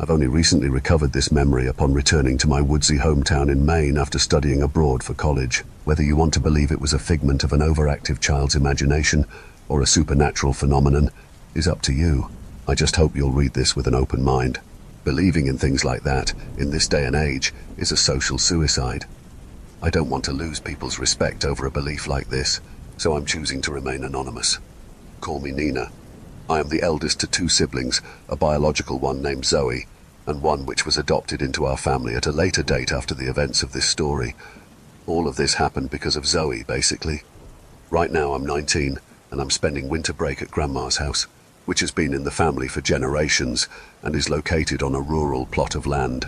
I've only recently recovered this memory upon returning to my woodsy hometown in Maine after studying abroad for college. Whether you want to believe it was a figment of an overactive child's imagination or a supernatural phenomenon is up to you. I just hope you'll read this with an open mind. Believing in things like that, in this day and age, is a social suicide. I don't want to lose people's respect over a belief like this, so I'm choosing to remain anonymous. Call me Nina. I am the eldest to two siblings, a biological one named Zoe, and one which was adopted into our family at a later date after the events of this story. All of this happened because of Zoe, basically. Right now I'm 19, and I'm spending winter break at Grandma's house, which has been in the family for generations and is located on a rural plot of land.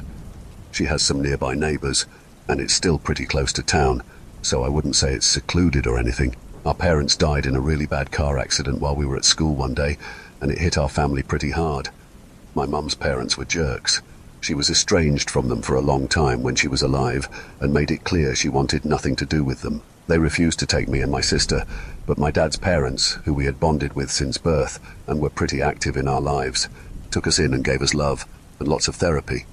She has some nearby neighbors, and it's still pretty close to town, so I wouldn't say it's secluded or anything. Our parents died in a really bad car accident while we were at school one day, and it hit our family pretty hard. My mum's parents were jerks. She was estranged from them for a long time when she was alive and made it clear she wanted nothing to do with them. They refused to take me and my sister, but my dad's parents, who we had bonded with since birth and were pretty active in our lives, took us in and gave us love and lots of therapy.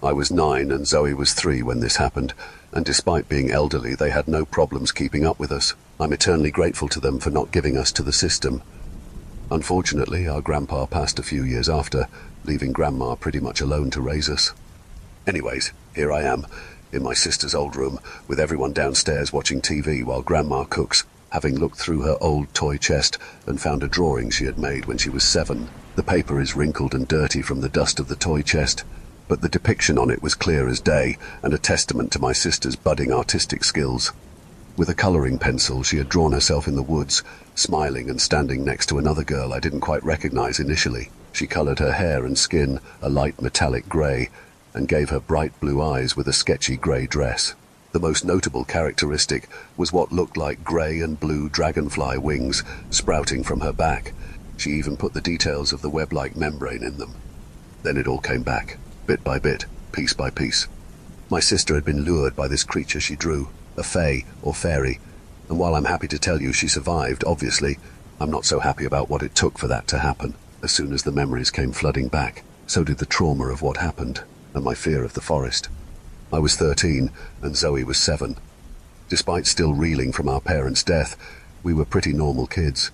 I was 9 and Zoe was 3 when this happened, and despite being elderly, they had no problems keeping up with us. I'm eternally grateful to them for not giving us to the system. Unfortunately, our grandpa passed a few years after, leaving Grandma pretty much alone to raise us. Anyways, here I am, in my sister's old room, with everyone downstairs watching TV while Grandma cooks, having looked through her old toy chest and found a drawing she had made when she was 7. The paper is wrinkled and dirty from the dust of the toy chest, but the depiction on it was clear as day and a testament to my sister's budding artistic skills. With a coloring pencil, she had drawn herself in the woods, smiling and standing next to another girl I didn't quite recognize initially. She colored her hair and skin a light metallic gray and gave her bright blue eyes with a sketchy gray dress. The most notable characteristic was what looked like gray and blue dragonfly wings sprouting from her back. She even put the details of the web-like membrane in them. Then it all came back, bit by bit, piece by piece. My sister had been lured by this creature she drew, a fae or fairy, and while I'm happy to tell you she survived, obviously, I'm not so happy about what it took for that to happen. As soon as the memories came flooding back, so did the trauma of what happened, and my fear of the forest. I was 13, and Zoe was 7. Despite still reeling from our parents' death, we were pretty normal kids.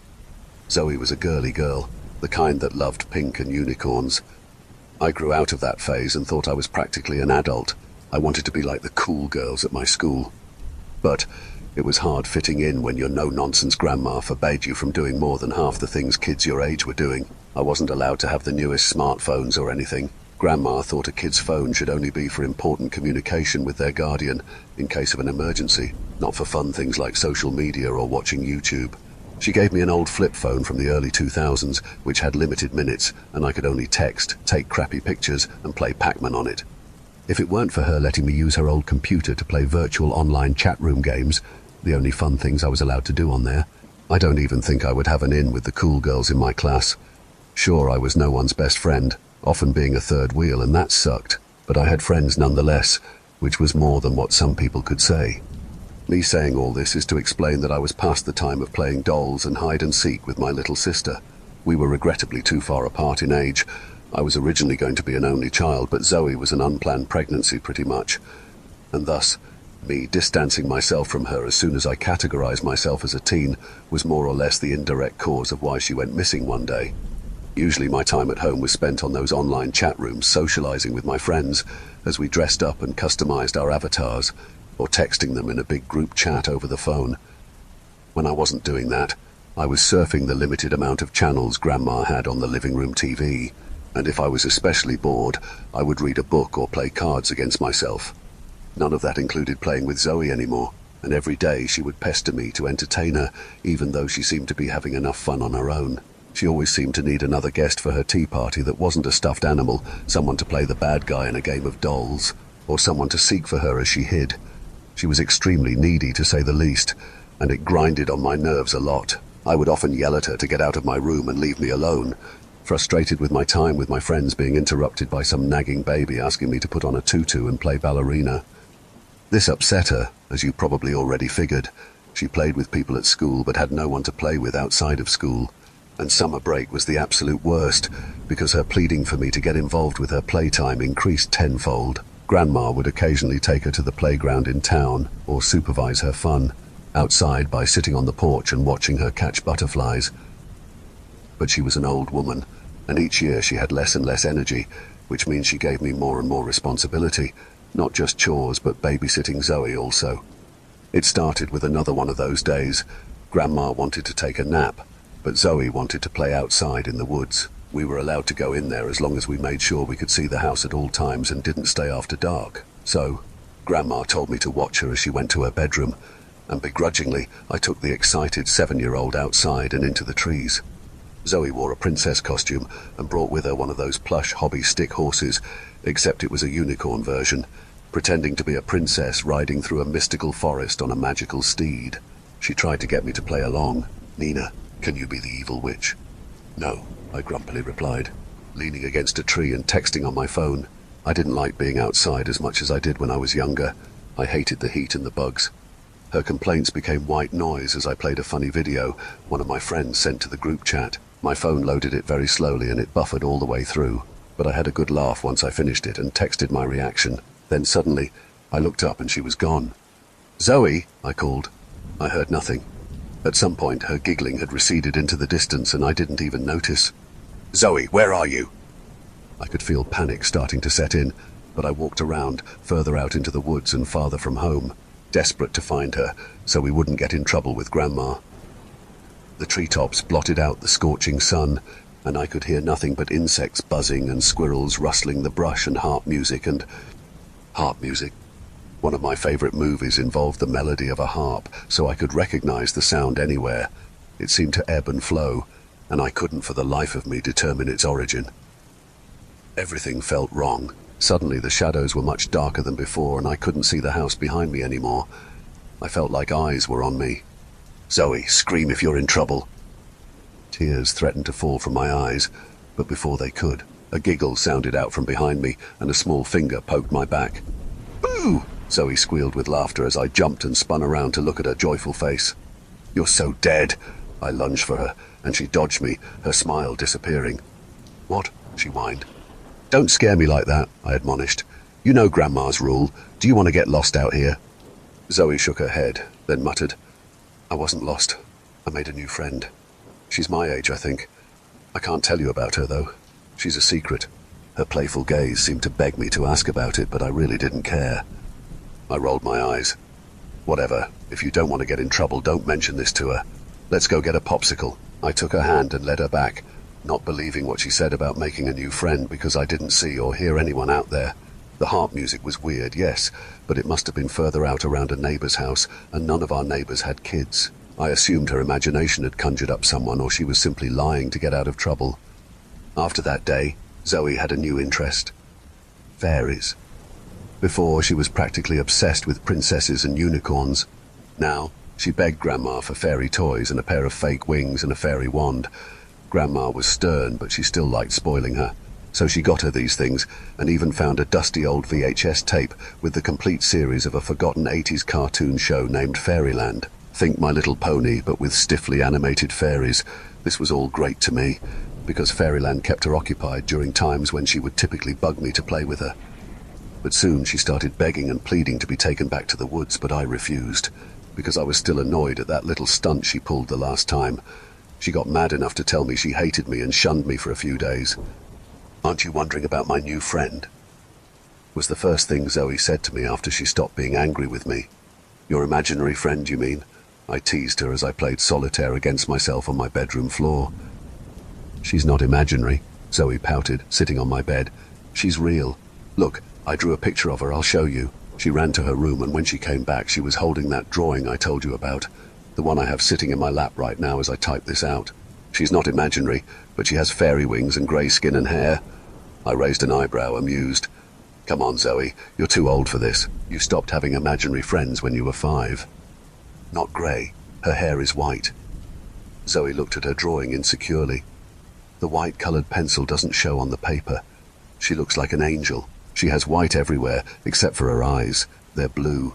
Zoe was a girly girl, the kind that loved pink and unicorns. I grew out of that phase and thought I was practically an adult. I wanted to be like the cool girls at my school. But it was hard fitting in when your no-nonsense grandma forbade you from doing more than half the things kids your age were doing. I wasn't allowed to have the newest smartphones or anything. Grandma thought a kid's phone should only be for important communication with their guardian in case of an emergency, not for fun things like social media or watching YouTube. She gave me an old flip phone from the early 2000s, which had limited minutes, and I could only text, take crappy pictures, and play Pac-Man on it. If it weren't for her letting me use her old computer to play virtual online chat room games, the only fun things I was allowed to do on there, I don't even think I would have an in with the cool girls in my class. Sure, I was no one's best friend, often being a third wheel, and that sucked, but I had friends nonetheless, which was more than what some people could say. Me saying all this is to explain that I was past the time of playing dolls and hide and seek with my little sister. We were regrettably too far apart in age. I was originally going to be an only child, but Zoe was an unplanned pregnancy pretty much, and thus, me distancing myself from her as soon as I categorized myself as a teen was more or less the indirect cause of why she went missing one day. Usually my time at home was spent on those online chat rooms socializing with my friends as we dressed up and customized our avatars, or texting them in a big group chat over the phone. When I wasn't doing that, I was surfing the limited amount of channels Grandma had on the living room TV, and if I was especially bored, I would read a book or play cards against myself. None of that included playing with Zoe anymore, and every day she would pester me to entertain her, even though she seemed to be having enough fun on her own. She always seemed to need another guest for her tea party that wasn't a stuffed animal, someone to play the bad guy in a game of dolls, or someone to seek for her as she hid. She was extremely needy, to say the least, and it grinded on my nerves a lot. I would often yell at her to get out of my room and leave me alone, frustrated with my time with my friends being interrupted by some nagging baby asking me to put on a tutu and play ballerina. This upset her, as you probably already figured. She played with people at school but had no one to play with outside of school. And summer break was the absolute worst, because her pleading for me to get involved with her playtime increased tenfold. Grandma would occasionally take her to the playground in town, or supervise her fun outside by sitting on the porch and watching her catch butterflies. But she was an old woman, and each year she had less and less energy, which means she gave me more and more responsibility, not just chores but babysitting Zoe also. It started with another one of those days. Grandma wanted to take a nap, but Zoe wanted to play outside in the woods. We were allowed to go in there as long as we made sure we could see the house at all times and didn't stay after dark. So, Grandma told me to watch her as she went to her bedroom, and begrudgingly I took the excited 7-year-old outside and into the trees. Zoe wore a princess costume and brought with her one of those plush hobby stick horses, except it was a unicorn version, pretending to be a princess riding through a mystical forest on a magical steed. She tried to get me to play along. "Nina, can you be the evil witch?" "No," I grumpily replied, leaning against a tree and texting on my phone. I didn't like being outside as much as I did when I was younger. I hated the heat and the bugs. Her complaints became white noise as I played a funny video one of my friends sent to the group chat. My phone loaded it very slowly and it buffered all the way through, but I had a good laugh once I finished it and texted my reaction. Then suddenly, I looked up and she was gone. "Zoe," I called. I heard nothing. At some point, her giggling had receded into the distance and I didn't even notice. "Zoe, where are you?" I could feel panic starting to set in, but I walked around, further out into the woods and farther from home, desperate to find her so we wouldn't get in trouble with Grandma. The treetops blotted out the scorching sun, and I could hear nothing but insects buzzing and squirrels rustling the brush and harp music. One of my favorite movies involved the melody of a harp, so I could recognize the sound anywhere. It seemed to ebb and flow, and I couldn't for the life of me determine its origin. Everything felt wrong. Suddenly the shadows were much darker than before, and I couldn't see the house behind me anymore. I felt like eyes were on me. "Zoe, scream if you're in trouble." Tears threatened to fall from my eyes, but before they could, a giggle sounded out from behind me and a small finger poked my back. "Boo!" Zoe squealed with laughter as I jumped and spun around to look at her joyful face. "You're so dead." I lunged for her, and she dodged me, her smile disappearing. "What?" she whined. "Don't scare me like that," I admonished. "You know Grandma's rule. Do you want to get lost out here?" Zoe shook her head, then muttered, "I wasn't lost. I made a new friend. She's my age, I think. I can't tell you about her, though. She's a secret." Her playful gaze seemed to beg me to ask about it, but I really didn't care. I rolled my eyes. "Whatever. If you don't want to get in trouble, don't mention this to her. Let's go get a popsicle." I took her hand and led her back, not believing what she said about making a new friend because I didn't see or hear anyone out there. The harp music was weird, yes, but it must have been further out around a neighbor's house, and none of our neighbors had kids. I assumed her imagination had conjured up someone, or she was simply lying to get out of trouble. After that day, Zoe had a new interest. Fairies. Before, she was practically obsessed with princesses and unicorns. Now, she begged Grandma for fairy toys and a pair of fake wings and a fairy wand. Grandma was stern, but she still liked spoiling her. So she got her these things, and even found a dusty old VHS tape with the complete series of a forgotten 80s cartoon show named Fairyland. Think My Little Pony, but with stiffly animated fairies. This was all great to me, because Fairyland kept her occupied during times when she would typically bug me to play with her. But soon she started begging and pleading to be taken back to the woods, but I refused, because I was still annoyed at that little stunt she pulled the last time. She got mad enough to tell me she hated me and shunned me for a few days. "Aren't you wondering about my new friend?" was the first thing Zoe said to me after she stopped being angry with me. "Your imaginary friend, you mean?" I teased her as I played solitaire against myself on my bedroom floor. "She's not imaginary," Zoe pouted, sitting on my bed. "She's real. Look, I drew a picture of her, I'll show you." She ran to her room, and when she came back she was holding that drawing I told you about, the one I have sitting in my lap right now as I type this out. "She's not imaginary, but she has fairy wings and grey skin and hair." I raised an eyebrow, amused. "Come on, Zoe, you're too old for this. You stopped having imaginary friends when you were 5. "Not grey. Her hair is white." Zoe looked at her drawing insecurely. "The white-coloured pencil doesn't show on the paper. She looks like an angel. She has white everywhere, except for her eyes. They're blue.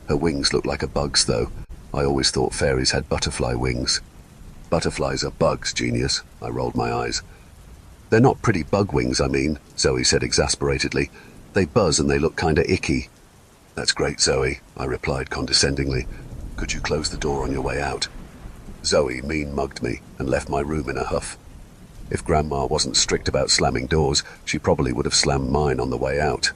Her wings look like a bug's, though. I always thought fairies had butterfly wings." Butterflies are bugs, genius. I rolled my eyes. They're not pretty bug wings, I mean, Zoe said exasperatedly. They buzz and they look kinda icky. That's great, Zoe, I replied condescendingly. Could you close the door on your way out? Zoe mean-mugged me and left my room in a huff. If Grandma wasn't strict about slamming doors, she probably would have slammed mine on the way out.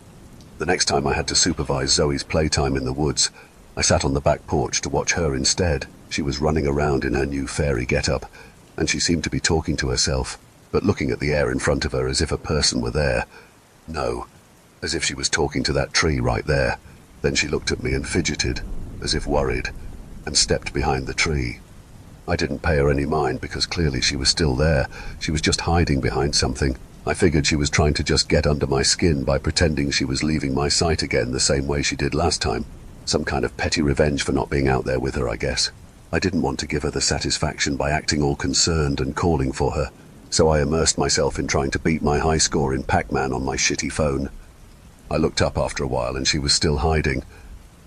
The next time I had to supervise Zoe's playtime in the woods, I sat on the back porch to watch her instead. She was running around in her new fairy get-up, and she seemed to be talking to herself, but looking at the air in front of her as if a person were there. No, as if she was talking to that tree right there. Then she looked at me and fidgeted, as if worried, and stepped behind the tree. I didn't pay her any mind because clearly she was still there. She was just hiding behind something. I figured she was trying to just get under my skin by pretending she was leaving my sight again the same way she did last time. Some kind of petty revenge for not being out there with her, I guess. I didn't want to give her the satisfaction by acting all concerned and calling for her, so I immersed myself in trying to beat my high score in Pac-Man on my shitty phone. I looked up after a while and she was still hiding.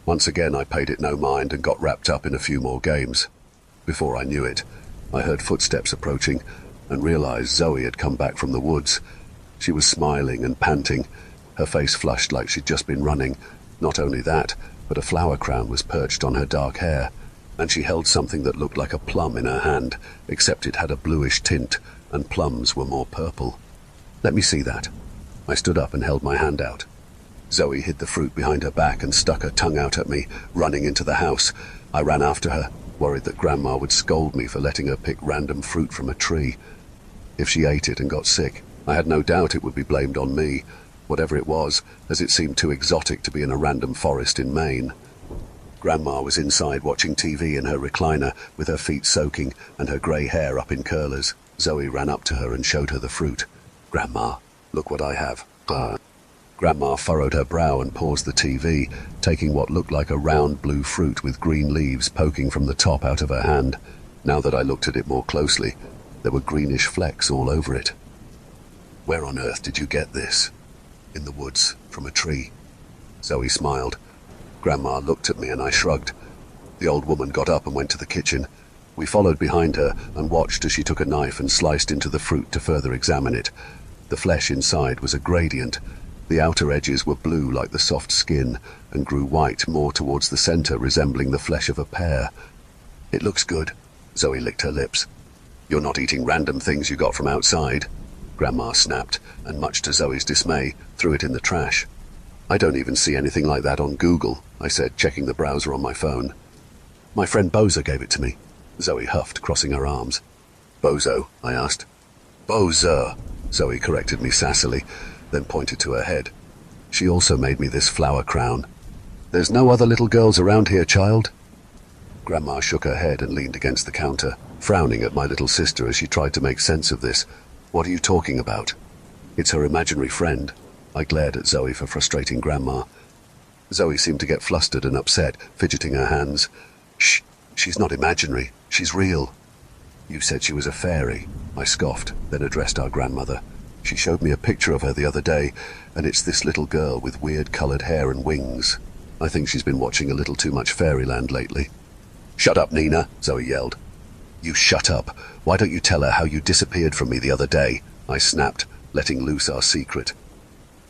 Once again I paid it no mind and got wrapped up in a few more games. Before I knew it, I heard footsteps approaching and realized Zoe had come back from the woods. She was smiling and panting, her face flushed like she'd just been running. Not only that, but a flower crown was perched on her dark hair, and she held something that looked like a plum in her hand, except it had a bluish tint, and plums were more purple. Let me see that. I stood up and held my hand out. Zoe hid the fruit behind her back and stuck her tongue out at me, running into the house. I ran after her, worried that Grandma would scold me for letting her pick random fruit from a tree. If she ate it and got sick, I had no doubt it would be blamed on me, whatever it was, as it seemed too exotic to be in a random forest in Maine. Grandma was inside watching TV in her recliner, with her feet soaking and her grey hair up in curlers. Zoe ran up to her and showed her the fruit. Grandma, look what I have. Grandma furrowed her brow and paused the TV, taking what looked like a round blue fruit with green leaves poking from the top out of her hand. Now that I looked at it more closely, there were greenish flecks all over it. Where on earth did you get this? In the woods, from a tree. Zoe smiled. Grandma looked at me and I shrugged. The old woman got up and went to the kitchen. We followed behind her and watched as she took a knife and sliced into the fruit to further examine it. The flesh inside was a gradient. The outer edges were blue like the soft skin and grew white more towards the center, resembling the flesh of a pear. It looks good. Zoe licked her lips. You're not eating random things you got from outside. Grandma snapped, and much to Zoe's dismay, threw it in the trash. I don't even see anything like that on Google, I said, checking the browser on my phone. My friend Bozo gave it to me. Zoe huffed, crossing her arms. Bozo? I asked. Bozer, Zoe corrected me sassily, then pointed to her head. She also made me this flower crown. There's no other little girls around here, child? Grandma shook her head and leaned against the counter, frowning at my little sister as she tried to make sense of this. What are you talking about? It's her imaginary friend. I glared at Zoe for frustrating Grandma. Zoe seemed to get flustered and upset, fidgeting her hands. Shh, she's not imaginary. She's real. You said she was a fairy, I scoffed, then addressed our grandmother. She showed me a picture of her the other day, and it's this little girl with weird colored hair and wings. I think she's been watching a little too much Fairyland lately. Shut up, Nina, Zoe yelled. You shut up. Why don't you tell her how you disappeared from me the other day? I snapped, letting loose our secret.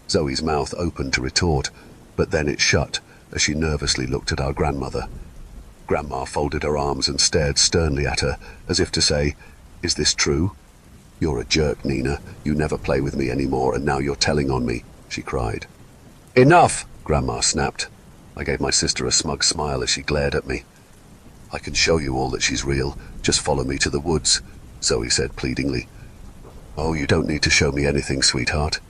Zoe's mouth opened to retort, but then it shut as she nervously looked at our grandmother. Grandma folded her arms and stared sternly at her, as if to say, Is this true? You're a jerk, Nina. You never play with me anymore, and now you're telling on me, she cried. Enough, Grandma snapped. I gave my sister a smug smile as she glared at me. I can show you all that she's real. Just follow me to the woods, Zoe said pleadingly. Oh, you don't need to show me anything, sweetheart.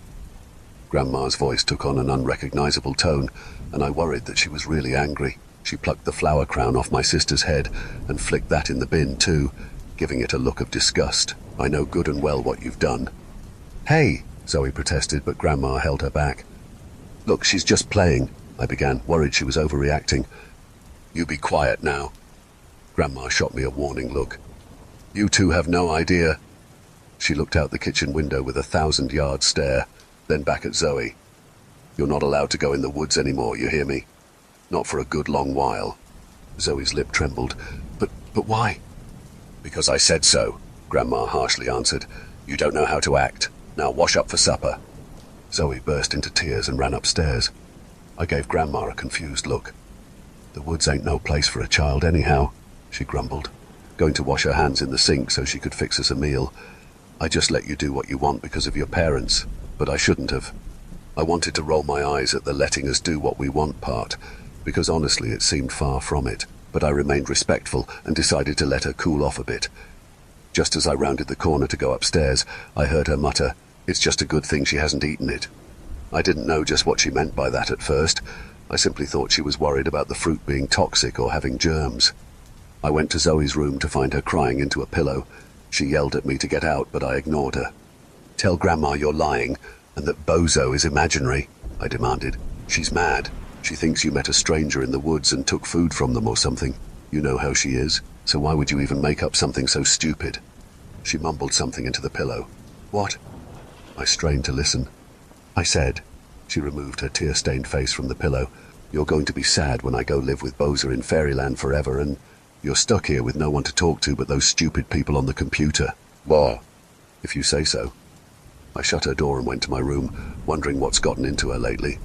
Grandma's voice took on an unrecognizable tone, and I worried that she was really angry. She plucked the flower crown off my sister's head and flicked that in the bin too, giving it a look of disgust. I know good and well what you've done. Hey, Zoe protested, but Grandma held her back. Look, she's just playing, I began, worried she was overreacting. You be quiet now. Grandma shot me a warning look. You two have no idea. She looked out the kitchen window with a 1,000-yard stare, then back at Zoe. You're not allowed to go in the woods anymore, you hear me? Not for a good long while. Zoe's lip trembled. But why? Because I said so, Grandma harshly answered. You don't know how to act. Now wash up for supper. Zoe burst into tears and ran upstairs. I gave Grandma a confused look. The woods ain't no place for a child anyhow, she grumbled, going to wash her hands in the sink so she could fix us a meal. I just let you do what you want because of your parents, but I shouldn't have. I wanted to roll my eyes at the letting us do what we want part, because honestly it seemed far from it, but I remained respectful and decided to let her cool off a bit. Just as I rounded the corner to go upstairs, I heard her mutter, "It's just a good thing she hasn't eaten it." I didn't know just what she meant by that at first. I simply thought she was worried about the fruit being toxic or having germs. I went to Zoe's room to find her crying into a pillow. She yelled at me to get out, but I ignored her. "Tell Grandma you're lying, and that Bozo is imaginary," I demanded. "She's mad. She thinks you met a stranger in the woods and took food from them or something. You know how she is, so why would you even make up something so stupid?" She mumbled something into the pillow. "What?" I strained to listen. "I said," she removed her tear-stained face from the pillow, "you're going to be sad when I go live with Bozo in Fairyland forever, and you're stuck here with no one to talk to but those stupid people on the computer." "Wah." "If you say so." I shut her door and went to my room, wondering what's gotten into her lately.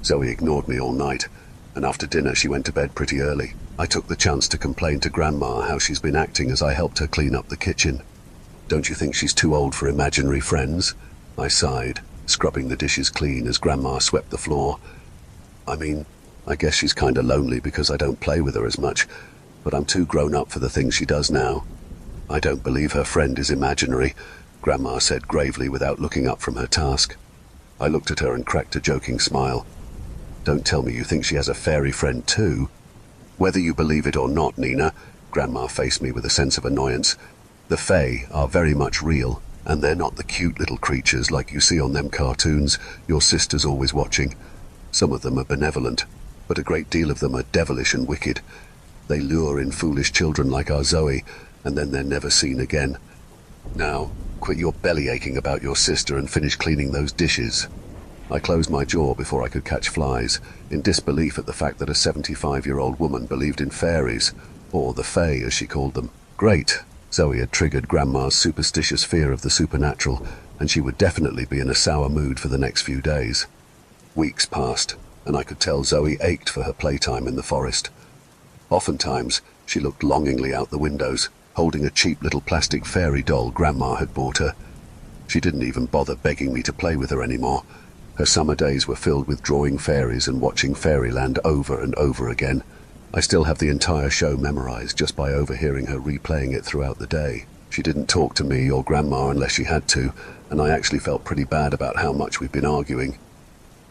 Zoe ignored me all night, and after dinner she went to bed pretty early. I took the chance to complain to Grandma how she's been acting as I helped her clean up the kitchen. "Don't you think she's too old for imaginary friends?" I sighed, scrubbing the dishes clean as Grandma swept the floor. "I mean, I guess she's kinda lonely because I don't play with her as much, but I'm too grown up for the things she does now." "I don't believe her friend is imaginary," Grandma said gravely without looking up from her task. I looked at her and cracked a joking smile. "Don't tell me you think she has a fairy friend too." "Whether you believe it or not, Nina," Grandma faced me with a sense of annoyance, "the Fae are very much real, and they're not the cute little creatures like you see on them cartoons your sister's always watching. Some of them are benevolent, but a great deal of them are devilish and wicked. They lure in foolish children like our Zoe, and then they're never seen again. Now, quit your belly aching about your sister and finish cleaning those dishes." I closed my jaw before I could catch flies, in disbelief at the fact that a 75-year-old woman believed in fairies, or the Fae as she called them. Great. Zoe had triggered Grandma's superstitious fear of the supernatural, and she would definitely be in a sour mood for the next few days. Weeks passed, and I could tell Zoe ached for her playtime in the forest. Oftentimes, she looked longingly out the windows, holding a cheap little plastic fairy doll Grandma had bought her. She didn't even bother begging me to play with her anymore. Her summer days were filled with drawing fairies and watching Fairyland over and over again. I still have the entire show memorized just by overhearing her replaying it throughout the day. She didn't talk to me or Grandma unless she had to, and I actually felt pretty bad about how much we'd been arguing.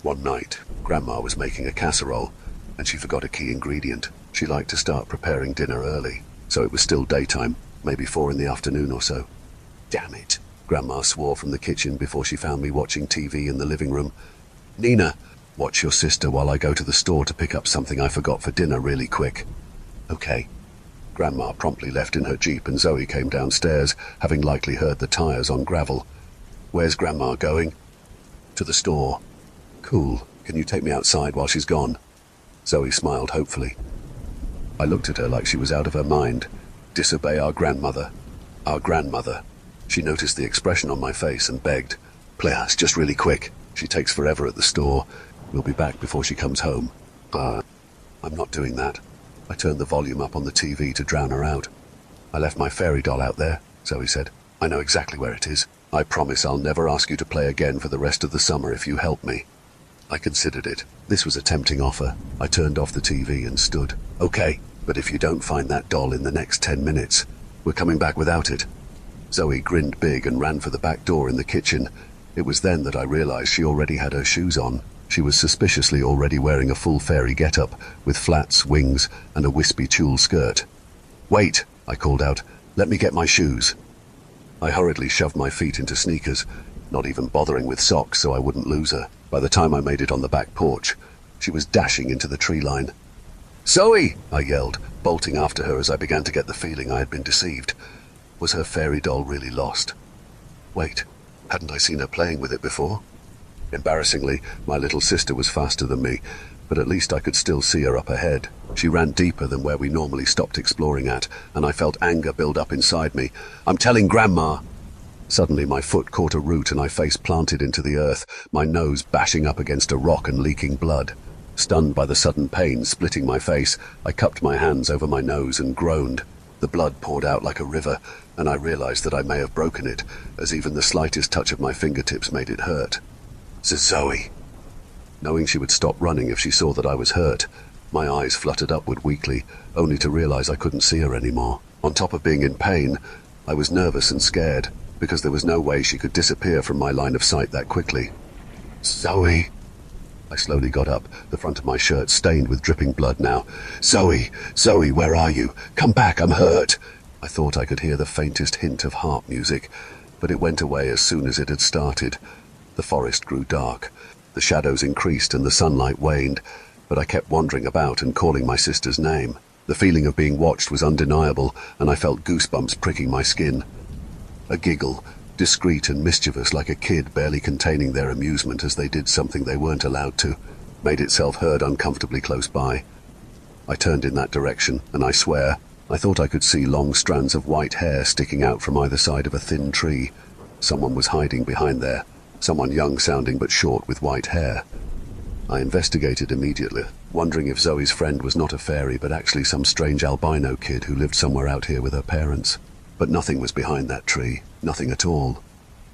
One night, Grandma was making a casserole, and she forgot a key ingredient. She liked to start preparing dinner early, so it was still daytime, maybe 4 in the afternoon or so. "Damn it," Grandma swore from the kitchen before she found me watching TV in the living room. "Nina, watch your sister while I go to the store to pick up something I forgot for dinner really quick." "Okay." Grandma promptly left in her Jeep and Zoe came downstairs, having likely heard the tires on gravel. "Where's Grandma going?" "To the store." "Cool. Can you take me outside while she's gone?" Zoe smiled hopefully. I looked at her like she was out of her mind. "Disobey our grandmother." "Our grandmother." She noticed the expression on my face and begged, "Please, just really quick. She takes forever at the store. We'll be back before she comes home." I'm not doing that." I turned the volume up on the TV to drown her out. "I left my fairy doll out there," Zoe said. "I know exactly where it is. I promise I'll never ask you to play again for the rest of the summer if you help me." I considered it. This was a tempting offer. I turned off the TV and stood. "Okay, but if you don't find that doll in the next 10 minutes, we're coming back without it." Zoe grinned big and ran for the back door in the kitchen. It was then that I realized she already had her shoes on. She was suspiciously already wearing a full fairy get-up, with flats, wings, and a wispy tulle skirt. "Wait," I called out. "Let me get my shoes." I hurriedly shoved my feet into sneakers, not even bothering with socks so I wouldn't lose her. By the time I made it on the back porch, she was dashing into the tree line. "Zoe!" I yelled, bolting after her as I began to get the feeling I had been deceived. Was her fairy doll really lost? Wait, hadn't I seen her playing with it before? Embarrassingly, my little sister was faster than me. but at least I could still see her up ahead. She ran deeper than where we normally stopped exploring at, and I felt anger build up inside me. "I'm telling Grandma!" Suddenly my foot caught a root and I face planted into the earth, my nose bashing up against a rock and leaking blood. Stunned by the sudden pain splitting my face, I cupped my hands over my nose and groaned. The blood poured out like a river, and I realized that I may have broken it, as even the slightest touch of my fingertips made it hurt. Zoe! Knowing she would stop running if she saw that I was hurt, my eyes fluttered upward weakly, only to realize I couldn't see her anymore. On top of being in pain, I was nervous and scared, because there was no way she could disappear from my line of sight that quickly. "Zoe!" I slowly got up, the front of my shirt stained with dripping blood now. "Zoe! Zoe, where are you? Come back, I'm hurt!" I thought I could hear the faintest hint of harp music, but it went away as soon as it had started. The forest grew dark. The shadows increased and the sunlight waned, but I kept wandering about and calling my sister's name. The feeling of being watched was undeniable, and I felt goosebumps pricking my skin. A giggle, discreet and mischievous like a kid barely containing their amusement as they did something they weren't allowed to, made itself heard uncomfortably close by. I turned in that direction, and I swear, I thought I could see long strands of white hair sticking out from either side of a thin tree. Someone was hiding behind there, someone young-sounding but short with white hair. I investigated immediately, wondering if Zoe's friend was not a fairy but actually some strange albino kid who lived somewhere out here with her parents. But nothing was behind that tree, nothing at all.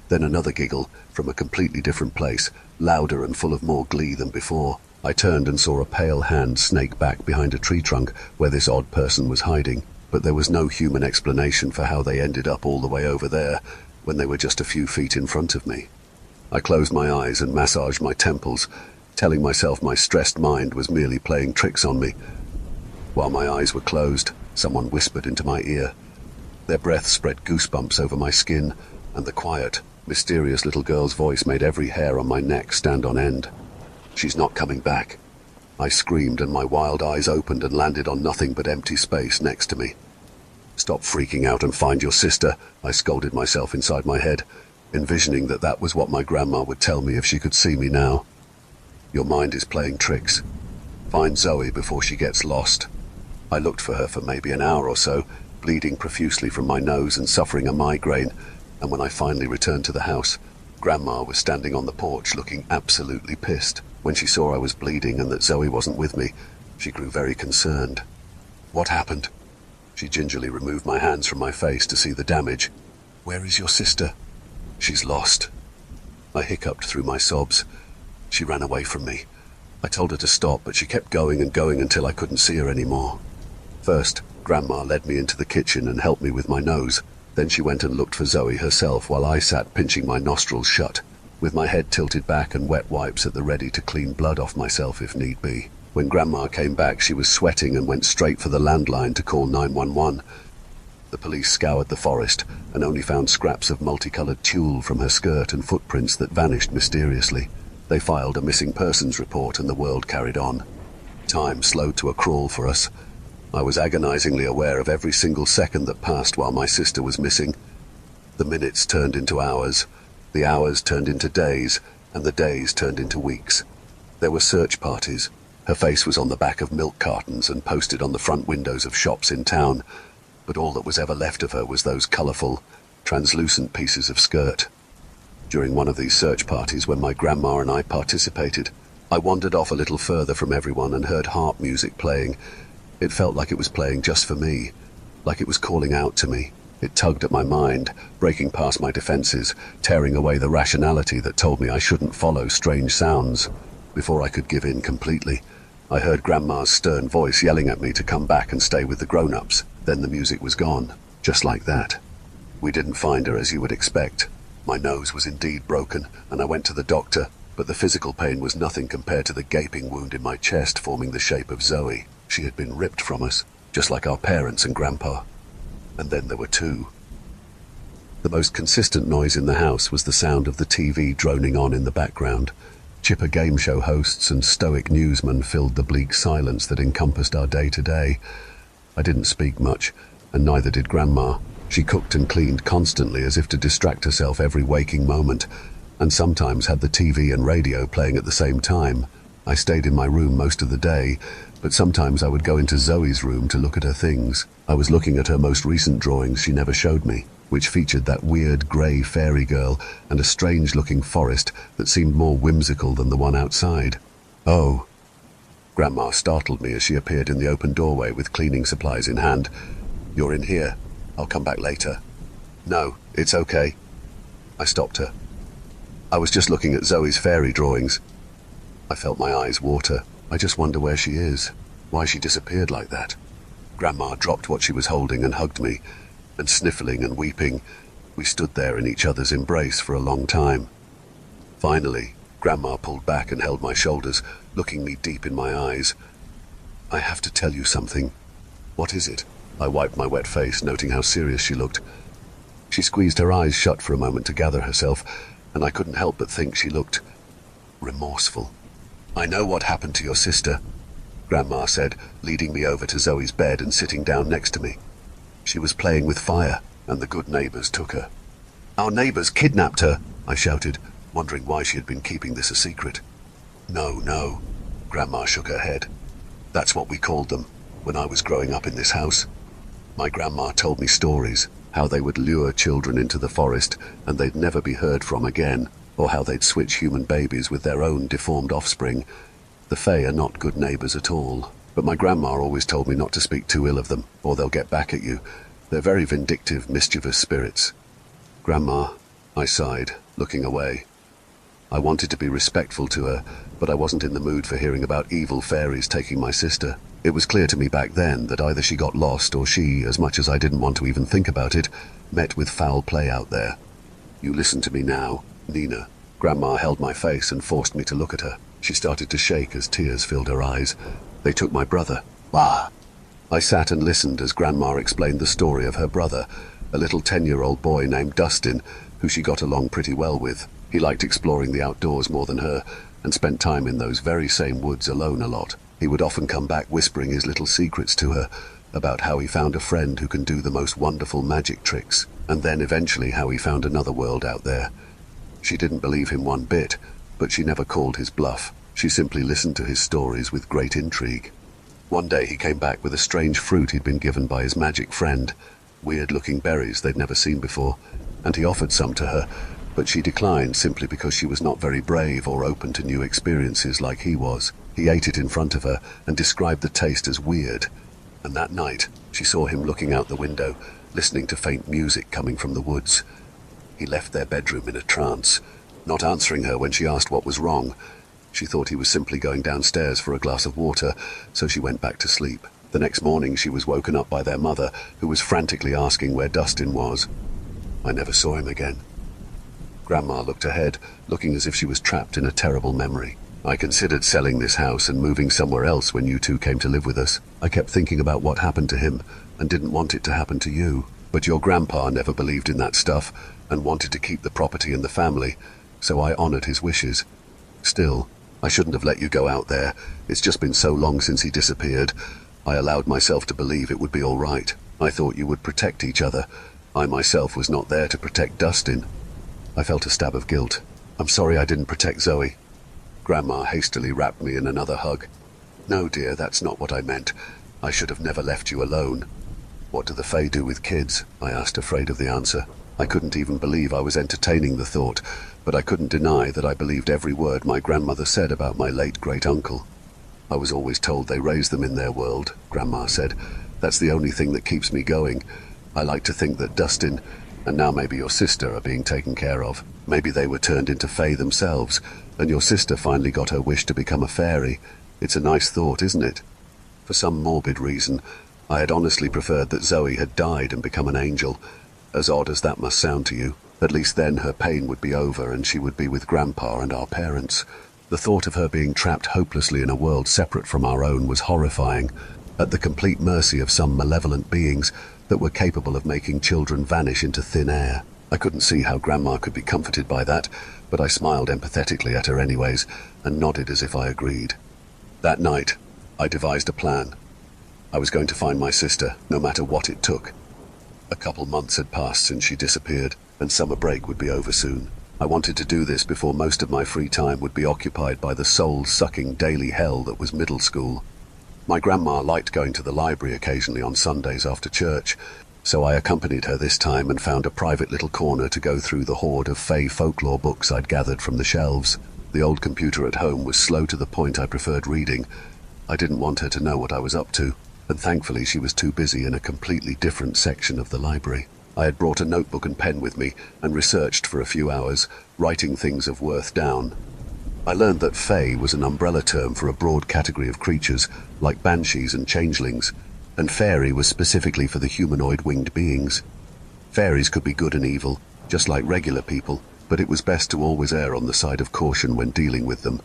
Then another giggle, from a completely different place, louder and full of more glee than before. I turned and saw a pale hand snake back behind a tree trunk where this odd person was hiding, but there was no human explanation for how they ended up all the way over there when they were just a few feet in front of me. I closed my eyes and massaged my temples, telling myself my stressed mind was merely playing tricks on me. While my eyes were closed, someone whispered into my ear. Their breath spread goosebumps over my skin, and the quiet, mysterious little girl's voice made every hair on my neck stand on end. "She's not coming back." I screamed, and my wild eyes opened and landed on nothing but empty space next to me. "Stop freaking out and find your sister," I scolded myself inside my head, envisioning that that was what my grandma would tell me if she could see me now. "Your mind is playing tricks. Find Zoe before she gets lost." I looked for her for maybe an hour or so, bleeding profusely from my nose and suffering a migraine, and when I finally returned to the house, Grandma was standing on the porch looking absolutely pissed. When she saw I was bleeding and that Zoe wasn't with me, she grew very concerned. "What happened?" She gingerly removed my hands from my face to see the damage. "Where is your sister?" "She's lost." I hiccuped through my sobs. "She ran away from me. I told her to stop, but she kept going and going until I couldn't see her anymore." First, Grandma led me into the kitchen and helped me with my nose. Then she went and looked for Zoe herself while I sat pinching my nostrils shut, with my head tilted back and wet wipes at the ready to clean blood off myself if need be. When Grandma came back, she was sweating and went straight for the landline to call 911. The police scoured the forest and only found scraps of multicolored tulle from her skirt and footprints that vanished mysteriously. They filed a missing persons report and the world carried on. Time slowed to a crawl for us. I was agonizingly aware of every single second that passed while my sister was missing. The minutes turned into hours, the hours turned into days, and the days turned into weeks. There were search parties. Her face was on the back of milk cartons and posted on the front windows of shops in town, but all that was ever left of her was those colorful, translucent pieces of skirt. During one of these search parties when my grandma and I participated, I wandered off a little further from everyone and heard harp music playing. It felt like it was playing just for me, like it was calling out to me. It tugged at my mind, breaking past my defenses, tearing away the rationality that told me I shouldn't follow strange sounds. Before I could give in completely, I heard Grandma's stern voice yelling at me to come back and stay with the grown-ups. Then the music was gone, just like that. We didn't find her as you would expect. My nose was indeed broken, and I went to the doctor, but the physical pain was nothing compared to the gaping wound in my chest forming the shape of Zoe. She had been ripped from us, just like our parents and Grandpa. And then there were two. The most consistent noise in the house was the sound of the TV droning on in the background. Chipper game show hosts and stoic newsmen filled the bleak silence that encompassed our day-to-day. I didn't speak much, and neither did Grandma. She cooked and cleaned constantly as if to distract herself every waking moment, and sometimes had the TV and radio playing at the same time. I stayed in my room most of the day, but sometimes I would go into Zoe's room to look at her things. I was looking at her most recent drawings she never showed me, which featured that weird grey fairy girl and a strange-looking forest that seemed more whimsical than the one outside. "Oh." Grandma startled me as she appeared in the open doorway with cleaning supplies in hand. "You're in here. I'll come back later." "No, it's okay." I stopped her. "I was just looking at Zoe's fairy drawings." I felt my eyes water. I just wonder where she is, why she disappeared like that. Grandma dropped what she was holding and hugged me, and sniffling and weeping, we stood there in each other's embrace for a long time. Finally, Grandma pulled back and held my shoulders, looking me deep in my eyes. "I have to tell you something." "What is it?" I wiped my wet face, noting how serious she looked. She squeezed her eyes shut for a moment to gather herself, and I couldn't help but think she looked remorseful. "I know what happened to your sister," Grandma said, leading me over to Zoe's bed and sitting down next to me. "She was playing with fire, and the good neighbors took her." "Our neighbors kidnapped her," I shouted, wondering why she had been keeping this a secret. No, Grandma shook her head. "That's what we called them when I was growing up in this house. My grandma told me stories, how they would lure children into the forest and they'd never be heard from again, or how they'd switch human babies with their own deformed offspring. The Fae are not good neighbors at all, but my grandma always told me not to speak too ill of them, or they'll get back at you. They're very vindictive, mischievous spirits." "Grandma," I sighed, looking away. I wanted to be respectful to her, but I wasn't in the mood for hearing about evil fairies taking my sister. It was clear to me back then that either she got lost or she, as much as I didn't want to even think about it, met with foul play out there. "You listen to me now, Nina." Grandma held my face and forced me to look at her. She started to shake as tears filled her eyes. "They took my brother." "Ah!" I sat and listened as Grandma explained the story of her brother, a little 10-year-old boy named Dustin, who she got along pretty well with. He liked exploring the outdoors more than her, and spent time in those very same woods alone a lot. He would often come back whispering his little secrets to her, about how he found a friend who can do the most wonderful magic tricks, and then eventually how he found another world out there. She didn't believe him one bit, but she never called his bluff. She simply listened to his stories with great intrigue. One day he came back with a strange fruit he'd been given by his magic friend, weird-looking berries they'd never seen before, and he offered some to her, but she declined simply because she was not very brave or open to new experiences like he was. He ate it in front of her and described the taste as weird, and that night she saw him looking out the window, listening to faint music coming from the woods. He left their bedroom in a trance, not answering her when she asked what was wrong. She thought he was simply going downstairs for a glass of water, so she went back to sleep. The next morning she was woken up by their mother, who was frantically asking where Dustin was. I never saw him again. Grandma looked ahead, looking as if she was trapped in a terrible memory. "I considered selling this house and moving somewhere else when you two came to live with us. I kept thinking about what happened to him and didn't want it to happen to you. But your grandpa never believed in that stuff and wanted to keep the property in the family, so I honored his wishes. Still, I shouldn't have let you go out there. It's just been so long since he disappeared. I allowed myself to believe it would be all right. I thought you would protect each other. I myself was not there to protect Dustin." I felt a stab of guilt. "I'm sorry I didn't protect Zoe." Grandma hastily wrapped me in another hug. "No, dear, that's not what I meant. I should have never left you alone." "What do the Fae do with kids?" I asked, afraid of the answer. I couldn't even believe I was entertaining the thought, but I couldn't deny that I believed every word my grandmother said about my late great-uncle. "I was always told they raised them in their world," Grandma said. "That's the only thing that keeps me going. I like to think that Dustin, and now maybe your sister, are being taken care of. Maybe they were turned into Fae themselves, and your sister finally got her wish to become a fairy. It's a nice thought, isn't it?" For some morbid reason, I had honestly preferred that Zoe had died and become an angel. As odd as that must sound to you, at least then her pain would be over and she would be with Grandpa and our parents. The thought of her being trapped hopelessly in a world separate from our own was horrifying, at the complete mercy of some malevolent beings that were capable of making children vanish into thin air. I couldn't see how Grandma could be comforted by that, but I smiled empathetically at her anyways, and nodded as if I agreed. That night, I devised a plan. I was going to find my sister, no matter what it took. A couple months had passed since she disappeared, and summer break would be over soon. I wanted to do this before most of my free time would be occupied by the soul-sucking daily hell that was middle school. My grandma liked going to the library occasionally on Sundays after church, so I accompanied her this time and found a private little corner to go through the horde of Fey folklore books I'd gathered from the shelves. The old computer at home was slow to the point I preferred reading. I didn't want her to know what I was up to, and thankfully she was too busy in a completely different section of the library. I had brought a notebook and pen with me and researched for a few hours, writing things of worth down. I learned that Fey was an umbrella term for a broad category of creatures, like banshees and changelings, and fairy was specifically for the humanoid winged beings. Fairies could be good and evil, just like regular people, but it was best to always err on the side of caution when dealing with them.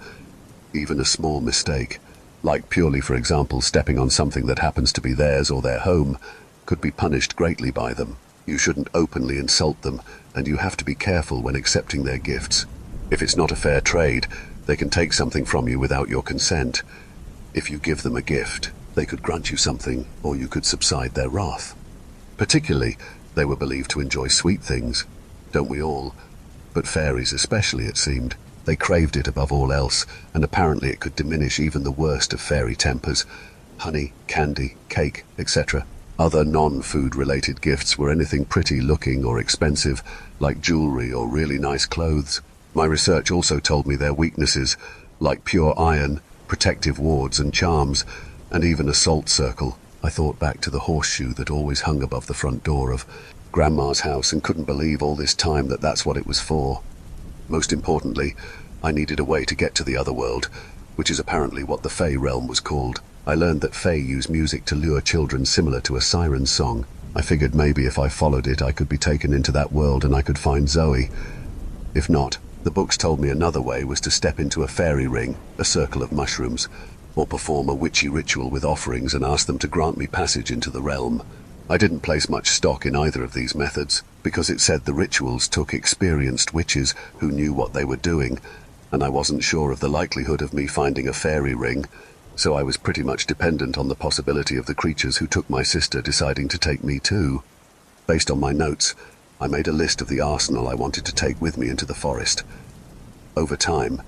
Even a small mistake, like purely, for example, stepping on something that happens to be theirs or their home, could be punished greatly by them. You shouldn't openly insult them, and you have to be careful when accepting their gifts. If it's not a fair trade, they can take something from you without your consent. If you give them a gift, they could grant you something, or you could subside their wrath. Particularly, they were believed to enjoy sweet things. Don't we all? But fairies especially, it seemed. They craved it above all else, and apparently it could diminish even the worst of fairy tempers. Honey, candy, cake, etc. Other non-food related gifts were anything pretty looking or expensive, like jewelry or really nice clothes. My research also told me their weaknesses, like pure iron, protective wards and charms, and even a salt circle. I thought back to the horseshoe that always hung above the front door of Grandma's house and couldn't believe all this time that that's what it was for. Most importantly, I needed a way to get to the other world, which is apparently what the Fey realm was called. I learned that Fey use music to lure children similar to a siren song. I figured maybe if I followed it I could be taken into that world and I could find Zoe. If not, the books told me another way was to step into a fairy ring, a circle of mushrooms, or perform a witchy ritual with offerings and ask them to grant me passage into the realm. I didn't place much stock in either of these methods, because it said the rituals took experienced witches who knew what they were doing, and I wasn't sure of the likelihood of me finding a fairy ring, so I was pretty much dependent on the possibility of the creatures who took my sister deciding to take me too. Based on my notes, I made a list of the arsenal I wanted to take with me into the forest. Over time,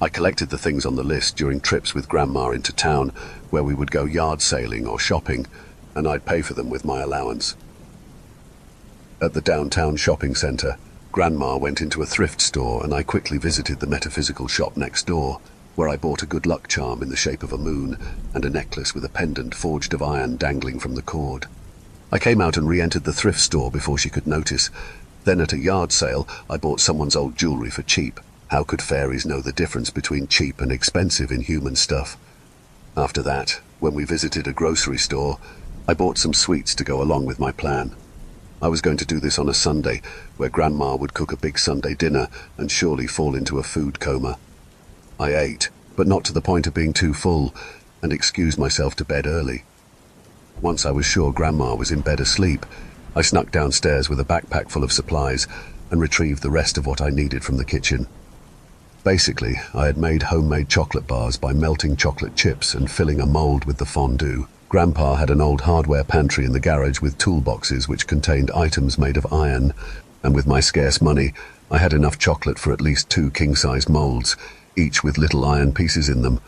I collected the things on the list during trips with Grandma into town, where we would go yard sailing or shopping, and I'd pay for them with my allowance. At the downtown shopping center, Grandma went into a thrift store and I quickly visited the metaphysical shop next door, where I bought a good luck charm in the shape of a moon and a necklace with a pendant forged of iron dangling from the cord. I came out and re-entered the thrift store before she could notice. Then at a yard sale, I bought someone's old jewelry for cheap. How could fairies know the difference between cheap and expensive in human stuff? After that, when we visited a grocery store, I bought some sweets to go along with my plan. I was going to do this on a Sunday, where Grandma would cook a big Sunday dinner and surely fall into a food coma. I ate, but not to the point of being too full, and excused myself to bed early. Once I was sure Grandma was in bed asleep, I snuck downstairs with a backpack full of supplies and retrieved the rest of what I needed from the kitchen. Basically, I had made homemade chocolate bars by melting chocolate chips and filling a mold with the fondue. Grandpa had an old hardware pantry in the garage with toolboxes which contained items made of iron, and with my scarce money, I had enough chocolate for at least 2 king-size molds, each with little iron pieces in them.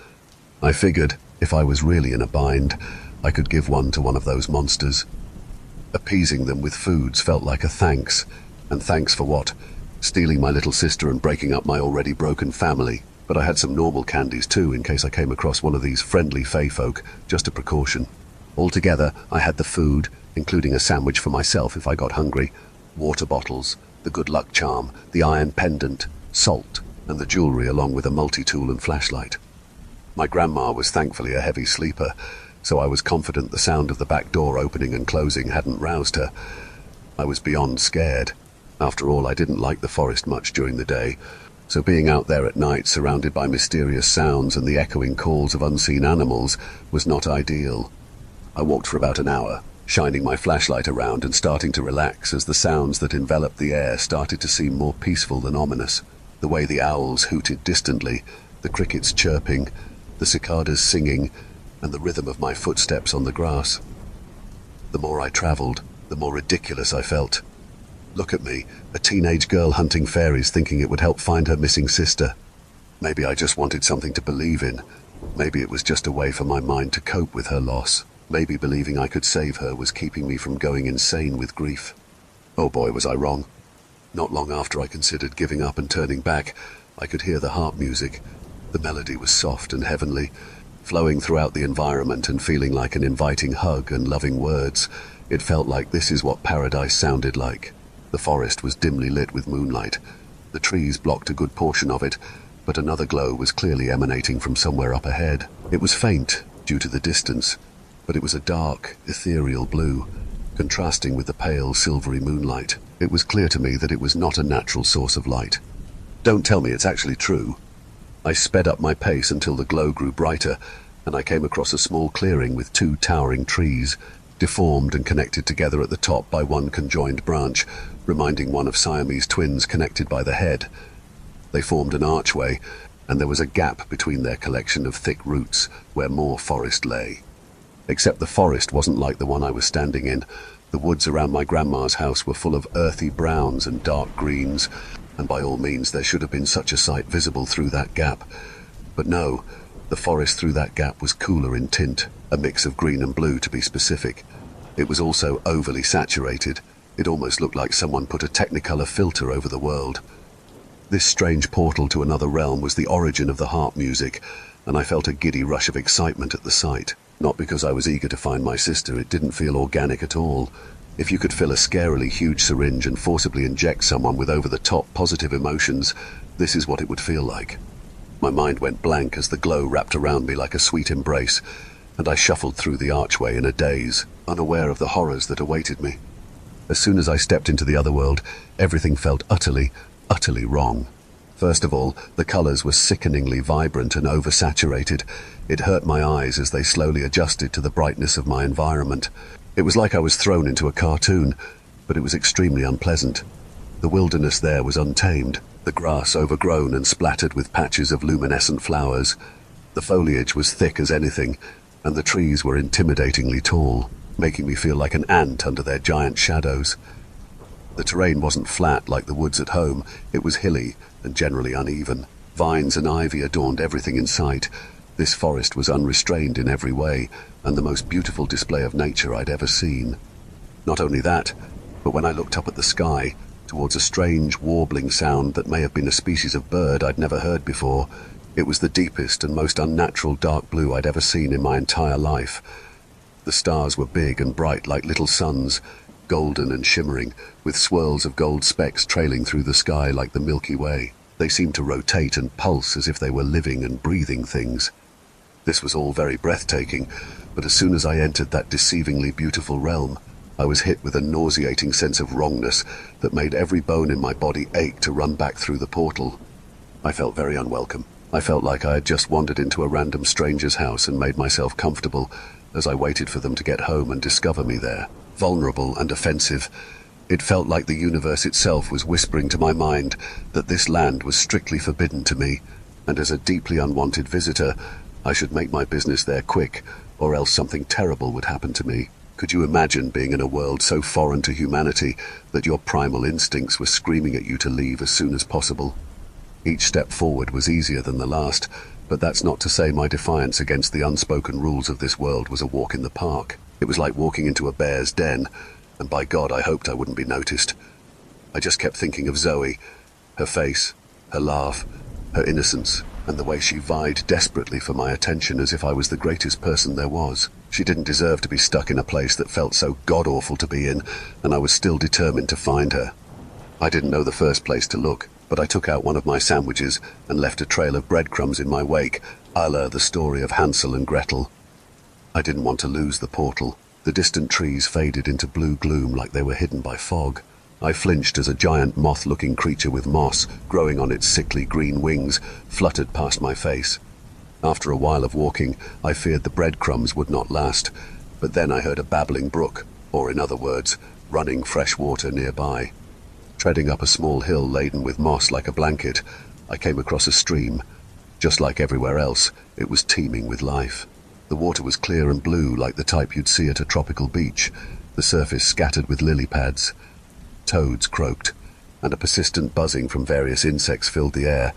I figured, if I was really in a bind, I could give one to one of those monsters. Appeasing them with foods felt like a thanks, and thanks for what? Stealing my little sister and breaking up my already broken family. But I had some normal candies too, in case I came across one of these friendly fey folk, just a precaution. Altogether, I had the food, including a sandwich for myself if I got hungry, water bottles, the good luck charm, the iron pendant, salt, and the jewelry along with a multi-tool and flashlight. My grandma was thankfully a heavy sleeper, so I was confident the sound of the back door opening and closing hadn't roused her. I was beyond scared. After all, I didn't like the forest much during the day, so being out there at night surrounded by mysterious sounds and the echoing calls of unseen animals was not ideal. I walked for about an hour, shining my flashlight around and starting to relax as the sounds that enveloped the air started to seem more peaceful than ominous. The way the owls hooted distantly, the crickets chirping, the cicadas singing, and the rhythm of my footsteps on the grass. The more I traveled, the more ridiculous I felt. Look at me, a teenage girl hunting fairies thinking it would help find her missing sister. Maybe I just wanted something to believe in. Maybe it was just a way for my mind to cope with her loss. Maybe believing I could save her was keeping me from going insane with grief. Oh boy, was I wrong. Not long after I considered giving up and turning back, I could hear the harp music. The melody was soft and heavenly, flowing throughout the environment and feeling like an inviting hug and loving words. It felt like this is what paradise sounded like. The forest was dimly lit with moonlight. The trees blocked a good portion of it, but another glow was clearly emanating from somewhere up ahead. It was faint, due to the distance, but it was a dark, ethereal blue, contrasting with the pale, silvery moonlight. It was clear to me that it was not a natural source of light. Don't tell me it's actually true. I sped up my pace until the glow grew brighter, and I came across a small clearing with 2 towering trees, deformed and connected together at the top by one conjoined branch, reminding one of Siamese twins connected by the head. They formed an archway, and there was a gap between their collection of thick roots where more forest lay. Except the forest wasn't like the one I was standing in. The woods around my grandma's house were full of earthy browns and dark greens, and by all means there should have been such a sight visible through that gap. But no, the forest through that gap was cooler in tint, a mix of green and blue to be specific. It was also overly saturated. It almost looked like someone put a Technicolor filter over the world. This strange portal to another realm was the origin of the harp music, and I felt a giddy rush of excitement at the sight. Not because I was eager to find my sister, it didn't feel organic at all. If you could fill a scarily huge syringe and forcibly inject someone with over-the-top positive emotions, this is what it would feel like. My mind went blank as the glow wrapped around me like a sweet embrace, and I shuffled through the archway in a daze, unaware of the horrors that awaited me. As soon as I stepped into the other world, everything felt utterly wrong. First of all, the colors were sickeningly vibrant and oversaturated. It hurt my eyes as they slowly adjusted to the brightness of my environment. It was like I was thrown into a cartoon, but it was extremely unpleasant. The wilderness there was untamed, the grass overgrown and splattered with patches of luminescent flowers. The foliage was thick as anything, and the trees were intimidatingly tall, making me feel like an ant under their giant shadows. The terrain wasn't flat like the woods at home. It was hilly and generally uneven. Vines and ivy adorned everything in sight. This forest was unrestrained in every way, and the most beautiful display of nature I'd ever seen. Not only that, but when I looked up at the sky, towards a strange warbling sound that may have been a species of bird I'd never heard before, it was the deepest and most unnatural dark blue I'd ever seen in my entire life. The stars were big and bright like little suns, golden and shimmering, with swirls of gold specks trailing through the sky like the Milky Way. They seemed to rotate and pulse as if they were living and breathing things. This was all very breathtaking, but as soon as I entered that deceivingly beautiful realm, I was hit with a nauseating sense of wrongness that made every bone in my body ache to run back through the portal. I felt very unwelcome. I felt like I had just wandered into a random stranger's house and made myself comfortable as I waited for them to get home and discover me there. Vulnerable and offensive, it felt like the universe itself was whispering to my mind that this land was strictly forbidden to me, and as a deeply unwanted visitor, I should make my business there quick, or else something terrible would happen to me. Could you imagine being in a world so foreign to humanity that your primal instincts were screaming at you to leave as soon as possible? Each step forward was easier than the last, but that's not to say my defiance against the unspoken rules of this world was a walk in the park. It was like walking into a bear's den, and by God I hoped I wouldn't be noticed. I just kept thinking of Zoe, her face, her laugh, her innocence, and the way she vied desperately for my attention as if I was the greatest person there was. She didn't deserve to be stuck in a place that felt so god-awful to be in, and I was still determined to find her. I didn't know the first place to look, but I took out one of my sandwiches and left a trail of breadcrumbs in my wake, a la the story of Hansel and Gretel. I didn't want to lose the portal. The distant trees faded into blue gloom like they were hidden by fog. I flinched as a giant moth-looking creature with moss growing on its sickly green wings fluttered past my face. After a while of walking, I feared the breadcrumbs would not last, but then I heard a babbling brook, or in other words, running fresh water nearby. Treading up a small hill laden with moss like a blanket, I came across a stream. Just like everywhere else, it was teeming with life. The water was clear and blue like the type you'd see at a tropical beach, the surface scattered with lily pads. Toads croaked, and a persistent buzzing from various insects filled the air.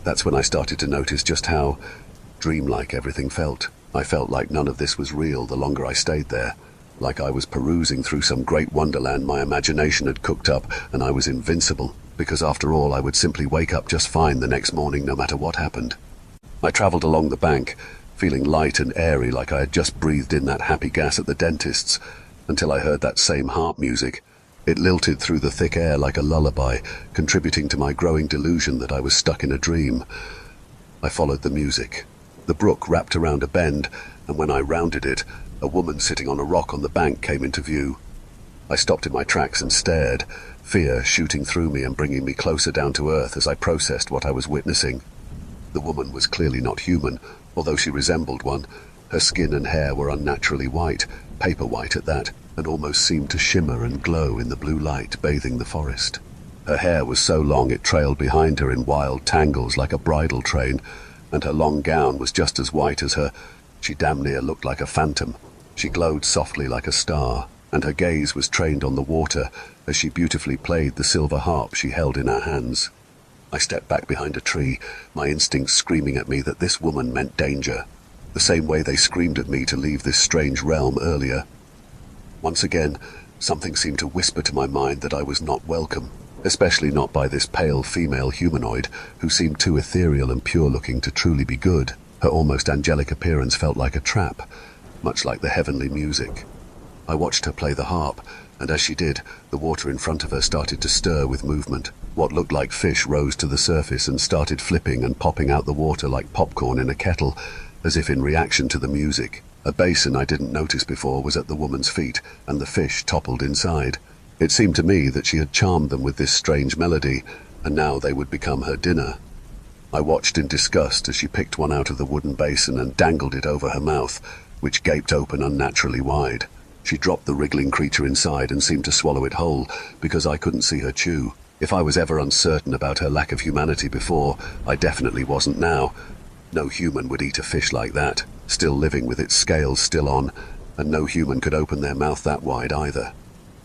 That's when I started to notice just how dreamlike everything felt. I felt like none of this was real the longer I stayed there, like I was perusing through some great wonderland my imagination had cooked up, and I was invincible, because after all I would simply wake up just fine the next morning no matter what happened. I travelled along the bank, feeling light and airy like I had just breathed in that happy gas at the dentist's, until I heard that same harp music. It lilted through the thick air like a lullaby, contributing to my growing delusion that I was stuck in a dream. I followed the music. The brook wrapped around a bend, and when I rounded it, a woman sitting on a rock on the bank came into view. I stopped in my tracks and stared, fear shooting through me and bringing me closer down to earth as I processed what I was witnessing. The woman was clearly not human, although she resembled one. Her skin and hair were unnaturally white, paper white at that, and almost seemed to shimmer and glow in the blue light bathing the forest. Her hair was so long it trailed behind her in wild tangles like a bridal train, and her long gown was just as white as her. She damn near looked like a phantom. She glowed softly like a star, and her gaze was trained on the water as she beautifully played the silver harp she held in her hands. I stepped back behind a tree, my instincts screaming at me that this woman meant danger, the same way they screamed at me to leave this strange realm earlier. Once again, something seemed to whisper to my mind that I was not welcome, especially not by this pale female humanoid who seemed too ethereal and pure-looking to truly be good. Her almost angelic appearance felt like a trap, much like the heavenly music. I watched her play the harp, and as she did, the water in front of her started to stir with movement. What looked like fish rose to the surface and started flipping and popping out the water like popcorn in a kettle, as if in reaction to the music. A basin I didn't notice before was at the woman's feet, and the fish toppled inside. It seemed to me that she had charmed them with this strange melody, and now they would become her dinner. I watched in disgust as she picked one out of the wooden basin and dangled it over her mouth, which gaped open unnaturally wide. She dropped the wriggling creature inside and seemed to swallow it whole, because I couldn't see her chew. If I was ever uncertain about her lack of humanity before, I definitely wasn't now. No human would eat a fish like that, still living with its scales still on, and no human could open their mouth that wide either.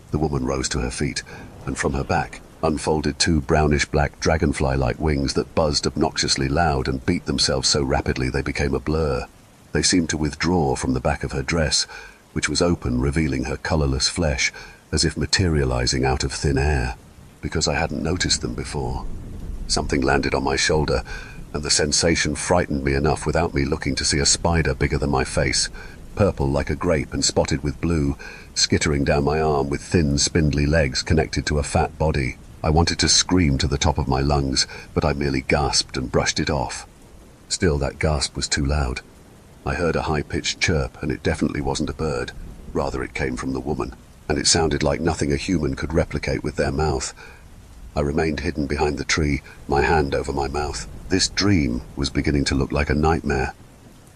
The woman rose to her feet, and from her back unfolded two brownish-black dragonfly-like wings that buzzed obnoxiously loud and beat themselves so rapidly they became a blur. They seemed to withdraw from the back of her dress, which was open, revealing her colorless flesh, as if materializing out of thin air, because I hadn't noticed them before. Something landed on my shoulder, and the sensation frightened me enough without me looking to see a spider bigger than my face, purple like a grape and spotted with blue, skittering down my arm with thin, spindly legs connected to a fat body. I wanted to scream to the top of my lungs, but I merely gasped and brushed it off. Still, that gasp was too loud. I heard a high-pitched chirp, and it definitely wasn't a bird. Rather, it came from the woman, and it sounded like nothing a human could replicate with their mouth. I remained hidden behind the tree, my hand over my mouth. This dream was beginning to look like a nightmare.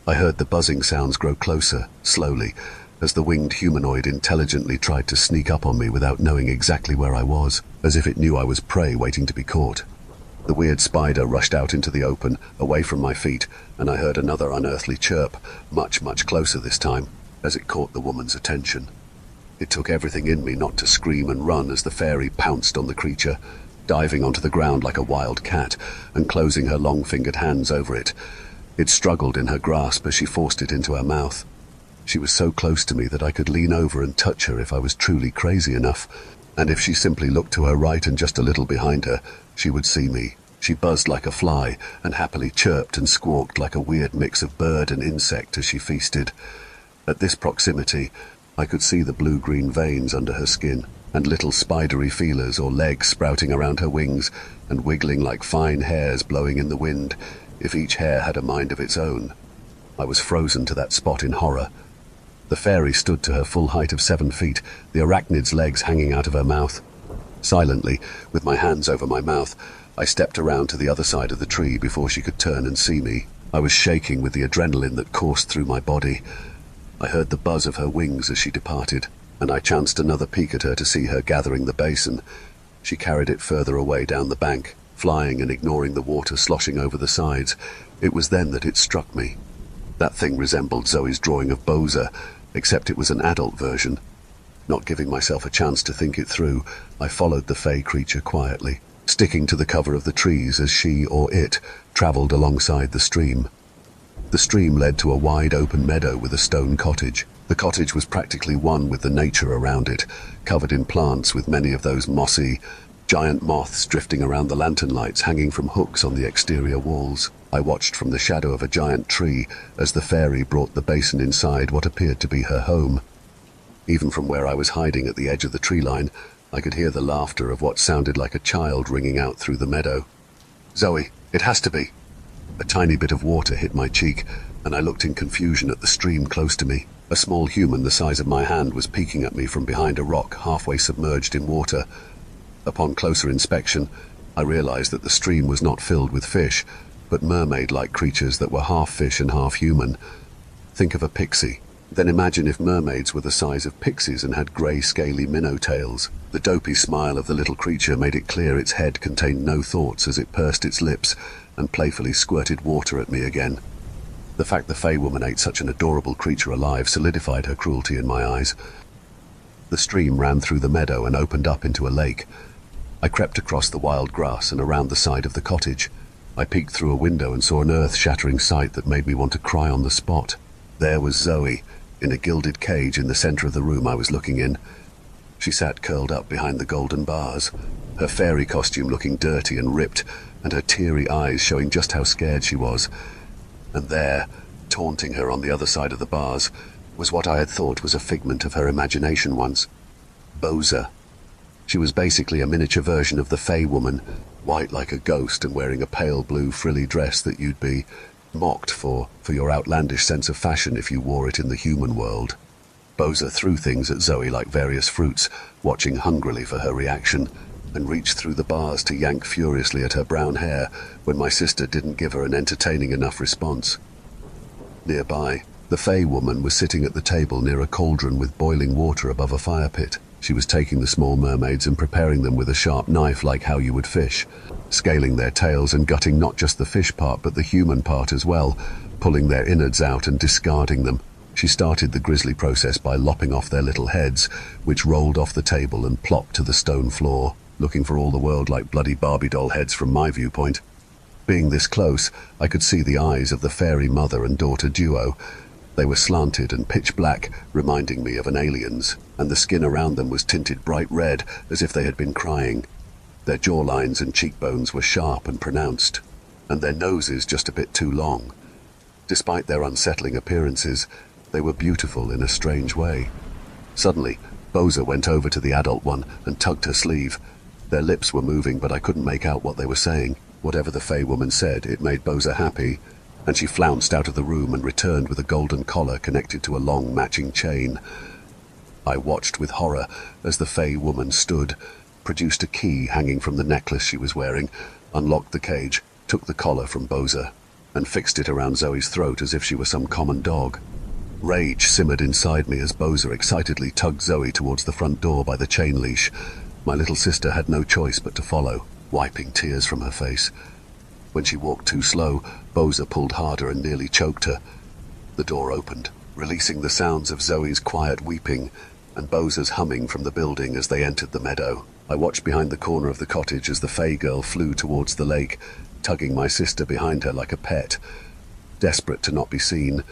I heard the buzzing sounds grow closer, slowly, as the winged humanoid intelligently tried to sneak up on me without knowing exactly where I was, as if it knew I was prey waiting to be caught. The weird spider rushed out into the open, away from my feet, and I heard another unearthly chirp, much, much closer this time, as it caught the woman's attention. It took everything in me not to scream and run as the fairy pounced on the creature, diving onto the ground like a wild cat and closing her long-fingered hands over it. It struggled in her grasp as she forced it into her mouth. She was so close to me that I could lean over and touch her if I was truly crazy enough, and if she simply looked to her right and just a little behind her, she would see me. She buzzed like a fly and happily chirped and squawked like a weird mix of bird and insect as she feasted. At this proximity, I could see the blue-green veins under her skin, and little spidery feelers or legs sprouting around her wings and wiggling like fine hairs blowing in the wind, if each hair had a mind of its own. I was frozen to that spot in horror. The fairy stood to her full height of 7 feet, the arachnid's legs hanging out of her mouth. Silently, with my hands over my mouth, I stepped around to the other side of the tree before she could turn and see me. I was shaking with the adrenaline that coursed through my body. I heard the buzz of her wings as she departed, and I chanced another peek at her to see her gathering the basin. She carried it further away down the bank, flying and ignoring the water sloshing over the sides. It was then that it struck me. That thing resembled Zoe's drawing of Boza, except it was an adult version. Not giving myself a chance to think it through, I followed the fey creature quietly, sticking to the cover of the trees as she, or it, travelled alongside the stream. The stream led to a wide open meadow with a stone cottage. The cottage was practically one with the nature around it, covered in plants with many of those mossy, giant moths drifting around the lantern lights hanging from hooks on the exterior walls. I watched from the shadow of a giant tree as the fairy brought the basin inside what appeared to be her home. Even from where I was hiding at the edge of the tree line, I could hear the laughter of what sounded like a child ringing out through the meadow. "Zoe, it has to be." A tiny bit of water hit my cheek, and I looked in confusion at the stream close to me. A small human the size of my hand was peeking at me from behind a rock halfway submerged in water. Upon closer inspection, I realized that the stream was not filled with fish, but mermaid-like creatures that were half fish and half human. Think of a pixie. Then imagine if mermaids were the size of pixies and had grey, scaly minnow tails. The dopey smile of the little creature made it clear its head contained no thoughts as it pursed its lips and playfully squirted water at me again. The fact the Fey woman ate such an adorable creature alive solidified her cruelty in my eyes. The stream ran through the meadow and opened up into a lake. I crept across the wild grass and around the side of the cottage. I peeked through a window and saw an earth-shattering sight that made me want to cry on the spot. There was Zoe, in a gilded cage in the center of the room I was looking in. She sat curled up behind the golden bars, her fairy costume looking dirty and ripped, and her teary eyes showing just how scared she was. And there, taunting her on the other side of the bars, was what I had thought was a figment of her imagination once. Boza. She was basically a miniature version of the Fey woman, white like a ghost and wearing a pale blue frilly dress that you'd be mocked for your outlandish sense of fashion if you wore it in the human world. Boza threw things at Zoe like various fruits, watching hungrily for her reaction, and reached through the bars to yank furiously at her brown hair when my sister didn't give her an entertaining enough response. Nearby, the Fey woman was sitting at the table near a cauldron with boiling water above a fire pit. She was taking the small mermaids and preparing them with a sharp knife like how you would fish, scaling their tails and gutting not just the fish part but the human part as well, pulling their innards out and discarding them. She started the grisly process by lopping off their little heads, which rolled off the table and plopped to the stone floor, looking for all the world like bloody Barbie doll heads from my viewpoint. Being this close, I could see the eyes of the fairy mother and daughter duo. They were slanted and pitch black, reminding me of an alien's, and the skin around them was tinted bright red, as if they had been crying. Their jawlines and cheekbones were sharp and pronounced, and their noses just a bit too long. Despite their unsettling appearances, they were beautiful in a strange way. Suddenly, Boza went over to the adult one and tugged her sleeve. Their lips were moving, but I couldn't make out what they were saying. Whatever the Fey woman said, it made Boza happy, and she flounced out of the room and returned with a golden collar connected to a long matching chain. I watched with horror as the Fey woman stood, produced a key hanging from the necklace she was wearing, unlocked the cage, took the collar from Boza, and fixed it around Zoe's throat as if she were some common dog. Rage simmered inside me as Boza excitedly tugged Zoe towards the front door by the chain leash. My little sister had no choice but to follow, wiping tears from her face. When she walked too slow, Boza pulled harder and nearly choked her. The door opened, releasing the sounds of Zoe's quiet weeping and Boza's humming from the building as they entered the meadow. I watched behind the corner of the cottage as the Fey girl flew towards the lake, tugging my sister behind her like a pet. Desperate to not be seen,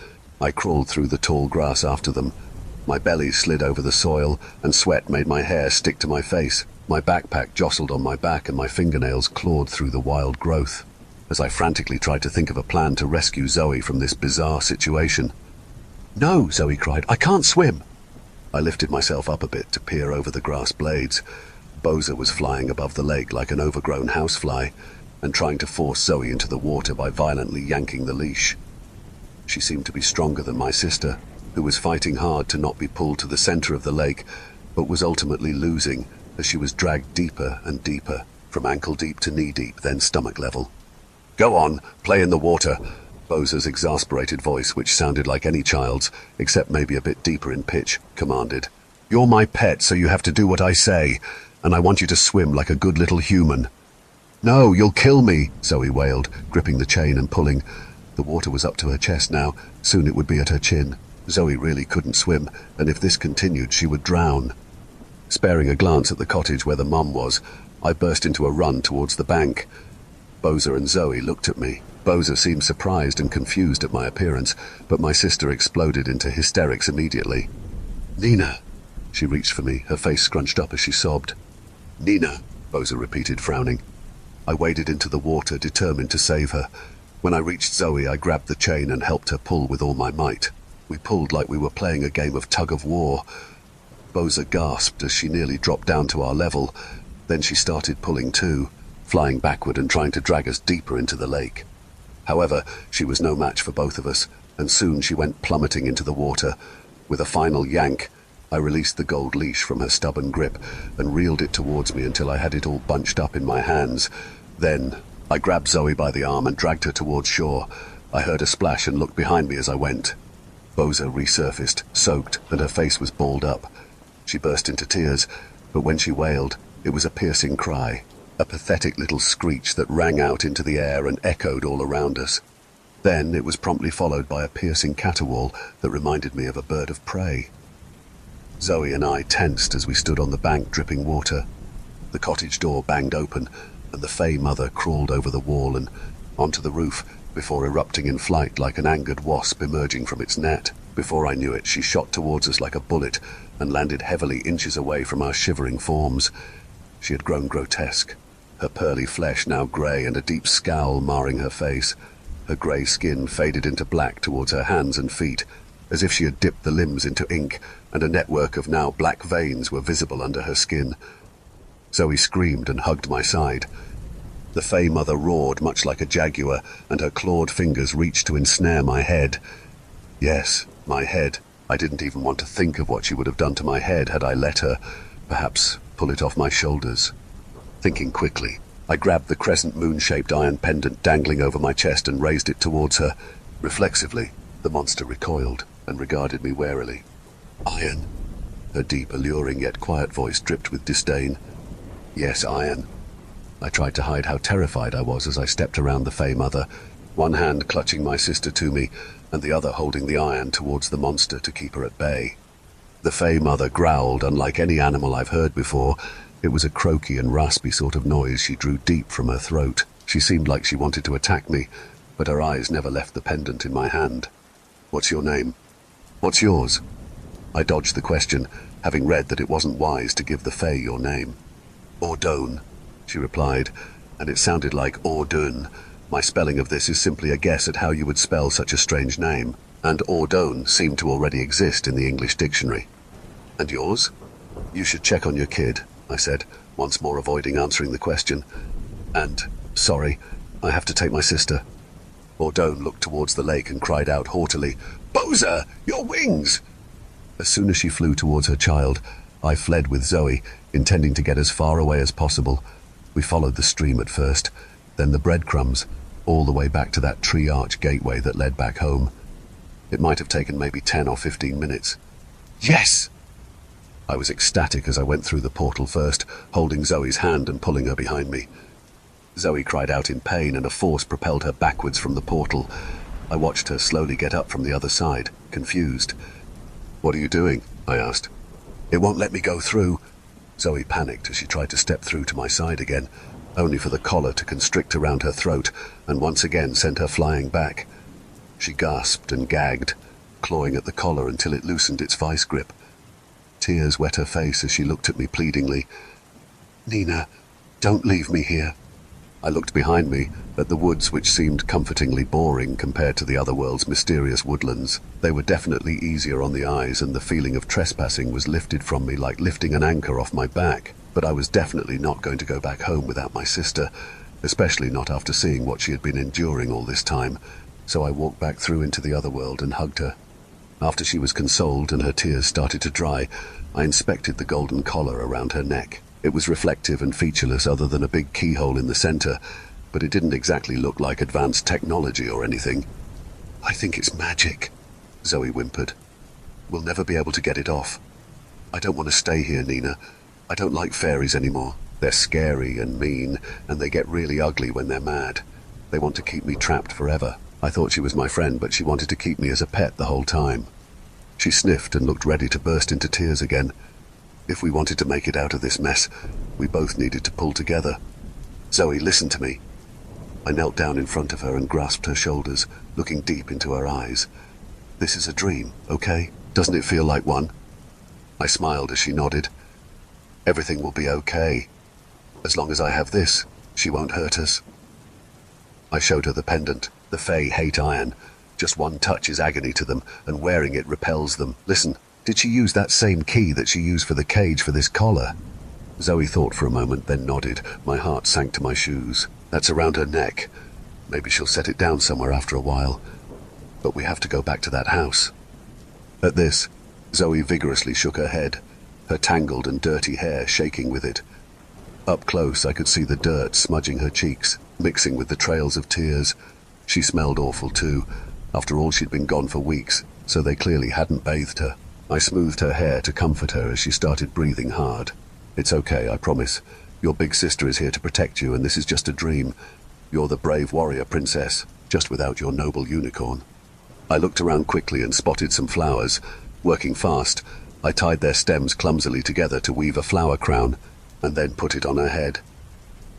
I crawled through the tall grass after them. My belly slid over the soil, and sweat made my hair stick to my face. My backpack jostled on my back, and my fingernails clawed through the wild growth as I frantically tried to think of a plan to rescue Zoe from this bizarre situation. "No," Zoe cried, "I can't swim." I lifted myself up a bit to peer over the grass blades. Boza was flying above the lake like an overgrown housefly, and trying to force Zoe into the water by violently yanking the leash. She seemed to be stronger than my sister, who was fighting hard to not be pulled to the center of the lake, but was ultimately losing as she was dragged deeper and deeper, from ankle deep to knee deep, then stomach level. "Go on, play in the water," Boza's exasperated voice, which sounded like any child's, except maybe a bit deeper in pitch, commanded. "You're my pet, so you have to do what I say, and I want you to swim like a good little human." "No, you'll kill me," Zoe wailed, gripping the chain and pulling. The water was up to her chest now. Soon it would be at her chin. Zoe really couldn't swim, and if this continued, she would drown. Sparing a glance at the cottage where the mum was, I burst into a run towards the bank. Boza and Zoe looked at me. Boza seemed surprised and confused at my appearance, but my sister exploded into hysterics immediately. "Nina!" She reached for me, her face scrunched up as she sobbed. "Nina!" Boza repeated, frowning. I waded into the water, determined to save her. When I reached Zoe, I grabbed the chain and helped her pull with all my might. We pulled like we were playing a game of tug-of-war. Boza gasped as she nearly dropped down to our level. Then she started pulling too, flying backward and trying to drag us deeper into the lake. However, she was no match for both of us, and soon she went plummeting into the water. With a final yank, I released the gold leash from her stubborn grip and reeled it towards me until I had it all bunched up in my hands. Then, I grabbed Zoe by the arm and dragged her towards shore. I heard a splash and looked behind me as I went. Boza resurfaced, soaked, and her face was balled up. She burst into tears, but when she wailed, it was a piercing cry, a pathetic little screech that rang out into the air and echoed all around us. Then it was promptly followed by a piercing caterwaul that reminded me of a bird of prey. Zoe and I tensed as we stood on the bank dripping water. The cottage door banged open, and the Fey Mother crawled over the wall and onto the roof before erupting in flight like an angered wasp emerging from its net. Before I knew it, she shot towards us like a bullet and landed heavily inches away from our shivering forms. She had grown grotesque, her pearly flesh now grey and a deep scowl marring her face. Her grey skin faded into black towards her hands and feet, as if she had dipped the limbs into ink, and a network of now black veins were visible under her skin. Zoe screamed and hugged my side. The Fey Mother roared much like a jaguar, and her clawed fingers reached to ensnare my head. Yes, my head. I didn't even want to think of what she would have done to my head had I let her, perhaps, pull it off my shoulders. Thinking quickly, I grabbed the crescent moon-shaped iron pendant dangling over my chest and raised it towards her. Reflexively, the monster recoiled and regarded me warily. "Iron?" Her deep, alluring yet quiet voice dripped with disdain. "Yes, iron." I tried to hide how terrified I was as I stepped around the Fey Mother, one hand clutching my sister to me and the other holding the iron towards the monster to keep her at bay. The Fey Mother growled unlike any animal I've heard before. It was a croaky and raspy sort of noise she drew deep from her throat. She seemed like she wanted to attack me, but her eyes never left the pendant in my hand. "What's your name?" "What's yours?" I dodged the question, having read that it wasn't wise to give the Fey your name. "Ordone," she replied, and it sounded like Ordun. My spelling of this is simply a guess at how you would spell such a strange name, and Ordone seemed to already exist in the English dictionary. "And yours?" "You should check on your kid," I said, once more avoiding answering the question. "And, sorry, I have to take my sister." Ordone looked towards the lake and cried out haughtily, "Boza, your wings!" As soon as she flew towards her child, I fled with Zoe, intending to get as far away as possible. We followed the stream at first, then the breadcrumbs, all the way back to that tree arch gateway that led back home. It might have taken maybe 10 or 15 minutes. "Yes!" I was ecstatic as I went through the portal first, holding Zoe's hand and pulling her behind me. Zoe cried out in pain and a force propelled her backwards from the portal. I watched her slowly get up from the other side, confused. "What are you doing?" I asked. "It won't let me go through." Zoe panicked as she tried to step through to my side again, only for the collar to constrict around her throat and once again send her flying back. She gasped and gagged, clawing at the collar until it loosened its vice grip. Tears wet her face as she looked at me pleadingly. "Nina, don't leave me here." I looked behind me at the woods, which seemed comfortingly boring compared to the other world's mysterious woodlands. They were definitely easier on the eyes, and the feeling of trespassing was lifted from me like lifting an anchor off my back. But I was definitely not going to go back home without my sister, especially not after seeing what she had been enduring all this time. So I walked back through into the other world and hugged her. After she was consoled and her tears started to dry, I inspected the golden collar around her neck. It was reflective and featureless other than a big keyhole in the center, but it didn't exactly look like advanced technology or anything. "I think it's magic," Zoe whimpered. "We'll never be able to get it off. I don't want to stay here, Nina. I don't like fairies anymore. They're scary and mean, and they get really ugly when they're mad. They want to keep me trapped forever." I thought she was my friend, but she wanted to keep me as a pet the whole time. She sniffed and looked ready to burst into tears again. If we wanted to make it out of this mess, we both needed to pull together. Zoe, listen to me. I knelt down in front of her and grasped her shoulders, looking deep into her eyes. This is a dream, okay? Doesn't it feel like one? I smiled as she nodded. Everything will be okay. As long as I have this, she won't hurt us. I showed her the pendant. The Fae hate iron. Just one touch is agony to them, and wearing it repels them. Listen, did she use that same key that she used for the cage for this collar? Zoe thought for a moment, then nodded. My heart sank to my shoes. That's around her neck. Maybe she'll set it down somewhere after a while. But we have to go back to that house. At this, Zoe vigorously shook her head, her tangled and dirty hair shaking with it. Up close, I could see the dirt smudging her cheeks, mixing with the trails of tears. She smelled awful too. After all, she'd been gone for weeks, so they clearly hadn't bathed her. I smoothed her hair to comfort her as she started breathing hard. It's okay, I promise. Your big sister is here to protect you, and this is just a dream. You're the brave warrior princess, just without your noble unicorn. I looked around quickly and spotted some flowers. Working fast, I tied their stems clumsily together to weave a flower crown, and then put it on her head.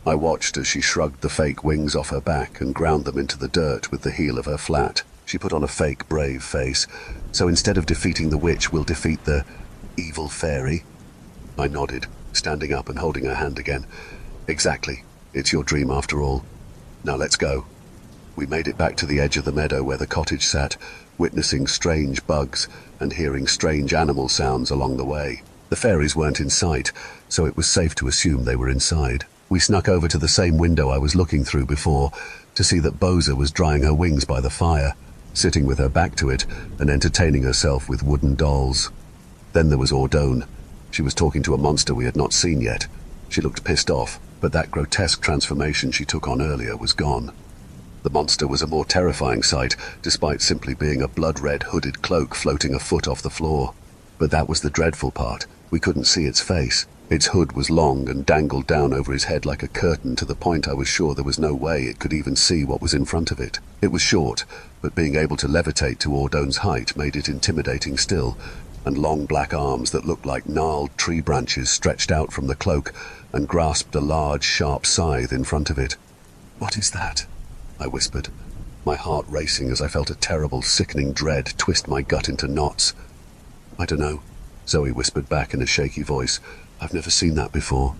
I watched as she shrugged the fake wings off her back and ground them into the dirt with the heel of her flat. She put on a fake brave face. So instead of defeating the witch, we'll defeat the evil fairy? I nodded, standing up and holding her hand again. Exactly. It's your dream after all. Now let's go. We made it back to the edge of the meadow where the cottage sat, witnessing strange bugs and hearing strange animal sounds along the way. The fairies weren't in sight, so it was safe to assume they were inside. We snuck over to the same window I was looking through before to see that Boza was drying her wings by the fire, sitting with her back to it and entertaining herself with wooden dolls. Then there was Ordone. She was talking to a monster we had not seen yet. She looked pissed off, but that grotesque transformation she took on earlier was gone. The monster was a more terrifying sight, despite simply being a blood-red hooded cloak floating a foot off the floor. But that was the dreadful part. We couldn't see its face. Its hood was long and dangled down over his head like a curtain, to the point I was sure there was no way it could even see what was in front of it. It was short, but being able to levitate to Ordone's height made it intimidating still, and long black arms that looked like gnarled tree branches stretched out from the cloak and grasped a large, sharp scythe in front of it. "What is that?" I whispered, my heart racing as I felt a terrible, sickening dread twist my gut into knots. "I don't know," Zoe whispered back in a shaky voice. "I've never seen that before."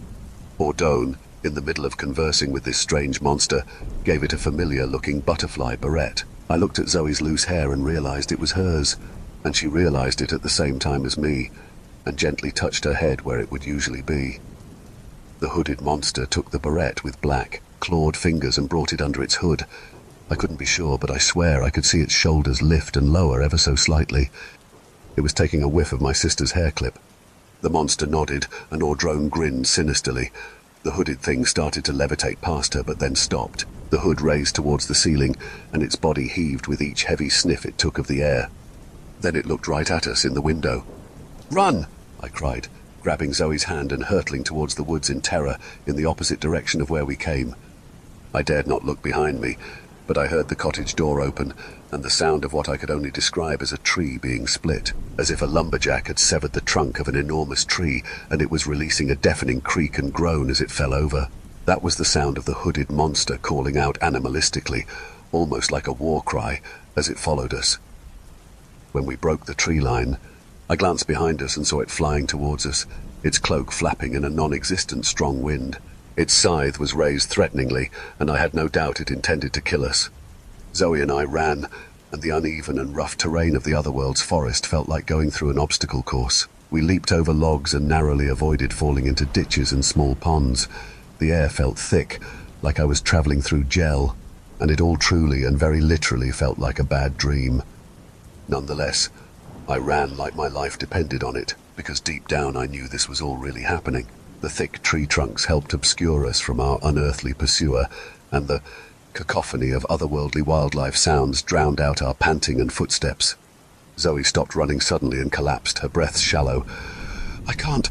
Ordone, in the middle of conversing with this strange monster, gave it a familiar-looking butterfly barrette. I looked at Zoe's loose hair and realized it was hers, and she realized it at the same time as me, and gently touched her head where it would usually be. The hooded monster took the barrette with black, clawed fingers and brought it under its hood. I couldn't be sure, but I swear I could see its shoulders lift and lower ever so slightly. It was taking a whiff of my sister's hair clip. The monster nodded, and Ordone grinned sinisterly. The hooded thing started to levitate past her, but then stopped. The hood raised towards the ceiling, and its body heaved with each heavy sniff it took of the air. Then it looked right at us in the window. "Run!" I cried, grabbing Zoe's hand and hurtling towards the woods in terror, in the opposite direction of where we came. I dared not look behind me, but I heard the cottage door open, and the sound of what I could only describe as a tree being split, as if a lumberjack had severed the trunk of an enormous tree, and it was releasing a deafening creak and groan as it fell over. That was the sound of the hooded monster calling out animalistically, almost like a war cry, as it followed us. When we broke the tree line, I glanced behind us and saw it flying towards us, its cloak flapping in a non-existent strong wind. Its scythe was raised threateningly, and I had no doubt it intended to kill us. Zoe and I ran, and the uneven and rough terrain of the otherworld's forest felt like going through an obstacle course. We leaped over logs and narrowly avoided falling into ditches and small ponds. The air felt thick, like I was traveling through gel, and it all truly and very literally felt like a bad dream. Nonetheless, I ran like my life depended on it, because deep down I knew this was all really happening. The thick tree trunks helped obscure us from our unearthly pursuer, and the cacophony of otherworldly wildlife sounds drowned out our panting and footsteps. Zoe stopped running suddenly and collapsed, her breath shallow. I can't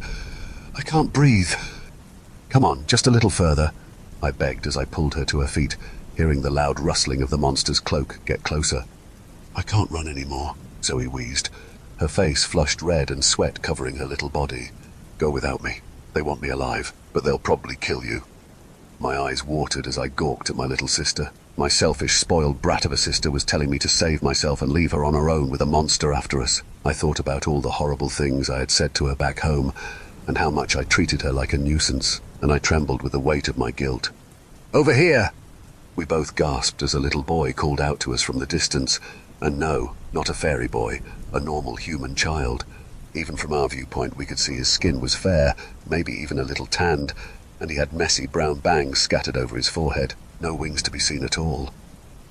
breathe." "Come on, just a little further," I begged as I pulled her to her feet, hearing the loud rustling of the monster's cloak get closer. "I can't run anymore," Zoe wheezed, her face flushed red and sweat covering her little body. Go without me. They want me alive, but they'll probably kill you. My eyes watered as I gawked at my little sister. My selfish, spoiled brat of a sister was telling me to save myself and leave her on her own with a monster after us. I thought about all the horrible things I had said to her back home, and how much I treated her like a nuisance, and I trembled with the weight of my guilt. "Over here!" We both gasped as a little boy called out to us from the distance, and no, not a fairy boy, a normal human child. Even from our viewpoint we could see his skin was fair, maybe even a little tanned, and he had messy brown bangs scattered over his forehead, no wings to be seen at all.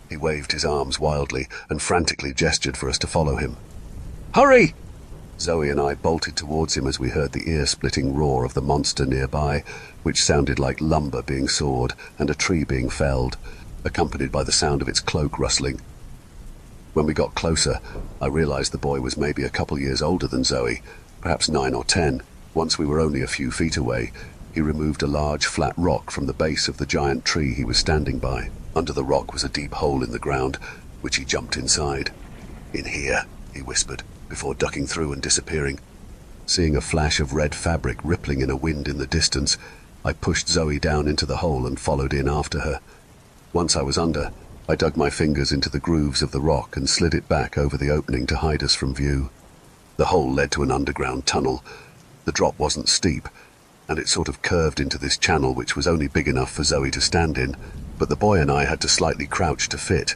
He waved his arms wildly and frantically gestured for us to follow him. "Hurry!" Zoe and I bolted towards him as we heard the ear-splitting roar of the monster nearby, which sounded like lumber being sawed and a tree being felled, accompanied by the sound of its cloak rustling. When we got closer, I realized the boy was maybe a couple years older than Zoe, perhaps 9 or 10. Once we were only a few feet away, he removed a large flat rock from the base of the giant tree he was standing by. Under the rock was a deep hole in the ground, which he jumped inside. "In here," he whispered, before ducking through and disappearing. Seeing a flash of red fabric rippling in a wind in the distance, I pushed Zoe down into the hole and followed in after her. Once I was under, I dug my fingers into the grooves of the rock and slid it back over the opening to hide us from view. The hole led to an underground tunnel. The drop wasn't steep, and it sort of curved into this channel which was only big enough for Zoe to stand in, but the boy and I had to slightly crouch to fit.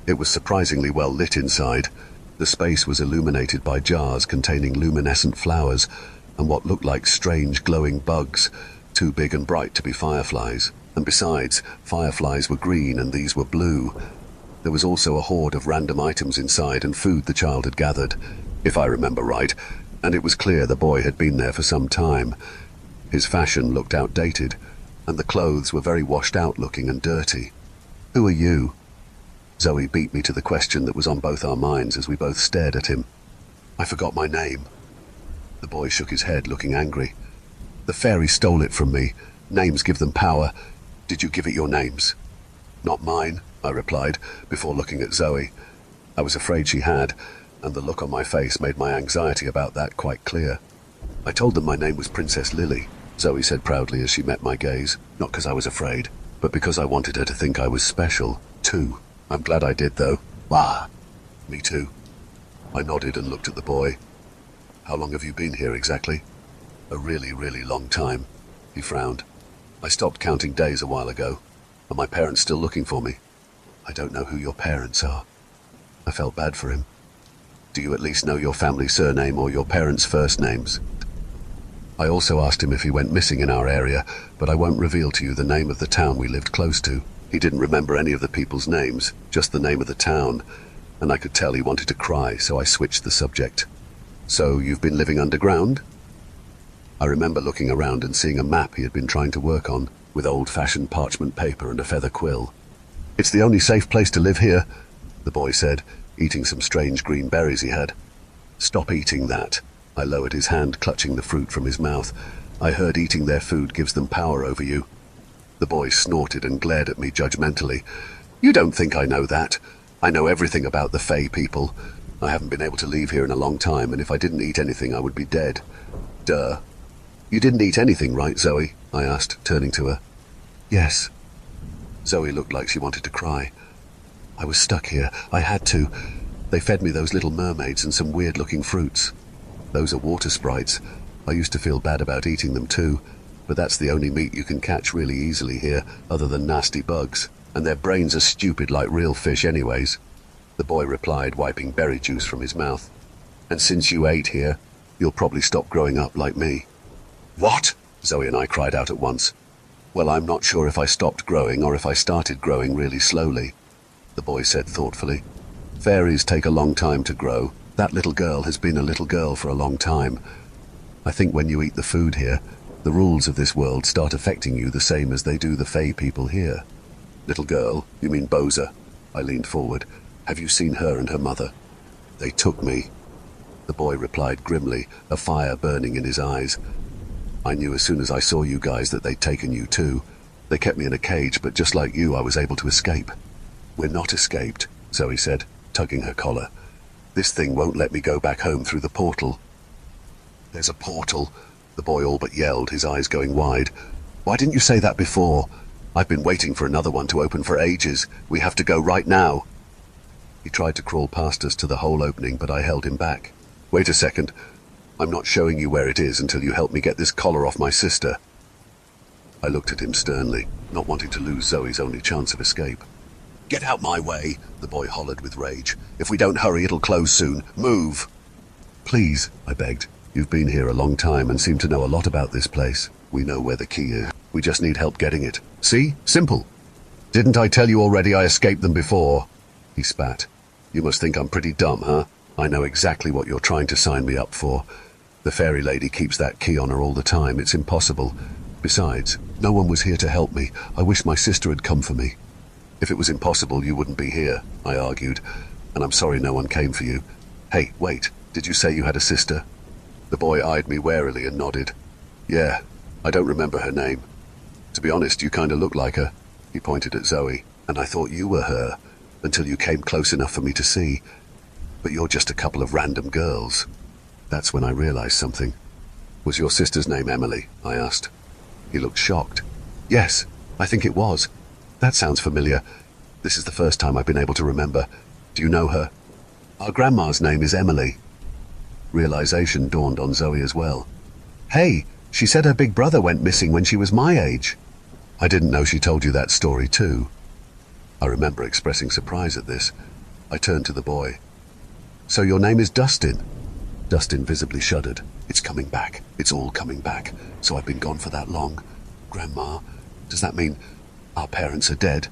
It was surprisingly well lit inside. The space was illuminated by jars containing luminescent flowers and what looked like strange glowing bugs, too big and bright to be fireflies. And besides, fireflies were green and these were blue. There was also a hoard of random items inside and food the child had gathered, if I remember right, and it was clear the boy had been there for some time. His fashion looked outdated, and the clothes were very washed out looking and dirty. "Who are you?" Zoe beat me to the question that was on both our minds as we both stared at him. "I forgot my name." The boy shook his head, looking angry. "The fairy stole it from me. Names give them power. Did you give it your names?" "Not mine," I replied, before looking at Zoe. I was afraid she had, and the look on my face made my anxiety about that quite clear. "I told them my name was Princess Lily," Zoe said proudly as she met my gaze. "Not because I was afraid, but because I wanted her to think I was special, too. I'm glad I did, though." "Wah!" "Me too." I nodded and looked at the boy. "How long have you been here exactly?" "A really, really long time." He frowned. "I stopped counting days a while ago. Are my parents still looking for me?" "I don't know who your parents are." I felt bad for him. "Do you at least know your family surname or your parents' first names?" I also asked him if he went missing in our area, but I won't reveal to you the name of the town we lived close to. He didn't remember any of the people's names, just the name of the town, and I could tell he wanted to cry, so I switched the subject. "So you've been living underground?" I remember looking around and seeing a map he had been trying to work on, with old-fashioned parchment paper and a feather quill. "It's the only safe place to live here," the boy said, eating some strange green berries he had. "Stop eating that." I lowered his hand, clutching the fruit from his mouth. "I heard eating their food gives them power over you." The boy snorted and glared at me judgmentally. "You don't think I know that? I know everything about the Fae people. I haven't been able to leave here in a long time, and if I didn't eat anything, I would be dead." "Duh." "You didn't eat anything, right, Zoe?" I asked, turning to her. "Yes." Zoe looked like she wanted to cry. "I was stuck here. I had to. They fed me those little mermaids and some weird-looking fruits. Those are water sprites. I used to feel bad about eating them too, but that's the only meat you can catch really easily here, other than nasty bugs, and their brains are stupid like real fish anyways," the boy replied, wiping berry juice from his mouth. "And since you ate here, you'll probably stop growing up like me." "What?" Zoe and I cried out at once. "Well, I'm not sure if I stopped growing or if I started growing really slowly," the boy said thoughtfully. "Fairies take a long time to grow. That little girl has been a little girl for a long time. I think when you eat the food here, the rules of this world start affecting you the same as they do the Fae people here." "Little girl? You mean Boza?" I leaned forward. "Have you seen her and her mother?" "They took me," the boy replied grimly, a fire burning in his eyes. "I knew as soon as I saw you guys that they'd taken you too. They kept me in a cage, but just like you, I was able to escape." "We're not escaped," Zoe said, tugging her collar. "This thing won't let me go back home through the portal." "There's a portal," The boy all but yelled, his eyes going wide. Why didn't you say that before? I've been waiting for another one to open for ages. We have to go right now. He tried to crawl past us to the hole opening, but I held him back. Wait a second. I'm not showing you where it is until you help me get this collar off my sister. I looked at him sternly, not wanting to lose Zoe's only chance of escape. Get out my way, the boy hollered with rage. If we don't hurry, it'll close soon. Move! Please, I begged. You've been here a long time and seem to know a lot about this place. We know where the key is. We just need help getting it. See? Simple. Didn't I tell you already I escaped them before? He spat. You must think I'm pretty dumb, huh? I know exactly what you're trying to sign me up for. The fairy lady keeps that key on her all the time. It's impossible. Besides, no one was here to help me. I wish my sister had come for me. If it was impossible, you wouldn't be here, I argued, and I'm sorry no one came for you. Hey, wait, did you say you had a sister? The boy eyed me warily and nodded. Yeah, I don't remember her name. To be honest, you kind of look like her. He pointed at Zoe, and I thought you were her, until you came close enough for me to see. But you're just a couple of random girls. That's when I realized something. Was your sister's name Emily? I asked. He looked shocked. Yes, I think it was. That sounds familiar. This is the first time I've been able to remember. Do you know her? Our grandma's name is Emily. Realization dawned on Zoe as well. Hey, she said her big brother went missing when she was my age. I didn't know she told you that story too. I remember expressing surprise at this. I turned to the boy. So your name is Dustin? Dustin visibly shuddered. It's coming back. It's all coming back. So I've been gone for that long. Grandma, does that mean our parents are dead?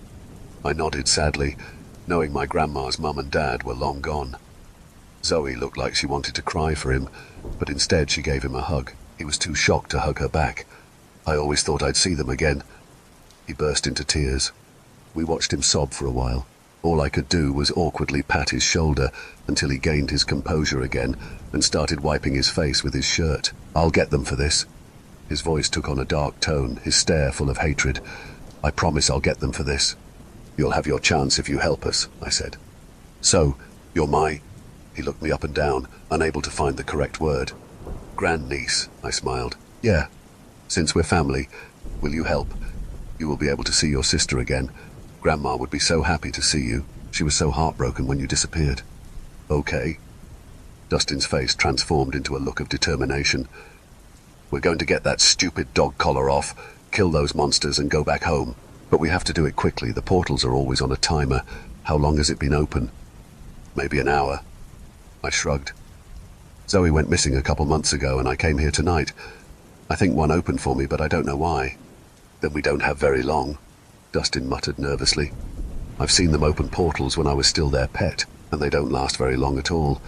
I nodded sadly, knowing my grandma's mum and dad were long gone. Zoe looked like she wanted to cry for him, but instead she gave him a hug. He was too shocked to hug her back. I always thought I'd see them again. He burst into tears. We watched him sob for a while. All I could do was awkwardly pat his shoulder until he gained his composure again and started wiping his face with his shirt. I'll get them for this. His voice took on a dark tone, his stare full of hatred. I promise I'll get them for this. You'll have your chance if you help us, I said. So, you're my... He looked me up and down, unable to find the correct word. Grandniece, I smiled. Yeah. Since we're family, will you help? You will be able to see your sister again. Grandma would be so happy to see you. She was so heartbroken when you disappeared. Okay. Dustin's face transformed into a look of determination. We're going to get that stupid dog collar off, kill those monsters and go back home. But we have to do it quickly. The portals are always on a timer. How long has it been open? Maybe an hour. I shrugged. Zoe went missing a couple months ago and I came here tonight. I think one opened for me, but I don't know why. Then we don't have very long, Dustin muttered nervously. I've seen them open portals when I was still their pet, and they don't last very long at all.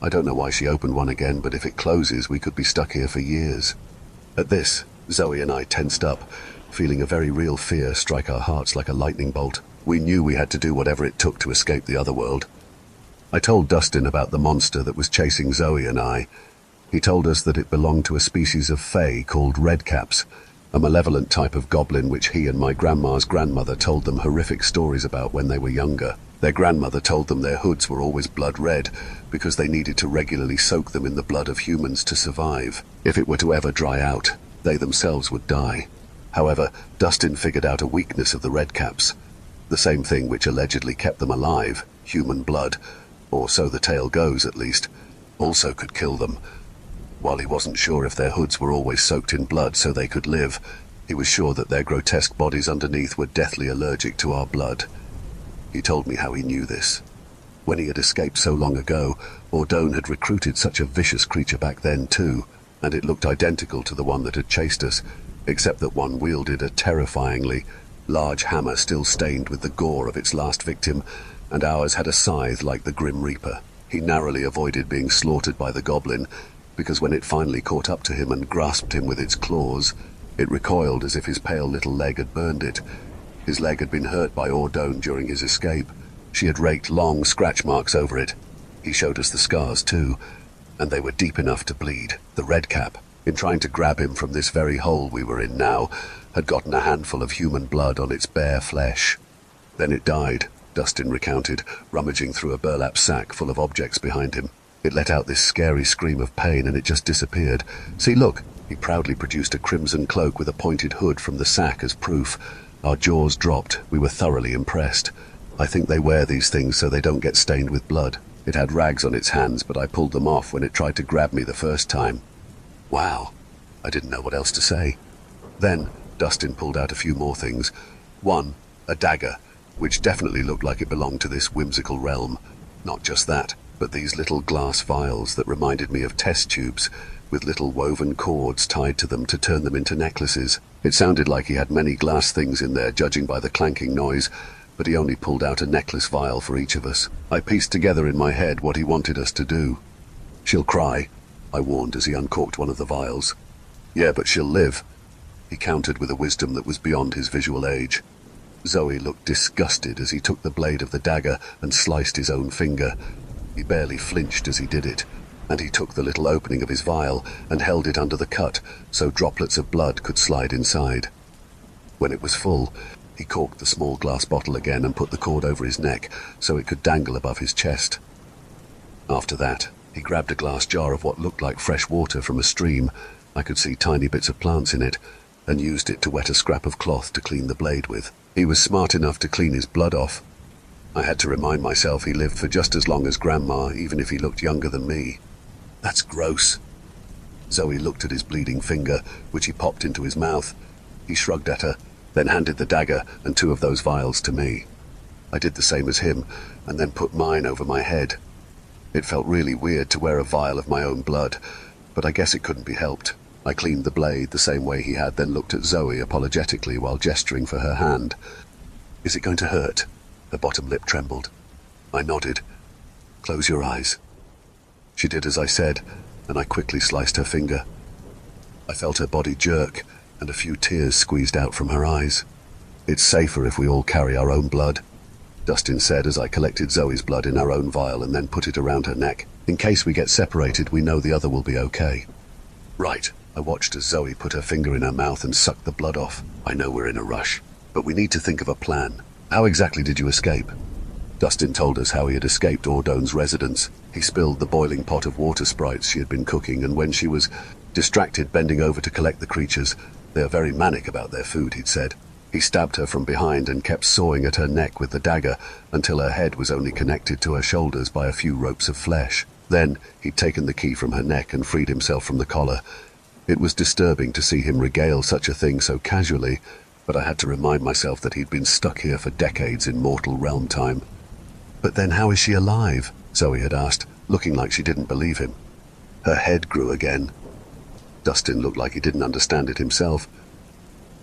I don't know why she opened one again, but if it closes, we could be stuck here for years. At this, Zoe and I tensed up, feeling a very real fear strike our hearts like a lightning bolt. We knew we had to do whatever it took to escape the other world. I told Dustin about the monster that was chasing Zoe and I. He told us that it belonged to a species of fae called redcaps, a malevolent type of goblin which he and my grandma's grandmother told them horrific stories about when they were younger. Their grandmother told them their hoods were always blood red because they needed to regularly soak them in the blood of humans to survive. If it were to ever dry out, they themselves would die. However, Dustin figured out a weakness of the redcaps, the same thing which allegedly kept them alive, human blood, or so the tale goes at least, also could kill them. While he wasn't sure if their hoods were always soaked in blood so they could live, he was sure that their grotesque bodies underneath were deathly allergic to our blood. He told me how he knew this. When he had escaped so long ago, Ordone had recruited such a vicious creature back then too, and it looked identical to the one that had chased us, except that one wielded a terrifyingly large hammer still stained with the gore of its last victim, and ours had a scythe like the Grim Reaper. He narrowly avoided being slaughtered by the goblin, because when it finally caught up to him and grasped him with its claws, it recoiled as if his pale little leg had burned it. His leg had been hurt by Ordone during his escape. She had raked long scratch marks over it. He showed us the scars too, and they were deep enough to bleed. The redcap, in trying to grab him from this very hole we were in now, had gotten a handful of human blood on its bare flesh. Then it died, Dustin recounted, rummaging through a burlap sack full of objects behind him. It let out this scary scream of pain and it just disappeared. See, look, He proudly produced a crimson cloak with a pointed hood from the sack as proof. Our jaws dropped. We were thoroughly impressed. I think they wear these things so they don't get stained with blood. It had rags on its hands, but I pulled them off when it tried to grab me the first time. Wow. I didn't know what else to say. Then, Dustin pulled out a few more things. One, a dagger, which definitely looked like it belonged to this whimsical realm. Not just that, but these little glass vials that reminded me of test tubes, with little woven cords tied to them to turn them into necklaces. It sounded like he had many glass things in there, judging by the clanking noise, but he only pulled out a necklace vial for each of us. I pieced together in my head what he wanted us to do. "She'll cry," I warned as he uncorked one of the vials. "Yeah, but she'll live," he countered with a wisdom that was beyond his visual age. Zoe looked disgusted as he took the blade of the dagger and sliced his own finger. He barely flinched as he did it, and he took the little opening of his vial and held it under the cut so droplets of blood could slide inside. When it was full, he corked the small glass bottle again and put the cord over his neck so it could dangle above his chest. After that, he grabbed a glass jar of what looked like fresh water from a stream. I could see tiny bits of plants in it, and used it to wet a scrap of cloth to clean the blade with. He was smart enough to clean his blood off. I had to remind myself he lived for just as long as Grandma, even if he looked younger than me. "That's gross." Zoe looked at his bleeding finger, which he popped into his mouth. He shrugged at her, then handed the dagger and 2 of those vials to me. I did the same as him, and then put mine over my head. It felt really weird to wear a vial of my own blood, but I guess it couldn't be helped. I cleaned the blade the same way he had, then looked at Zoe apologetically while gesturing for her hand. "Is it going to hurt?" Her bottom lip trembled. I nodded. "Close your eyes." She did as I said, and I quickly sliced her finger. I felt her body jerk, and a few tears squeezed out from her eyes. "It's safer if we all carry our own blood," Dustin said as I collected Zoe's blood in our own vial and then put it around her neck. "In case we get separated, we know the other will be okay." "Right." I watched as Zoe put her finger in her mouth and sucked the blood off. "I know we're in a rush, but we need to think of a plan. How exactly did you escape?" Dustin told us how he had escaped Ordone's residence. He spilled the boiling pot of water sprites she had been cooking, and when she was distracted bending over to collect the creatures, "They are very manic about their food," he'd said. He stabbed her from behind and kept sawing at her neck with the dagger until her head was only connected to her shoulders by a few ropes of flesh. Then he'd taken the key from her neck and freed himself from the collar. It was disturbing to see him regale such a thing so casually, but I had to remind myself that he'd been stuck here for decades in mortal realm time. "But then how is she alive?" Zoe had asked, looking like she didn't believe him. Her head grew again. Dustin looked like he didn't understand it himself.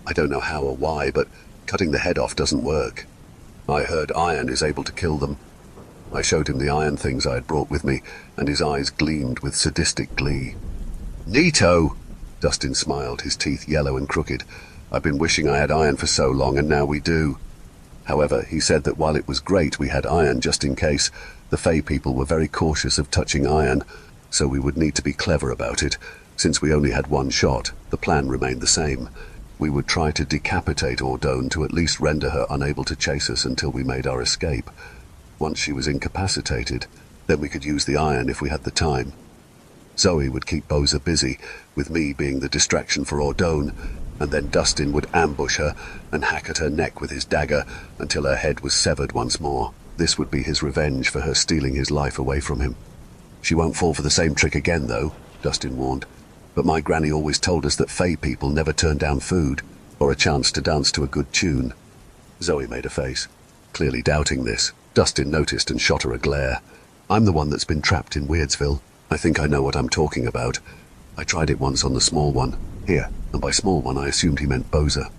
"I don't know how or why, but cutting the head off doesn't work. I heard iron is able to kill them." I showed him the iron things I had brought with me, and his eyes gleamed with sadistic glee. "Neato!" Dustin smiled, his teeth yellow and crooked. "I've been wishing I had iron for so long, and now we do." However, he said that while it was great we had iron just in case, the Fae people were very cautious of touching iron, so we would need to be clever about it. Since we only had one shot, the plan remained the same. We would try to decapitate Ordone to at least render her unable to chase us until we made our escape. Once she was incapacitated, then we could use the iron if we had the time. Zoe would keep Boza busy, with me being the distraction for Ordone, and then Dustin would ambush her and hack at her neck with his dagger until her head was severed once more. This would be his revenge for her stealing his life away from him. "She won't fall for the same trick again, though," Dustin warned. "But my granny always told us that Fae people never turn down food or a chance to dance to a good tune." Zoe made a face, clearly doubting this. Dustin noticed and shot her a glare. "I'm the one that's been trapped in Weirdsville. I think I know what I'm talking about. I tried it once on the small one. Here," and by small one I assumed he meant Boza.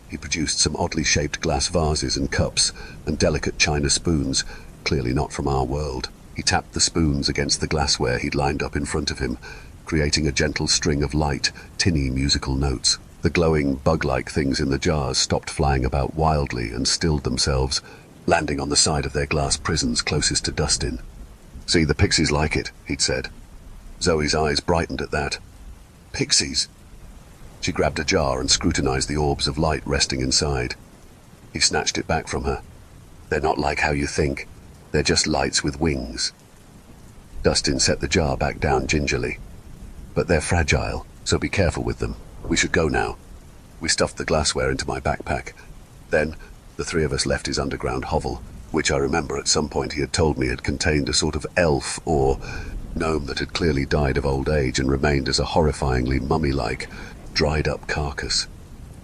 He produced some oddly shaped glass vases and cups and delicate china spoons, clearly not from our world. He tapped the spoons against the glassware he'd lined up in front of him, creating a gentle string of light, tinny musical notes. The glowing, bug-like things in the jars stopped flying about wildly and stilled themselves, landing on the side of their glass prisons closest to Dustin. "See, the pixies like it," he'd said. Zoe's eyes brightened at that. "Pixies?" She grabbed a jar and scrutinized the orbs of light resting inside. He snatched it back from her. "They're not like how you think. They're just lights with wings." Dustin set the jar back down gingerly. "But they're fragile. so be careful with them. We should go now. We stuffed the glassware into my backpack. Then, the three of us left his underground hovel, which I remember at some point he had told me had contained a sort of elf or gnome that had clearly died of old age and remained as a horrifyingly mummy-like, dried-up carcass.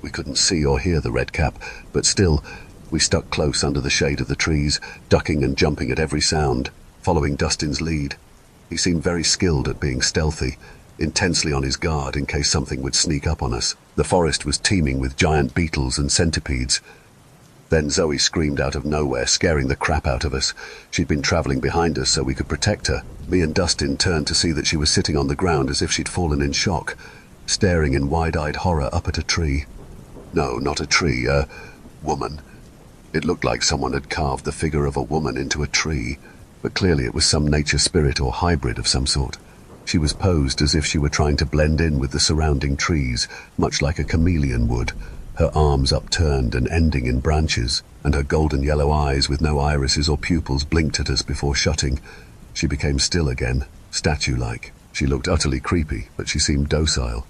We couldn't see or hear the red cap, but still, we stuck close under the shade of the trees, ducking and jumping at every sound, following Dustin's lead. He seemed very skilled at being stealthy, intensely on his guard in case something would sneak up on us. The forest was teeming with giant beetles and centipedes. Then Zoe screamed out of nowhere, scaring the crap out of us. She'd been traveling behind us so we could protect her. Me and Dustin turned to see that she was sitting on the ground as if she'd fallen in shock, staring in wide-eyed horror up at a tree. No, not a tree, a woman. It looked like someone had carved the figure of a woman into a tree, but clearly it was some nature spirit or hybrid of some sort. She was posed as if she were trying to blend in with the surrounding trees, much like a chameleon would, her arms upturned and ending in branches, and her golden yellow eyes with no irises or pupils blinked at us before shutting. She became still again, statue-like. She looked utterly creepy, but she seemed docile.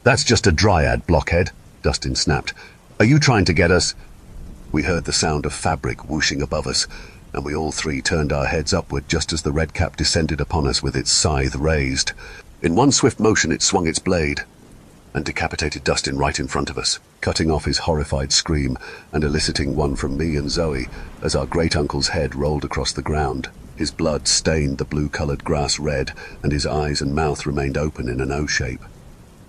"That's just a dryad, blockhead," Dustin snapped. "Are you trying to get us?" We heard the sound of fabric whooshing above us, and we all three turned our heads upward just as the red cap descended upon us with its scythe raised. In one swift motion it swung its blade and decapitated Dustin right in front of us, cutting off his horrified scream and eliciting one from me and Zoe as our great-uncle's head rolled across the ground. His blood stained the blue-colored grass red, and his eyes and mouth remained open in an O shape.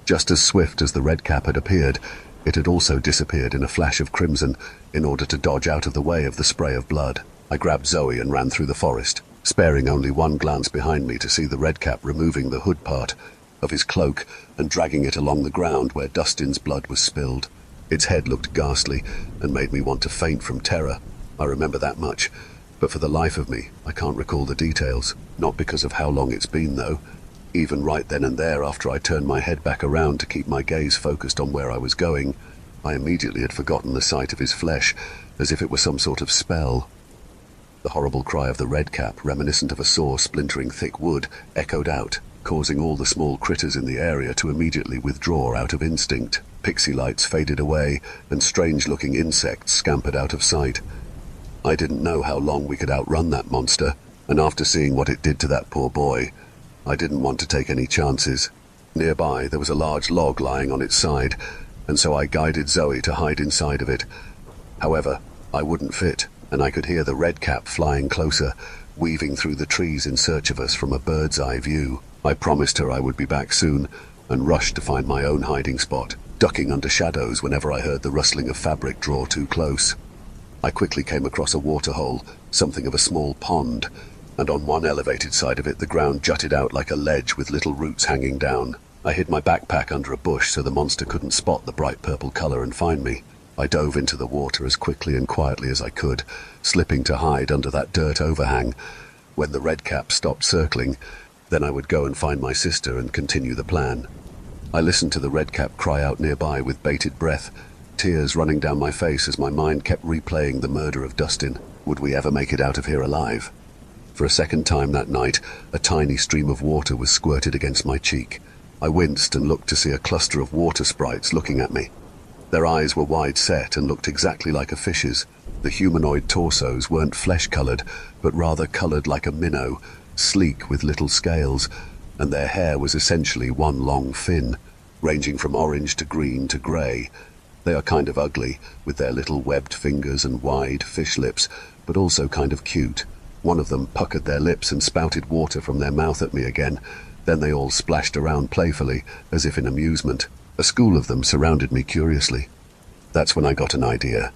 Just as swift as the red cap had appeared, it had also disappeared in a flash of crimson in order to dodge out of the way of the spray of blood. I grabbed Zoe and ran through the forest, sparing only one glance behind me to see the red cap removing the hood part of his cloak and dragging it along the ground where Dustin's blood was spilled. Its head looked ghastly and made me want to faint from terror. I remember that much, but for the life of me, I can't recall the details. Not because of how long it's been, though. Even right then and there, after I turned my head back around to keep my gaze focused on where I was going, I immediately had forgotten the sight of his flesh, as if it were some sort of spell. The horrible cry of the red cap, reminiscent of a saw splintering thick wood, echoed out, causing all the small critters in the area to immediately withdraw out of instinct. Pixie lights faded away, and strange-looking insects scampered out of sight. I didn't know how long we could outrun that monster, and after seeing what it did to that poor boy, I didn't want to take any chances. Nearby, there was a large log lying on its side, and so I guided Zoe to hide inside of it. However, I wouldn't fit, and I could hear the red cap flying closer, weaving through the trees in search of us from a bird's-eye view. I promised her I would be back soon, and rushed to find my own hiding spot, ducking under shadows whenever I heard the rustling of fabric draw too close. I quickly came across a waterhole, something of a small pond, and on one elevated side of it the ground jutted out like a ledge with little roots hanging down. I hid my backpack under a bush so the monster couldn't spot the bright purple color and find me. I dove into the water as quickly and quietly as I could, slipping to hide under that dirt overhang. When the red cap stopped circling, then I would go and find my sister and continue the plan. I listened to the red cap cry out nearby with bated breath, tears running down my face as my mind kept replaying the murder of Dustin. Would we ever make it out of here alive? For a second time that night, a tiny stream of water was squirted against my cheek. I winced and looked to see a cluster of water sprites looking at me. Their eyes were wide set and looked exactly like a fish's. The humanoid torsos weren't flesh-colored, but rather colored like a minnow, sleek with little scales, and their hair was essentially one long fin, ranging from orange to green to grey. They are kind of ugly, with their little webbed fingers and wide fish lips, but also kind of cute. One of them puckered their lips and spouted water from their mouth at me again. Then they all splashed around playfully, as if in amusement. A school of them surrounded me curiously. That's when I got an idea.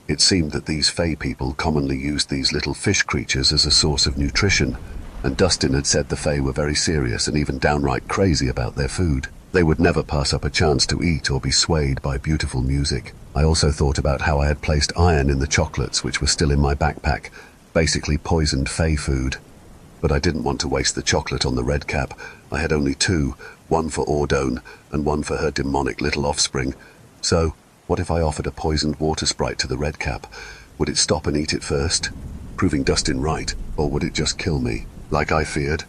It seemed that these Fae people commonly used these little fish creatures as a source of nutrition, and Dustin had said the Fae were very serious and even downright crazy about their food. They would never pass up a chance to eat or be swayed by beautiful music. I also thought about how I had placed iron in the chocolates which were still in my backpack, basically poisoned Fae food. But I didn't want to waste the chocolate on the red cap. I had only two, one for Ordone and one for her demonic little offspring. So, what if I offered a poisoned water sprite to the red cap? Would it stop and eat it first, proving Dustin right, or would it just kill me, like I feared?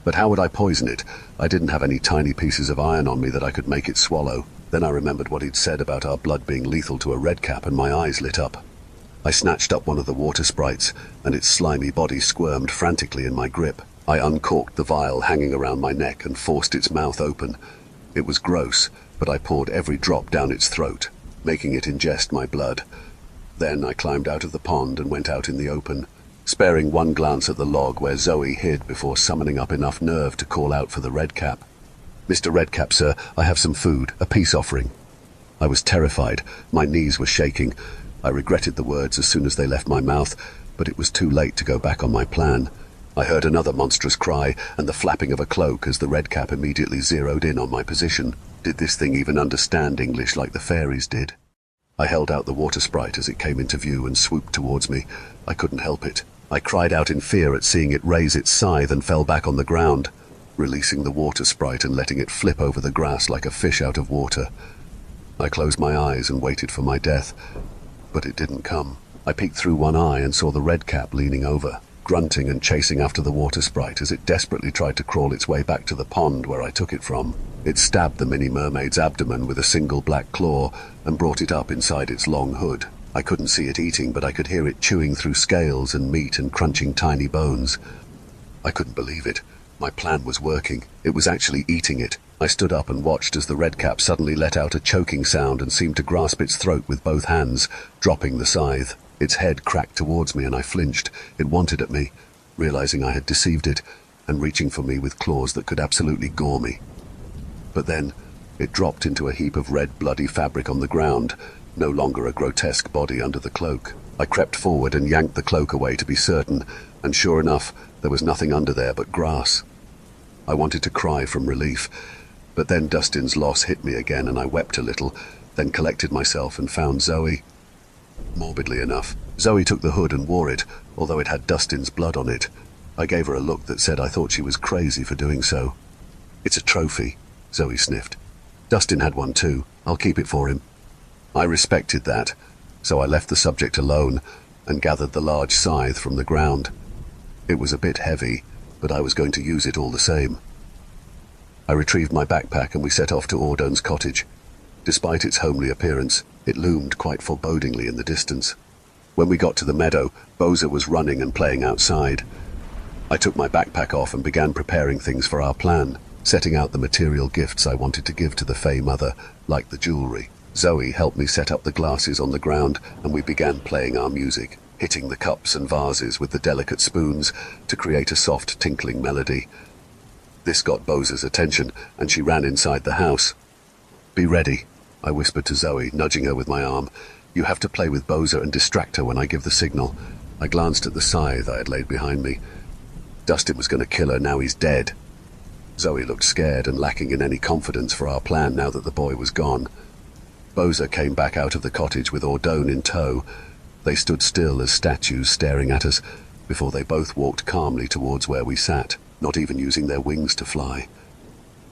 But how would I poison it? I didn't have any tiny pieces of iron on me that I could make it swallow. Then I remembered what he'd said about our blood being lethal to a redcap, and my eyes lit up. I snatched up one of the water sprites, and its slimy body squirmed frantically in my grip. I uncorked the vial hanging around my neck and forced its mouth open. It was gross, but I poured every drop down its throat, making it ingest my blood. Then I climbed out of the pond and went out in the open, sparing one glance at the log where Zoe hid before summoning up enough nerve to call out for the redcap. "Mr. Redcap, sir, I have some food, a peace offering." I was terrified. My knees were shaking. I regretted the words as soon as they left my mouth, but it was too late to go back on my plan. I heard another monstrous cry and the flapping of a cloak as the redcap immediately zeroed in on my position. Did this thing even understand English like the fairies did? I held out the water sprite as it came into view and swooped towards me. I couldn't help it. I cried out in fear at seeing it raise its scythe and fell back on the ground, releasing the water sprite and letting it flip over the grass like a fish out of water. I closed my eyes and waited for my death, but it didn't come. I peeked through one eye and saw the redcap leaning over, grunting and chasing after the water sprite as it desperately tried to crawl its way back to the pond where I took it from. It stabbed the mini mermaid's abdomen with a single black claw and brought it up inside its long hood. I couldn't see it eating, but I could hear it chewing through scales and meat and crunching tiny bones. I couldn't believe it. My plan was working. It was actually eating it. I stood up and watched as the redcap suddenly let out a choking sound and seemed to grasp its throat with both hands, dropping the scythe. Its head cracked towards me and I flinched. It wanted at me, realizing I had deceived it, and reaching for me with claws that could absolutely gore me. But then it dropped into a heap of red bloody fabric on the ground, no longer a grotesque body under the cloak. I crept forward and yanked the cloak away to be certain, and sure enough, there was nothing under there but grass. I wanted to cry from relief, but then Dustin's loss hit me again and I wept a little, then collected myself and found Zoe. Morbidly enough, Zoe took the hood and wore it, although it had Dustin's blood on it. I gave her a look that said I thought she was crazy for doing so. "It's a trophy," Zoe sniffed. "Dustin had one too. I'll keep it for him." I respected that, so I left the subject alone and gathered the large scythe from the ground. It was a bit heavy, but I was going to use it all the same. I retrieved my backpack and we set off to Ordone's cottage. Despite its homely appearance, it loomed quite forebodingly in the distance. When we got to the meadow, Boza was running and playing outside. I took my backpack off and began preparing things for our plan, setting out the material gifts I wanted to give to the Fey Mother, like the jewelry. Zoe helped me set up the glasses on the ground and we began playing our music, hitting the cups and vases with the delicate spoons to create a soft tinkling melody. This got Boza's attention and she ran inside the house. "Be ready," I whispered to Zoe, nudging her with my arm. "You have to play with Boza and distract her when I give the signal." I glanced at the scythe I had laid behind me. Dustin was going to kill her, now he's dead. Zoe looked scared and lacking in any confidence for our plan now that the boy was gone. Boza came back out of the cottage with Ordone in tow. They stood still as statues staring at us, before they both walked calmly towards where we sat, not even using their wings to fly.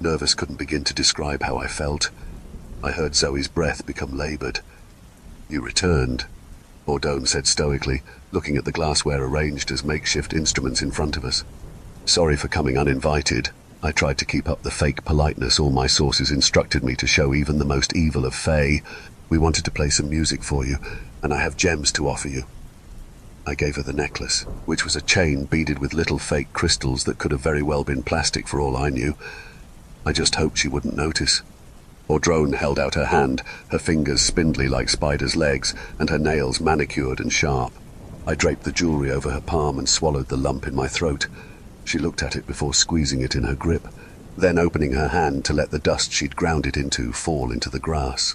Nervous couldn't begin to describe how I felt. I heard Zoe's breath become labored. "You returned," Ordone said stoically, looking at the glassware arranged as makeshift instruments in front of us. "Sorry for coming uninvited. I tried to keep up the fake politeness all my sources instructed me to show even the most evil of Fae. We wanted to play some music for you, and I have gems to offer you." I gave her the necklace, which was a chain beaded with little fake crystals that could have very well been plastic for all I knew. I just hoped she wouldn't notice. Ordone held out her hand, her fingers spindly like spiders' legs, and her nails manicured and sharp. I draped the jewelry over her palm and swallowed the lump in my throat. She looked at it before squeezing it in her grip, then opening her hand to let the dust she'd ground it into fall into the grass.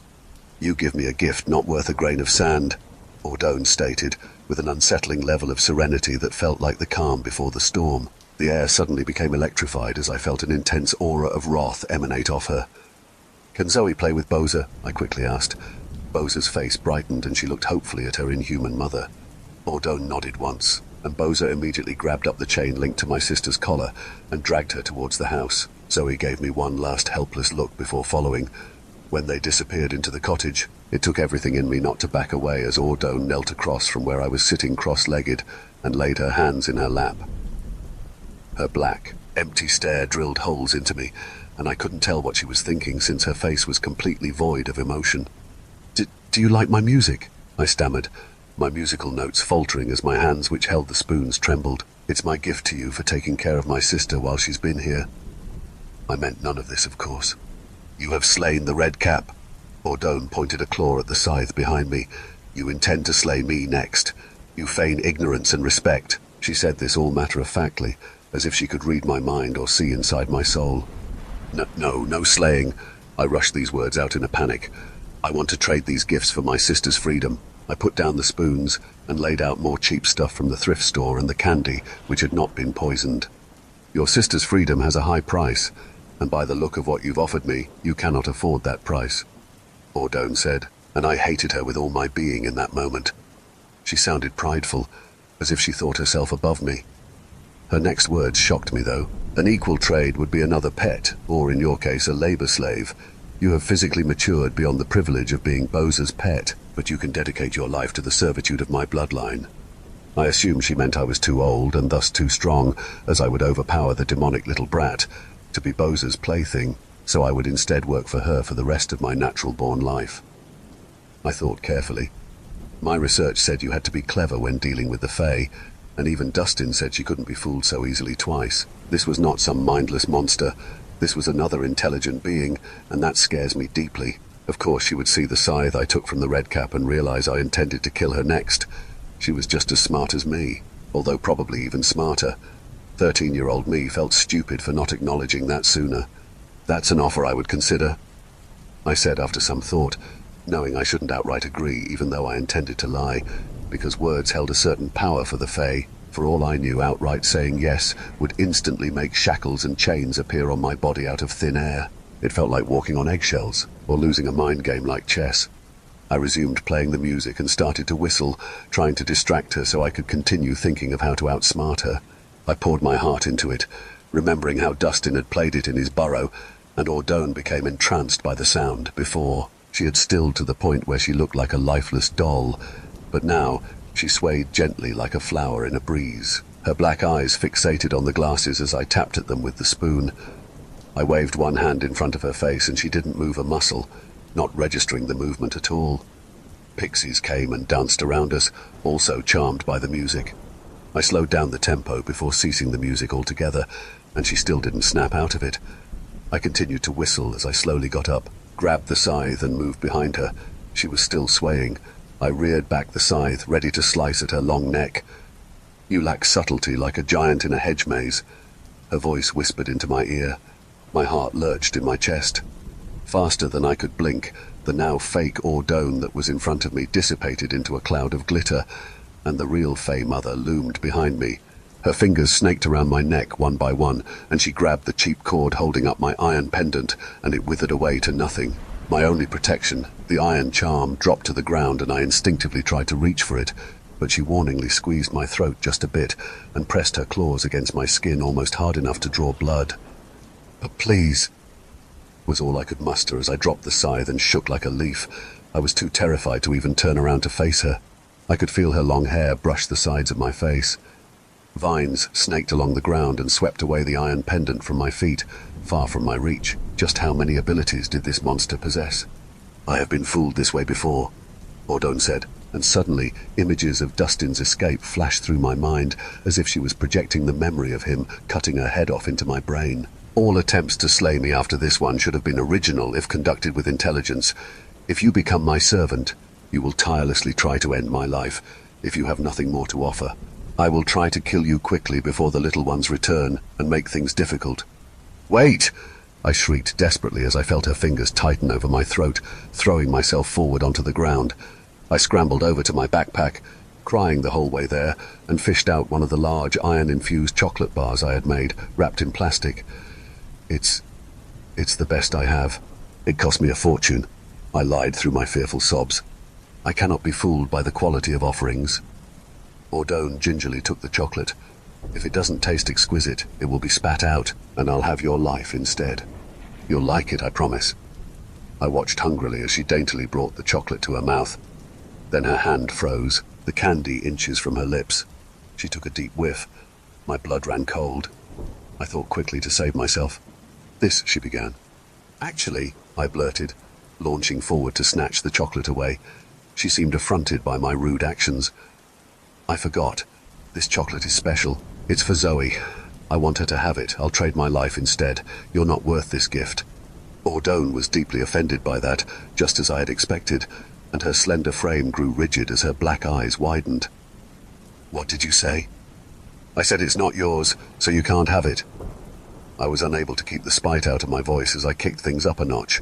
"You give me a gift not worth a grain of sand," Ordone stated, with an unsettling level of serenity that felt like the calm before the storm. The air suddenly became electrified as I felt an intense aura of wrath emanate off her. "Can Zoe play with Boza?" I quickly asked. Boza's face brightened and she looked hopefully at her inhuman mother. Ordone nodded once, and Boza immediately grabbed up the chain linked to my sister's collar and dragged her towards the house. Zoe gave me one last helpless look before following. When they disappeared into the cottage, it took everything in me not to back away as Ordone knelt across from where I was sitting cross-legged and laid her hands in her lap. Her black, empty stare drilled holes into me, and I couldn't tell what she was thinking since her face was completely void of emotion. Do you like my music?" I stammered, my musical notes faltering as my hands which held the spoons trembled. "It's my gift to you for taking care of my sister while she's been here." I meant none of this, of course. "You have slain the Red Cap." Ordone pointed a claw at the scythe behind me. "You intend to slay me next. You feign ignorance and respect." She said this all matter-of-factly, as if she could read my mind or see inside my soul. No slaying." I rushed these words out in a panic. "I want to trade these gifts for my sister's freedom." I put down the spoons and laid out more cheap stuff from the thrift store and the candy, which had not been poisoned. "Your sister's freedom has a high price, and by the look of what you've offered me, you cannot afford that price," Ordone said, and I hated her with all my being in that moment. She sounded prideful, as if she thought herself above me. Her next words shocked me, though. "An equal trade would be another pet, or in your case a labor slave. You have physically matured beyond the privilege of being Boza's pet, but you can dedicate your life to the servitude of my bloodline." I assumed she meant I was too old and thus too strong, as I would overpower the demonic little brat, to be Boza's plaything, so I would instead work for her for the rest of my natural-born life. I thought carefully. My research said you had to be clever when dealing with the Fae, and even Dustin said she couldn't be fooled so easily twice. This was not some mindless monster. This was another intelligent being, and that scares me deeply. Of course she would see the scythe I took from the Red Cap and realize I intended to kill her next. She was just as smart as me, although probably even smarter. 13-year-old me felt stupid for not acknowledging that sooner. "That's an offer I would consider," I said after some thought, knowing I shouldn't outright agree, even though I intended to lie, because words held a certain power for the Fae. For all I knew, outright saying yes would instantly make shackles and chains appear on my body out of thin air. It felt like walking on eggshells, or losing a mind game like chess. I resumed playing the music and started to whistle, trying to distract her so I could continue thinking of how to outsmart her. I poured my heart into it, remembering how Dustin had played it in his burrow, and Ordone became entranced by the sound. Before, she had stilled to the point where she looked like a lifeless doll, but now she swayed gently like a flower in a breeze. Her black eyes fixated on the glasses as I tapped at them with the spoon. I waved one hand in front of her face and she didn't move a muscle, not registering the movement at all. Pixies came and danced around us, also charmed by the music. I slowed down the tempo before ceasing the music altogether, and she still didn't snap out of it. I continued to whistle as I slowly got up, grabbed the scythe and moved behind her. She was still swaying. I reared back the scythe, ready to slice at her long neck. "You lack subtlety like a giant in a hedge maze," her voice whispered into my ear. My heart lurched in my chest. Faster than I could blink, the now fake Ordone that was in front of me dissipated into a cloud of glitter, and the real Fae Mother loomed behind me. Her fingers snaked around my neck one by one, and she grabbed the cheap cord holding up my iron pendant, and it withered away to nothing. My only protection, the iron charm, dropped to the ground, and I instinctively tried to reach for it, but she warningly squeezed my throat just a bit and pressed her claws against my skin almost hard enough to draw blood. "But please," was all I could muster as I dropped the scythe and shook like a leaf. I was too terrified to even turn around to face her. I could feel her long hair brush the sides of my face. Vines snaked along the ground and swept away the iron pendant from my feet, far from my reach. Just how many abilities did this monster possess? "I have been fooled this way before," Ordone said, and suddenly images of Dustin's escape flashed through my mind, as if she was projecting the memory of him cutting her head off into my brain. All attempts to slay me after this one should have been original if conducted with intelligence. If you become my servant, you will tirelessly try to end my life, if you have nothing more to offer. I will try to kill you quickly before the little ones return and make things difficult. "Wait!" I shrieked desperately as I felt her fingers tighten over my throat, throwing myself forward onto the ground. I scrambled over to my backpack, crying the whole way there, and fished out one of the large iron-infused chocolate bars I had made, wrapped in plastic. It's the best I have. It cost me a fortune," I lied through my fearful sobs. "I cannot be fooled by the quality of offerings." Ordone gingerly took the chocolate. "If it doesn't taste exquisite, it will be spat out, and I'll have your life instead. You'll like it, I promise." I watched hungrily as she daintily brought the chocolate to her mouth. Then her hand froze, the candy inches from her lips. She took a deep whiff. My blood ran cold. I thought quickly to save myself. This, she began. Actually, I blurted, launching forward to snatch the chocolate away. She seemed affronted by my rude actions. I forgot. This chocolate is special. It's for Zoe. I want her to have it. I'll trade my life instead. You're not worth this gift. Ordone was deeply offended by that, just as I had expected, and her slender frame grew rigid as her black eyes widened. What did you say? I said it's not yours, so you can't have it. I was unable to keep the spite out of my voice as I kicked things up a notch.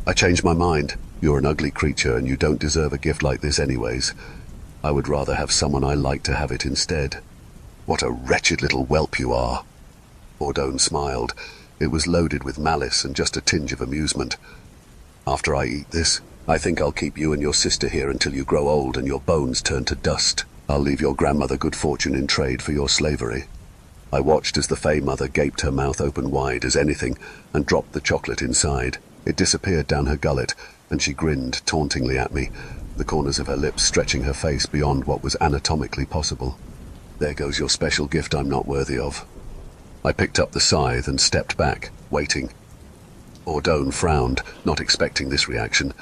I changed my mind. You're an ugly creature and you don't deserve a gift like this anyways. I would rather have someone I like to have it instead. What a wretched little whelp you are. Ordone smiled. It was loaded with malice and just a tinge of amusement. After I eat this, I think I'll keep you and your sister here until you grow old and your bones turn to dust. I'll leave your grandmother good fortune in trade for your slavery. I watched as the Fey Mother gaped her mouth open wide as anything and dropped the chocolate inside. It disappeared down her gullet, and she grinned tauntingly at me, the corners of her lips stretching her face beyond what was anatomically possible. There goes your special gift I'm not worthy of. I picked up the scythe and stepped back, waiting. Ordone frowned, not expecting this reaction.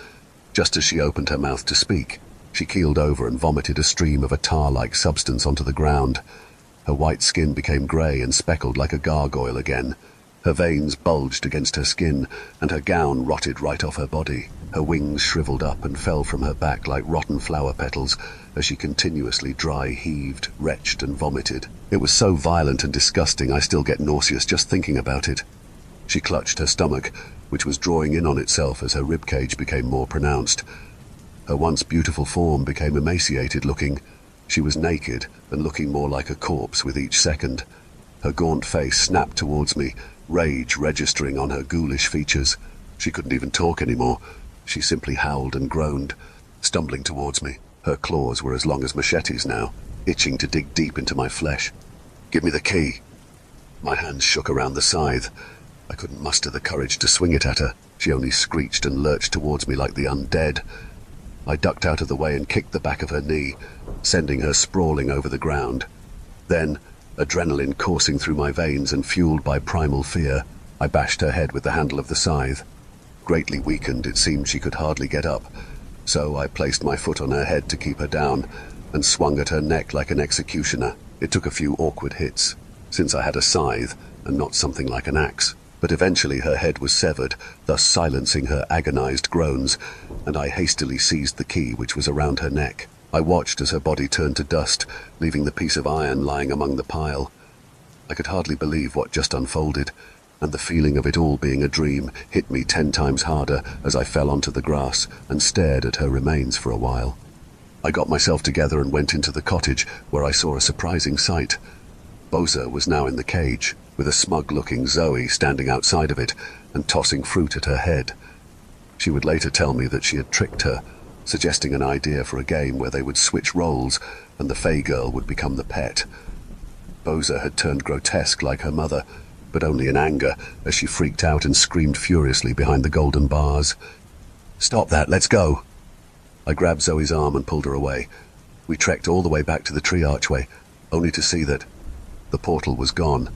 Just as she opened her mouth to speak, she keeled over and vomited a stream of a tar-like substance onto the ground. Her white skin became grey and speckled like a gargoyle again. Her veins bulged against her skin, and her gown rotted right off her body. Her wings shriveled up and fell from her back like rotten flower petals as she continuously dry-heaved, retched and vomited. It was so violent and disgusting I still get nauseous just thinking about it. She clutched her stomach, which was drawing in on itself as her ribcage became more pronounced. Her once beautiful form became emaciated-looking. She was naked and looking more like a corpse with each second. Her gaunt face snapped towards me, rage registering on her ghoulish features. She couldn't even talk anymore. She simply howled and groaned, stumbling towards me. Her claws were as long as machetes now, itching to dig deep into my flesh. Give me the key. My hands shook around the scythe. I couldn't muster the courage to swing it at her. She only screeched and lurched towards me like the undead. I ducked out of the way and kicked the back of her knee, sending her sprawling over the ground. Then, adrenaline coursing through my veins and fueled by primal fear, I bashed her head with the handle of the scythe. Greatly weakened, it seemed she could hardly get up, so I placed my foot on her head to keep her down and swung at her neck like an executioner. It took a few awkward hits, since I had a scythe and not something like an axe. But eventually her head was severed, thus silencing her agonized groans, and I hastily seized the key which was around her neck. I watched as her body turned to dust, leaving the piece of iron lying among the pile. I could hardly believe what just unfolded, and the feeling of it all being a dream hit me 10 times harder as I fell onto the grass and stared at her remains for a while. I got myself together and went into the cottage, where I saw a surprising sight. Boza was now in the cage, with a smug-looking Zoe standing outside of it and tossing fruit at her head. She would later tell me that she had tricked her, suggesting an idea for a game where they would switch roles and the Fey girl would become the pet. Boza had turned grotesque like her mother, but only in anger as she freaked out and screamed furiously behind the golden bars. "Stop that, let's go!" I grabbed Zoe's arm and pulled her away. We trekked all the way back to the tree archway, only to see that the portal was gone.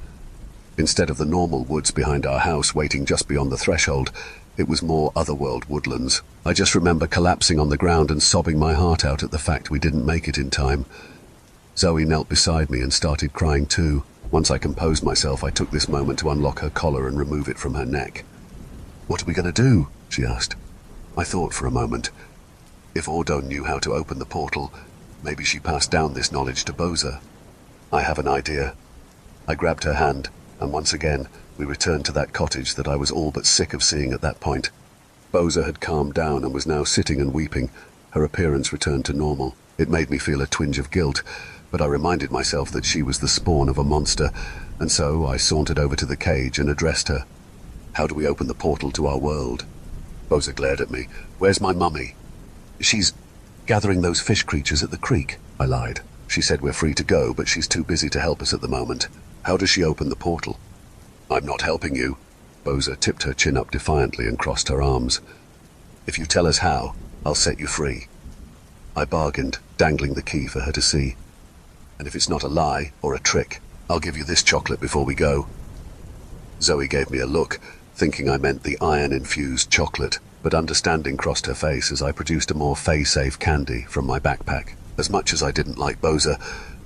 Instead of the normal woods behind our house waiting just beyond the threshold, it was more otherworld woodlands. I just remember collapsing on the ground and sobbing my heart out at the fact we didn't make it in time. Zoe knelt beside me and started crying too. Once I composed myself, I took this moment to unlock her collar and remove it from her neck. "What are we going to do?" she asked. I thought for a moment. If Ordone knew how to open the portal, maybe she passed down this knowledge to Boza. "I have an idea." I grabbed her hand, and once again we returned to that cottage that I was all but sick of seeing at that point. Boza had calmed down and was now sitting and weeping. Her appearance returned to normal. It made me feel a twinge of guilt, but I reminded myself that she was the spawn of a monster, and so I sauntered over to the cage and addressed her. "How do we open the portal to our world?" Boza glared at me. "Where's my mummy?" "She's gathering those fish creatures at the creek," I lied. "She said we're free to go, but she's too busy to help us at the moment. How does she open the portal?" "I'm not helping you." Boza tipped her chin up defiantly and crossed her arms. "If you tell us how, I'll set you free." I bargained, dangling the key for her to see. "And if it's not a lie or a trick, I'll give you this chocolate before we go." Zoe gave me a look, thinking I meant the iron-infused chocolate, but understanding crossed her face as I produced a more fey-safe candy from my backpack. As much as I didn't like Boza,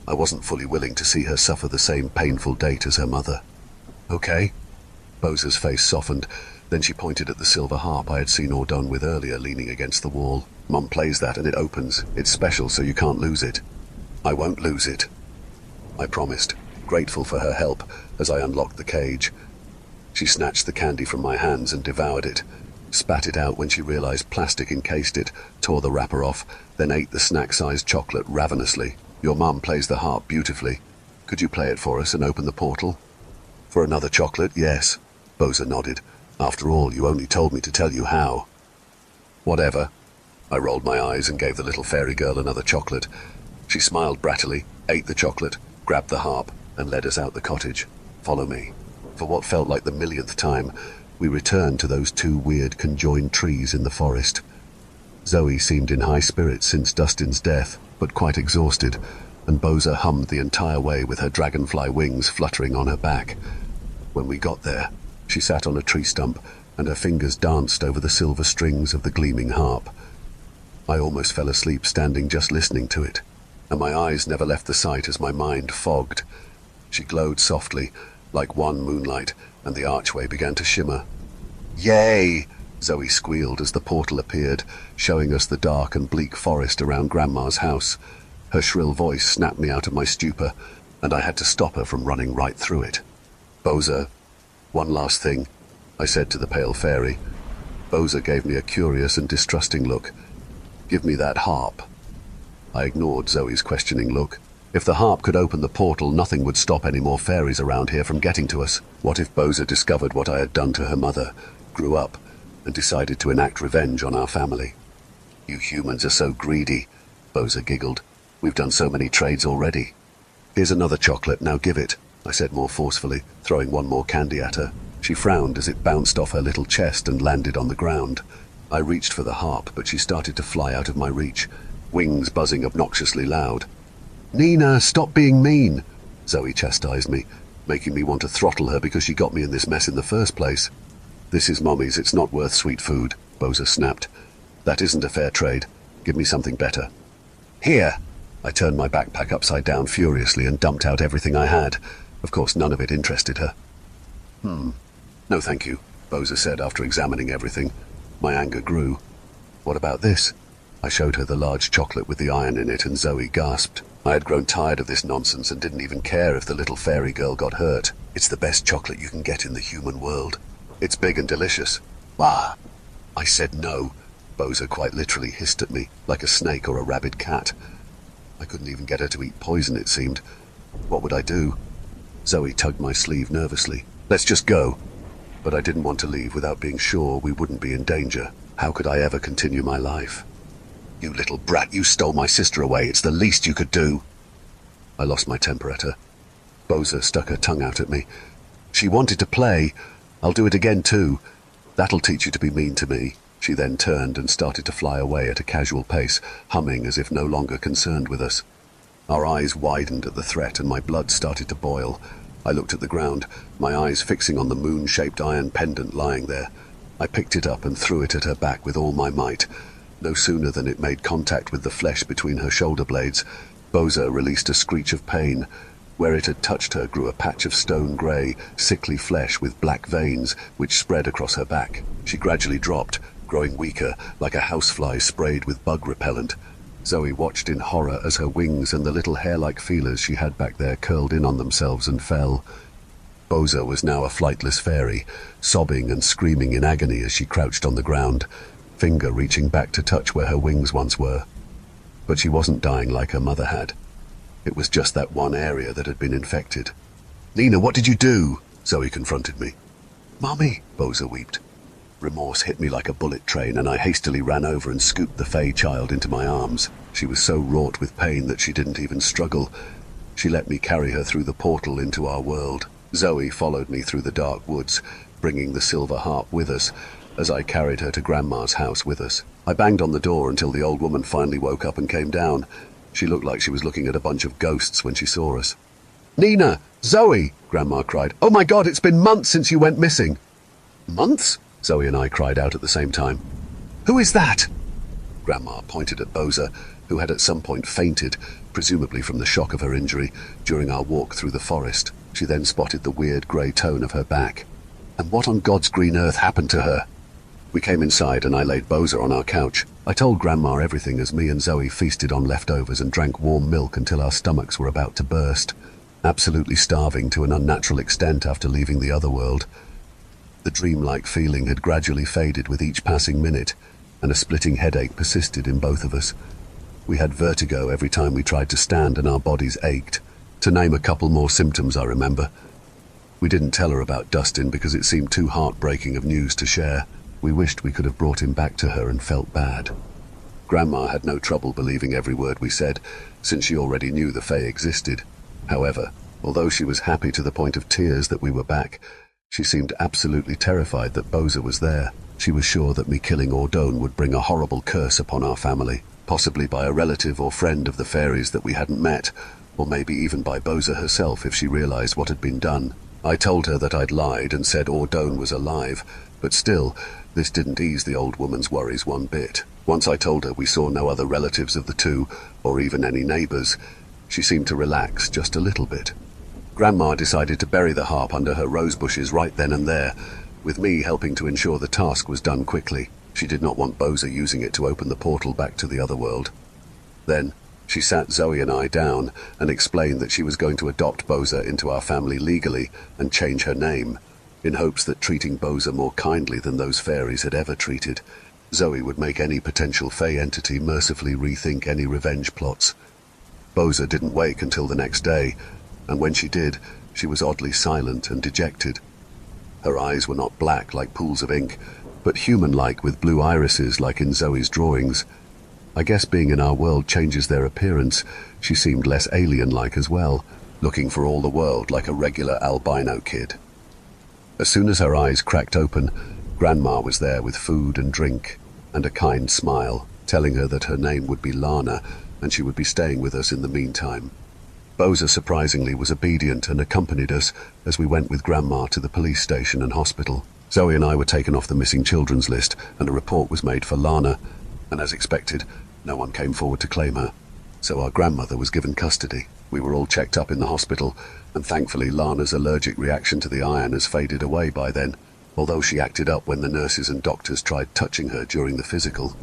I wasn't fully willing to see her suffer the same painful date as her mother. Okay? Boza's face softened. Then she pointed at the silver harp I had seen Ordon with earlier leaning against the wall. Mum plays that and it opens. It's special, so you can't lose it. I won't lose it, I promised, grateful for her help as I unlocked the cage. She snatched the candy from my hands and devoured it, spat it out when she realized plastic encased it, tore the wrapper off, then ate the snack-sized chocolate ravenously. Your mum plays the harp beautifully. Could you play it for us and open the portal? For another chocolate, yes, Boza nodded. After all, you only told me to tell you how. Whatever. I rolled my eyes and gave the little fairy girl another chocolate. She smiled brattily, ate the chocolate, grabbed the harp, and led us out the cottage. Follow me. For what felt like the millionth time, we returned to those two weird conjoined trees in the forest. Zoe seemed in high spirits since Dustin's death, but quite exhausted, and Boza hummed the entire way with her dragonfly wings fluttering on her back. When we got there, she sat on a tree stump, and her fingers danced over the silver strings of the gleaming harp. I almost fell asleep standing just listening to it, and my eyes never left the sight as my mind fogged. She glowed softly, like wan moonlight, and the archway began to shimmer. Yay! Zoe squealed as the portal appeared, showing us the dark and bleak forest around Grandma's house. Her shrill voice snapped me out of my stupor, and I had to stop her from running right through it. Boza, one last thing, I said to the pale fairy. Boza gave me a curious and distrusting look. Give me that harp. I ignored Zoe's questioning look. If the harp could open the portal, nothing would stop any more fairies around here from getting to us. What if Boza discovered what I had done to her mother, grew up, and decided to enact revenge on our family? You humans are so greedy, Boza giggled. We've done so many trades already. Here's another chocolate, now give it, I said more forcefully, throwing one more candy at her. She frowned as it bounced off her little chest and landed on the ground. I reached for the harp, but she started to fly out of my reach, wings buzzing obnoxiously loud. Nina, stop being mean, Zoe chastised me, making me want to throttle her because she got me in this mess in the first place. This is Mommy's, it's not worth sweet food, Boza snapped. That isn't a fair trade. Give me something better. Here! I turned my backpack upside down furiously and dumped out everything I had. Of course, none of it interested her. No thank you, Boza said after examining everything. My anger grew. What about this? I showed her the large chocolate with the iron in it, and Zoe gasped. I had grown tired of this nonsense and didn't even care if the little fairy girl got hurt. It's the best chocolate you can get in the human world. It's big and delicious. Bah! I said no. Boza quite literally hissed at me, like a snake or a rabid cat. I couldn't even get her to eat poison, it seemed. What would I do? Zoe tugged my sleeve nervously. Let's just go. But I didn't want to leave without being sure we wouldn't be in danger. How could I ever continue my life? You little brat, you stole my sister away. It's the least you could do. I lost my temper at her. Boza stuck her tongue out at me. She wanted to play. I'll do it again too. That'll teach you to be mean to me. She then turned and started to fly away at a casual pace, humming as if no longer concerned with us. Our eyes widened at the threat and my blood started to boil. I looked at the ground, my eyes fixing on the moon-shaped iron pendant lying there. I picked it up and threw it at her back with all my might. No sooner than it made contact with the flesh between her shoulder blades, Boza released a screech of pain. Where it had touched her grew a patch of stone-grey, sickly flesh with black veins, which spread across her back. She gradually dropped, growing weaker, like a housefly sprayed with bug repellent. Zoe watched in horror as her wings and the little hair-like feelers she had back there curled in on themselves and fell. Boza was now a flightless fairy, sobbing and screaming in agony as she crouched on the ground, finger reaching back to touch where her wings once were. But she wasn't dying like her mother had. It was just that one area that had been infected. Nina, what did you do? Zoe confronted me. Mommy, Boza weeped. Remorse hit me like a bullet train, and I hastily ran over and scooped the fey child into my arms. She was so wrought with pain that she didn't even struggle. She let me carry her through the portal into our world. Zoe followed me through the dark woods, bringing the silver harp with us, as I carried her to Grandma's house with us. I banged on the door until the old woman finally woke up and came down. She looked like she was looking at a bunch of ghosts when she saw us. "Nina! Zoe!" Grandma cried. "Oh my God, it's been months since you went missing." "Months?" Zoe and I cried out at the same time. "Who is that?" Grandma pointed at Boza, who had at some point fainted, presumably from the shock of her injury, during our walk through the forest. She then spotted the weird grey tone of her back. And what on God's green earth happened to her? We came inside and I laid Boza on our couch. I told Grandma everything as me and Zoe feasted on leftovers and drank warm milk until our stomachs were about to burst, absolutely starving to an unnatural extent after leaving the other world. The dreamlike feeling had gradually faded with each passing minute, and a splitting headache persisted in both of us. We had vertigo every time we tried to stand and our bodies ached. To name a couple more symptoms I remember. We didn't tell her about Dustin because it seemed too heartbreaking of news to share. We wished we could have brought him back to her and felt bad. Grandma had no trouble believing every word we said, since she already knew the Fae existed. However, although she was happy to the point of tears that we were back, she seemed absolutely terrified that Boza was there. She was sure that me killing Ordone would bring a horrible curse upon our family, possibly by a relative or friend of the fairies that we hadn't met, or maybe even by Boza herself if she realized what had been done. I told her that I'd lied and said Ordone was alive, but still, this didn't ease the old woman's worries one bit. Once I told her we saw no other relatives of the two, or even any neighbors, she seemed to relax just a little bit. Grandma decided to bury the harp under her rose bushes right then and there, with me helping to ensure the task was done quickly. She did not want Boza using it to open the portal back to the other world. Then, she sat Zoe and I down and explained that she was going to adopt Boza into our family legally and change her name, in hopes that treating Boza more kindly than those fairies had ever treated, Zoe would make any potential Fae entity mercifully rethink any revenge plots. Boza didn't wake until the next day, and when she did, she was oddly silent and dejected. Her eyes were not black like pools of ink, but human-like with blue irises like in Zoe's drawings. I guess being in our world changes their appearance. She seemed less alien-like as well, looking for all the world like a regular albino kid. As soon as her eyes cracked open, Grandma was there with food and drink, and a kind smile, telling her that her name would be Lana, and she would be staying with us in the meantime. Boza surprisingly was obedient and accompanied us as we went with Grandma to the police station and hospital. Zoe and I were taken off the missing children's list, and a report was made for Lana, and as expected, no one came forward to claim her. So our grandmother was given custody. We were all checked up in the hospital, and thankfully Lana's allergic reaction to the iron has faded away by then, although she acted up when the nurses and doctors tried touching her during the physical.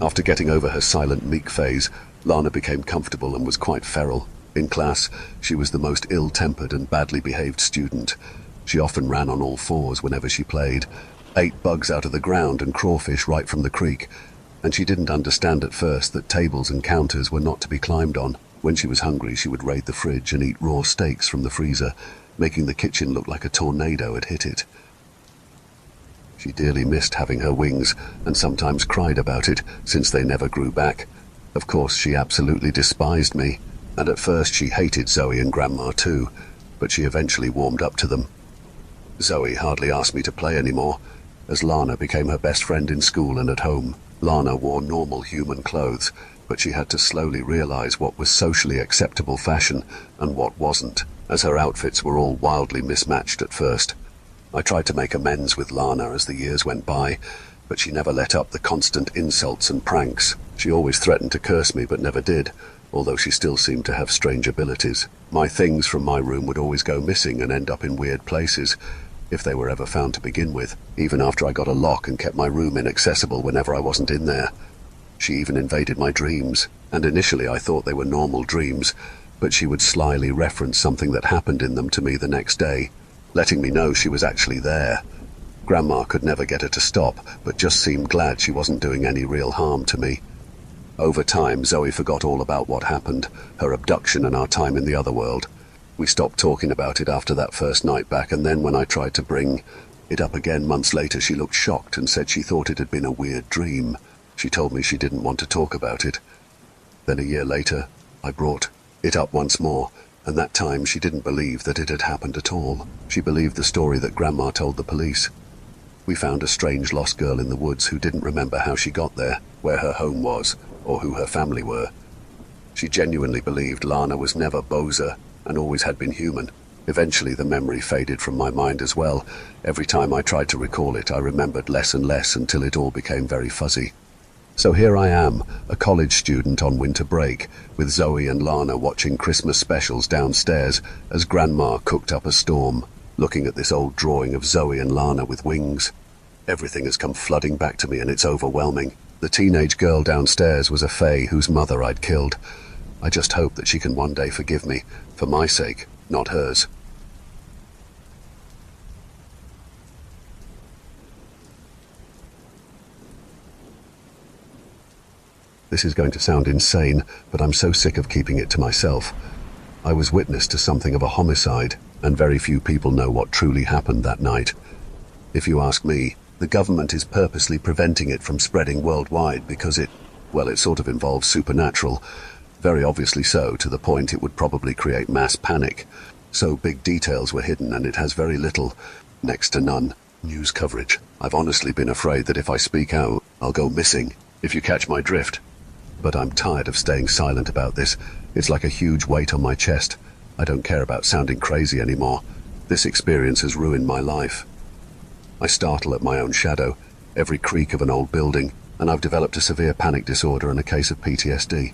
After getting over her silent meek phase, Lana became comfortable and was quite feral. In class, she was the most ill-tempered and badly behaved student. She often ran on all fours whenever she played, ate bugs out of the ground and crawfish right from the creek, and she didn't understand at first that tables and counters were not to be climbed on. When she was hungry, she would raid the fridge and eat raw steaks from the freezer, making the kitchen look like a tornado had hit it. She dearly missed having her wings and sometimes cried about it, since they never grew back. Of course, she absolutely despised me, and at first she hated Zoe and Grandma too, but she eventually warmed up to them. Zoe hardly asked me to play anymore, as Lana became her best friend in school and at home. Lana wore normal human clothes, but she had to slowly realize what was socially acceptable fashion and what wasn't, as her outfits were all wildly mismatched at first. I tried to make amends with Lana as the years went by, but she never let up the constant insults and pranks. She always threatened to curse me but never did, although she still seemed to have strange abilities. My things from my room would always go missing and end up in weird places, if they were ever found to begin with, even after I got a lock and kept my room inaccessible whenever I wasn't in there. She even invaded my dreams, and initially I thought they were normal dreams, but she would slyly reference something that happened in them to me the next day, letting me know she was actually there. Grandma could never get her to stop, but just seemed glad she wasn't doing any real harm to me. Over time, Zoe forgot all about what happened, her abduction and our time in the other world. We stopped talking about it after that first night back, and then when I tried to bring it up again months later, she looked shocked and said she thought it had been a weird dream. She told me she didn't want to talk about it. Then a year later, I brought it up once more, and that time she didn't believe that it had happened at all. She believed the story that Grandma told the police. We found a strange lost girl in the woods who didn't remember how she got there, where her home was, or who her family were. She genuinely believed Lana was never Boza, and always had been human. Eventually the memory faded from my mind as well. Every time I tried to recall it, I remembered less and less until it all became very fuzzy. So here I am, a college student on winter break, with Zoe and Lana watching Christmas specials downstairs as Grandma cooked up a storm, looking at this old drawing of Zoe and Lana with wings. Everything has come flooding back to me and it's overwhelming. The teenage girl downstairs was a fae whose mother I'd killed. I just hope that she can one day forgive me, for my sake, not hers. This is going to sound insane, but I'm so sick of keeping it to myself. I was witness to something of a homicide, and very few people know what truly happened that night. If you ask me, the government is purposely preventing it from spreading worldwide because it sort of involves supernatural. Very obviously so, to the point it would probably create mass panic. So big details were hidden and it has very little, next to none, news coverage. I've honestly been afraid that if I speak out, I'll go missing, if you catch my drift. But I'm tired of staying silent about this. It's like a huge weight on my chest. I don't care about sounding crazy anymore. This experience has ruined my life. I startle at my own shadow, every creak of an old building, and I've developed a severe panic disorder and a case of PTSD.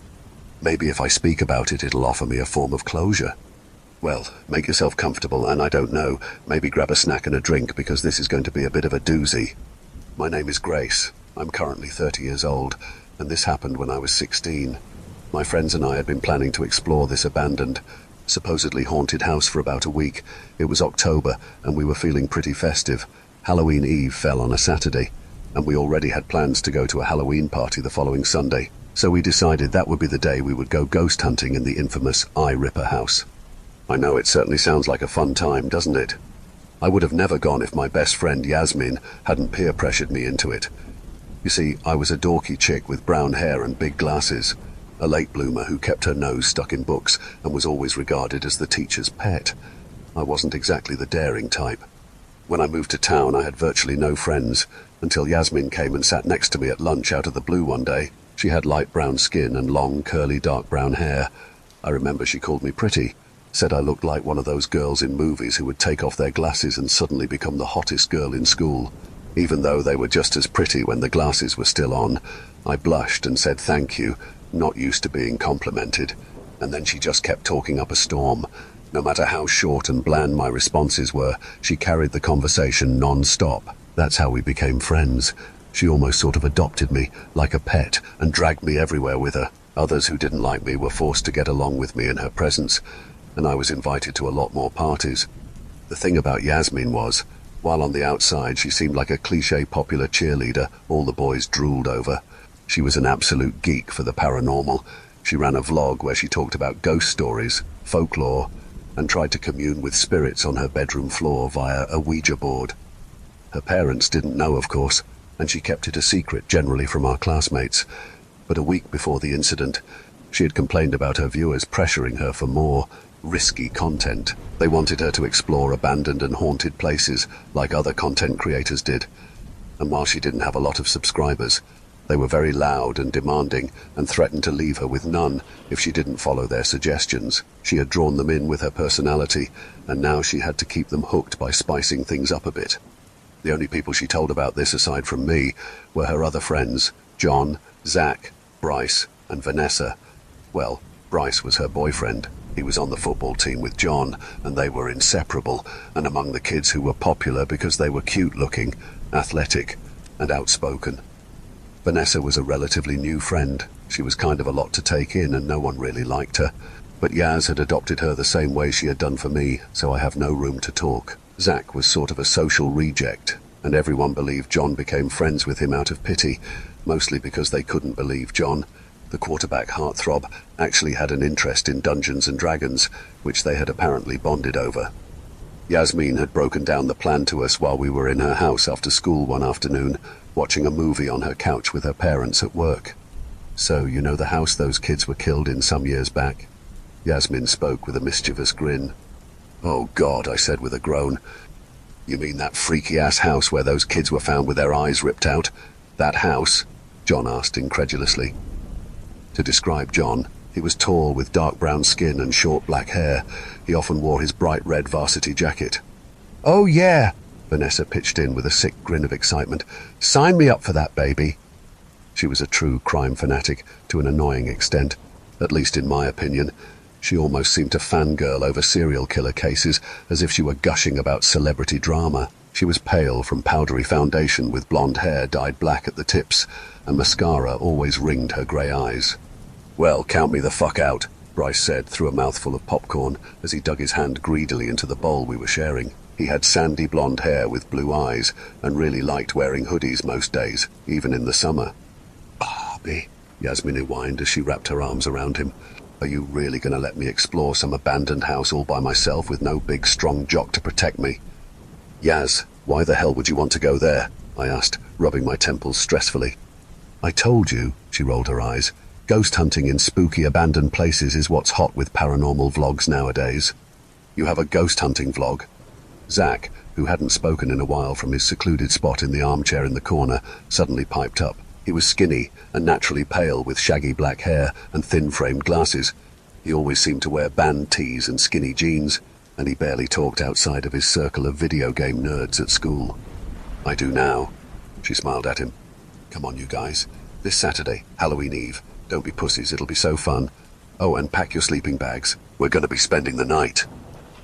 Maybe if I speak about it, it'll offer me a form of closure. Well, make yourself comfortable, and I don't know, maybe grab a snack and a drink because this is going to be a bit of a doozy. My name is Grace. I'm currently 30 years old, and this happened when I was 16. My friends and I had been planning to explore this abandoned, supposedly haunted house for about a week. It was October, and we were feeling pretty festive. Halloween Eve fell on a Saturday, and we already had plans to go to a Halloween party the following Sunday. So we decided that would be the day we would go ghost hunting in the infamous Eye Ripper house. I know it certainly sounds like a fun time, doesn't it? I would have never gone if my best friend Yasmin hadn't peer pressured me into it. You see, I was a dorky chick with brown hair and big glasses, a late bloomer who kept her nose stuck in books and was always regarded as the teacher's pet. I wasn't exactly the daring type. When I moved to town, I had virtually no friends, until Yasmin came and sat next to me at lunch out of the blue one day. She had light brown skin and long, curly, dark brown hair. I remember she called me pretty, said I looked like one of those girls in movies who would take off their glasses and suddenly become the hottest girl in school. Even though they were just as pretty when the glasses were still on, I blushed and said thank you, not used to being complimented. And then she just kept talking up a storm. No matter how short and bland my responses were, she carried the conversation non-stop. That's how we became friends. She almost sort of adopted me, like a pet, and dragged me everywhere with her. Others who didn't like me were forced to get along with me in her presence, and I was invited to a lot more parties. The thing about Yasmin was, while on the outside she seemed like a cliché popular cheerleader all the boys drooled over, she was an absolute geek for the paranormal. She ran a vlog where she talked about ghost stories, folklore, and tried to commune with spirits on her bedroom floor via a Ouija board. Her parents didn't know, of course, and she kept it a secret, generally from our classmates. But a week before the incident, she had complained about her viewers pressuring her for more risky content. They wanted her to explore abandoned and haunted places like other content creators did. And while she didn't have a lot of subscribers, they were very loud and demanding and threatened to leave her with none if she didn't follow their suggestions. She had drawn them in with her personality, and now she had to keep them hooked by spicing things up a bit. The only people she told about this aside from me were her other friends, John, Zach, Bryce, and Vanessa. Well, Bryce was her boyfriend. He was on the football team with John, and they were inseparable, and among the kids who were popular because they were cute-looking, athletic, and outspoken. Vanessa was a relatively new friend. She was kind of a lot to take in, and no one really liked her. But Yaz had adopted her the same way she had done for me, so I have no room to talk. Zach was sort of a social reject, and everyone believed John became friends with him out of pity, mostly because they couldn't believe John, the quarterback heartthrob, actually had an interest in Dungeons and Dragons, which they had apparently bonded over. Yasmin had broken down the plan to us while we were in her house after school one afternoon, watching a movie on her couch with her parents at work. "So, you know the house those kids were killed in some years back?" Yasmin spoke with a mischievous grin. "Oh God," I said with a groan. "You mean that freaky-ass house where those kids were found with their eyes ripped out? That house?" John asked incredulously. To describe John, He was tall, with dark brown skin and short black hair. He often wore his bright red varsity jacket. "Oh yeah," Vanessa pitched in with a sick grin of excitement. "Sign me up for that, baby." She was a true crime fanatic, to an annoying extent, at least in my opinion. She almost seemed to fangirl over serial killer cases, as if she were gushing about celebrity drama. She was pale from powdery foundation, with blonde hair dyed black at the tips, and mascara always ringed her grey eyes. "Well, count me the fuck out," Bryce said through a mouthful of popcorn as he dug his hand greedily into the bowl we were sharing. He had sandy blonde hair with blue eyes and really liked wearing hoodies most days, even in the summer. "Bobby," Yasmin whined as she wrapped her arms around him. "Are you really going to let me explore some abandoned house all by myself with no big strong jock to protect me?" "Yas, why the hell would you want to go there?" I asked, rubbing my temples stressfully. "I told you," she rolled her eyes. "Ghost hunting in spooky abandoned places is what's hot with paranormal vlogs nowadays." "You have a ghost hunting vlog?" Zach, who hadn't spoken in a while from his secluded spot in the armchair in the corner, suddenly piped up. He was skinny and naturally pale, with shaggy black hair and thin-framed glasses. He always seemed to wear band tees and skinny jeans, and he barely talked outside of his circle of video game nerds at school. "I do now." She smiled at him. "Come on, you guys. This Saturday, Halloween Eve. Don't be pussies, it'll be so fun. Oh, and pack your sleeping bags. We're going to be spending the night."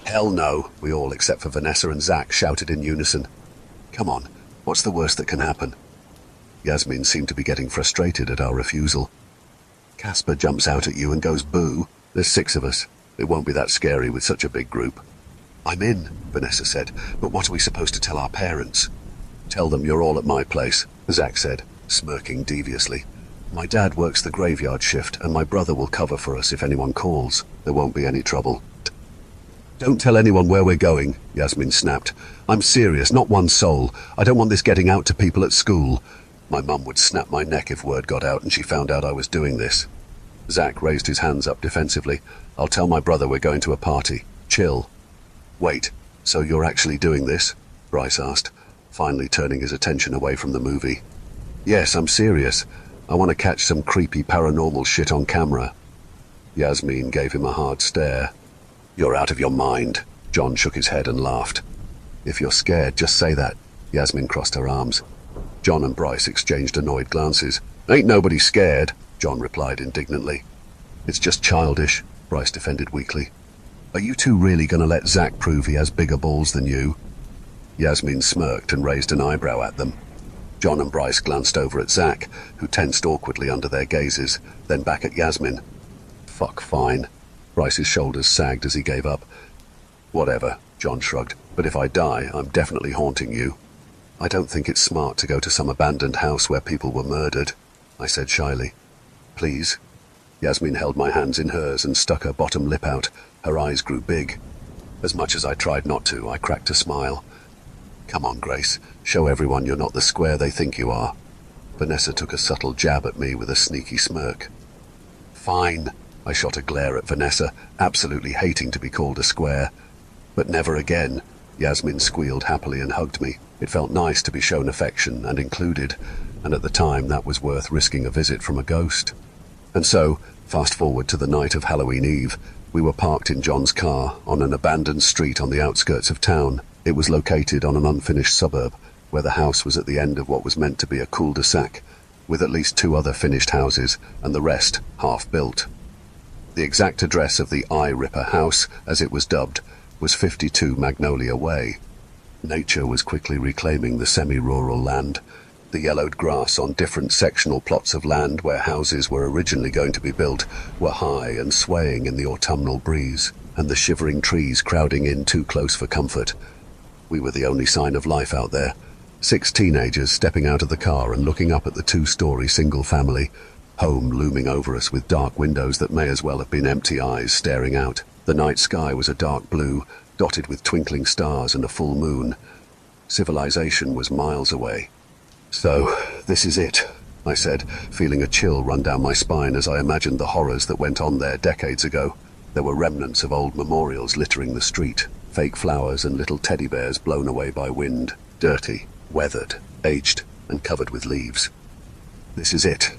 "Hell no," we all, except for Vanessa and Zach, shouted in unison. "Come on, what's the worst that can happen?" Yasmin seemed to be getting frustrated at our refusal. "Casper jumps out at you and goes boo. There's 6 of us. It won't be that scary with such a big group." "I'm in," Vanessa said, "but what are we supposed to tell our parents?" "Tell them you're all at my place," Zach said, smirking deviously. "My dad works the graveyard shift, and my brother will cover for us if anyone calls. There won't be any trouble." "Don't tell anyone where we're going," Yasmin snapped. "I'm serious, not one soul. I don't want this getting out to people at school. My mum would snap my neck if word got out and she found out I was doing this." Zach raised his hands up defensively. "I'll tell my brother we're going to a party. Chill." "Wait, so you're actually doing this?" Bryce asked, finally turning his attention away from the movie. "Yes, I'm serious. I want to catch some creepy paranormal shit on camera." Yasmin gave him a hard stare. "You're out of your mind." John shook his head and laughed. "If you're scared, just say that." Yasmin crossed her arms. John and Bryce exchanged annoyed glances. "Ain't nobody scared," John replied indignantly. "It's just childish," Bryce defended weakly. "Are you two really going to let Zach prove he has bigger balls than you?" Yasmin smirked and raised an eyebrow at them. John and Bryce glanced over at Zach, who tensed awkwardly under their gazes, then back at Yasmin. "Fuck, fine." Bryce's shoulders sagged as he gave up. "Whatever," John shrugged. "But if I die, I'm definitely haunting you." "I don't think it's smart to go to some abandoned house where people were murdered," I said shyly. "Please?" Yasmin held my hands in hers and stuck her bottom lip out. Her eyes grew big. As much as I tried not to, I cracked a smile. "Come on, Grace. Show everyone you're not the square they think you are." Vanessa took a subtle jab at me with a sneaky smirk. "Fine." I shot a glare at Vanessa, absolutely hating to be called a square. "But never again." Yasmin squealed happily and hugged me. It felt nice to be shown affection and included, and at the time that was worth risking a visit from a ghost. And so, fast forward to the night of Halloween Eve, we were parked in John's car on an abandoned street on the outskirts of town. It was located on an unfinished suburb, where the house was at the end of what was meant to be a cul-de-sac, with at least 2 other finished houses, and the rest half-built. The exact address of the Eye Ripper house, as it was dubbed, was 52 Magnolia Way. Nature was quickly reclaiming the semi-rural land. The yellowed grass on different sectional plots of land where houses were originally going to be built were high and swaying in the autumnal breeze, and the shivering trees crowding in too close for comfort. We were the only sign of life out there. 6 teenagers stepping out of the car and looking up at the 2-story single family home looming over us, with dark windows that may as well have been empty eyes staring out. The night sky was a dark blue, dotted with twinkling stars and a full moon. Civilization was miles away. "So, this is it," I said, feeling a chill run down my spine as I imagined the horrors that went on there decades ago. There were remnants of old memorials littering the street, fake flowers and little teddy bears blown away by wind, dirty, weathered, aged, and covered with leaves. "This is it."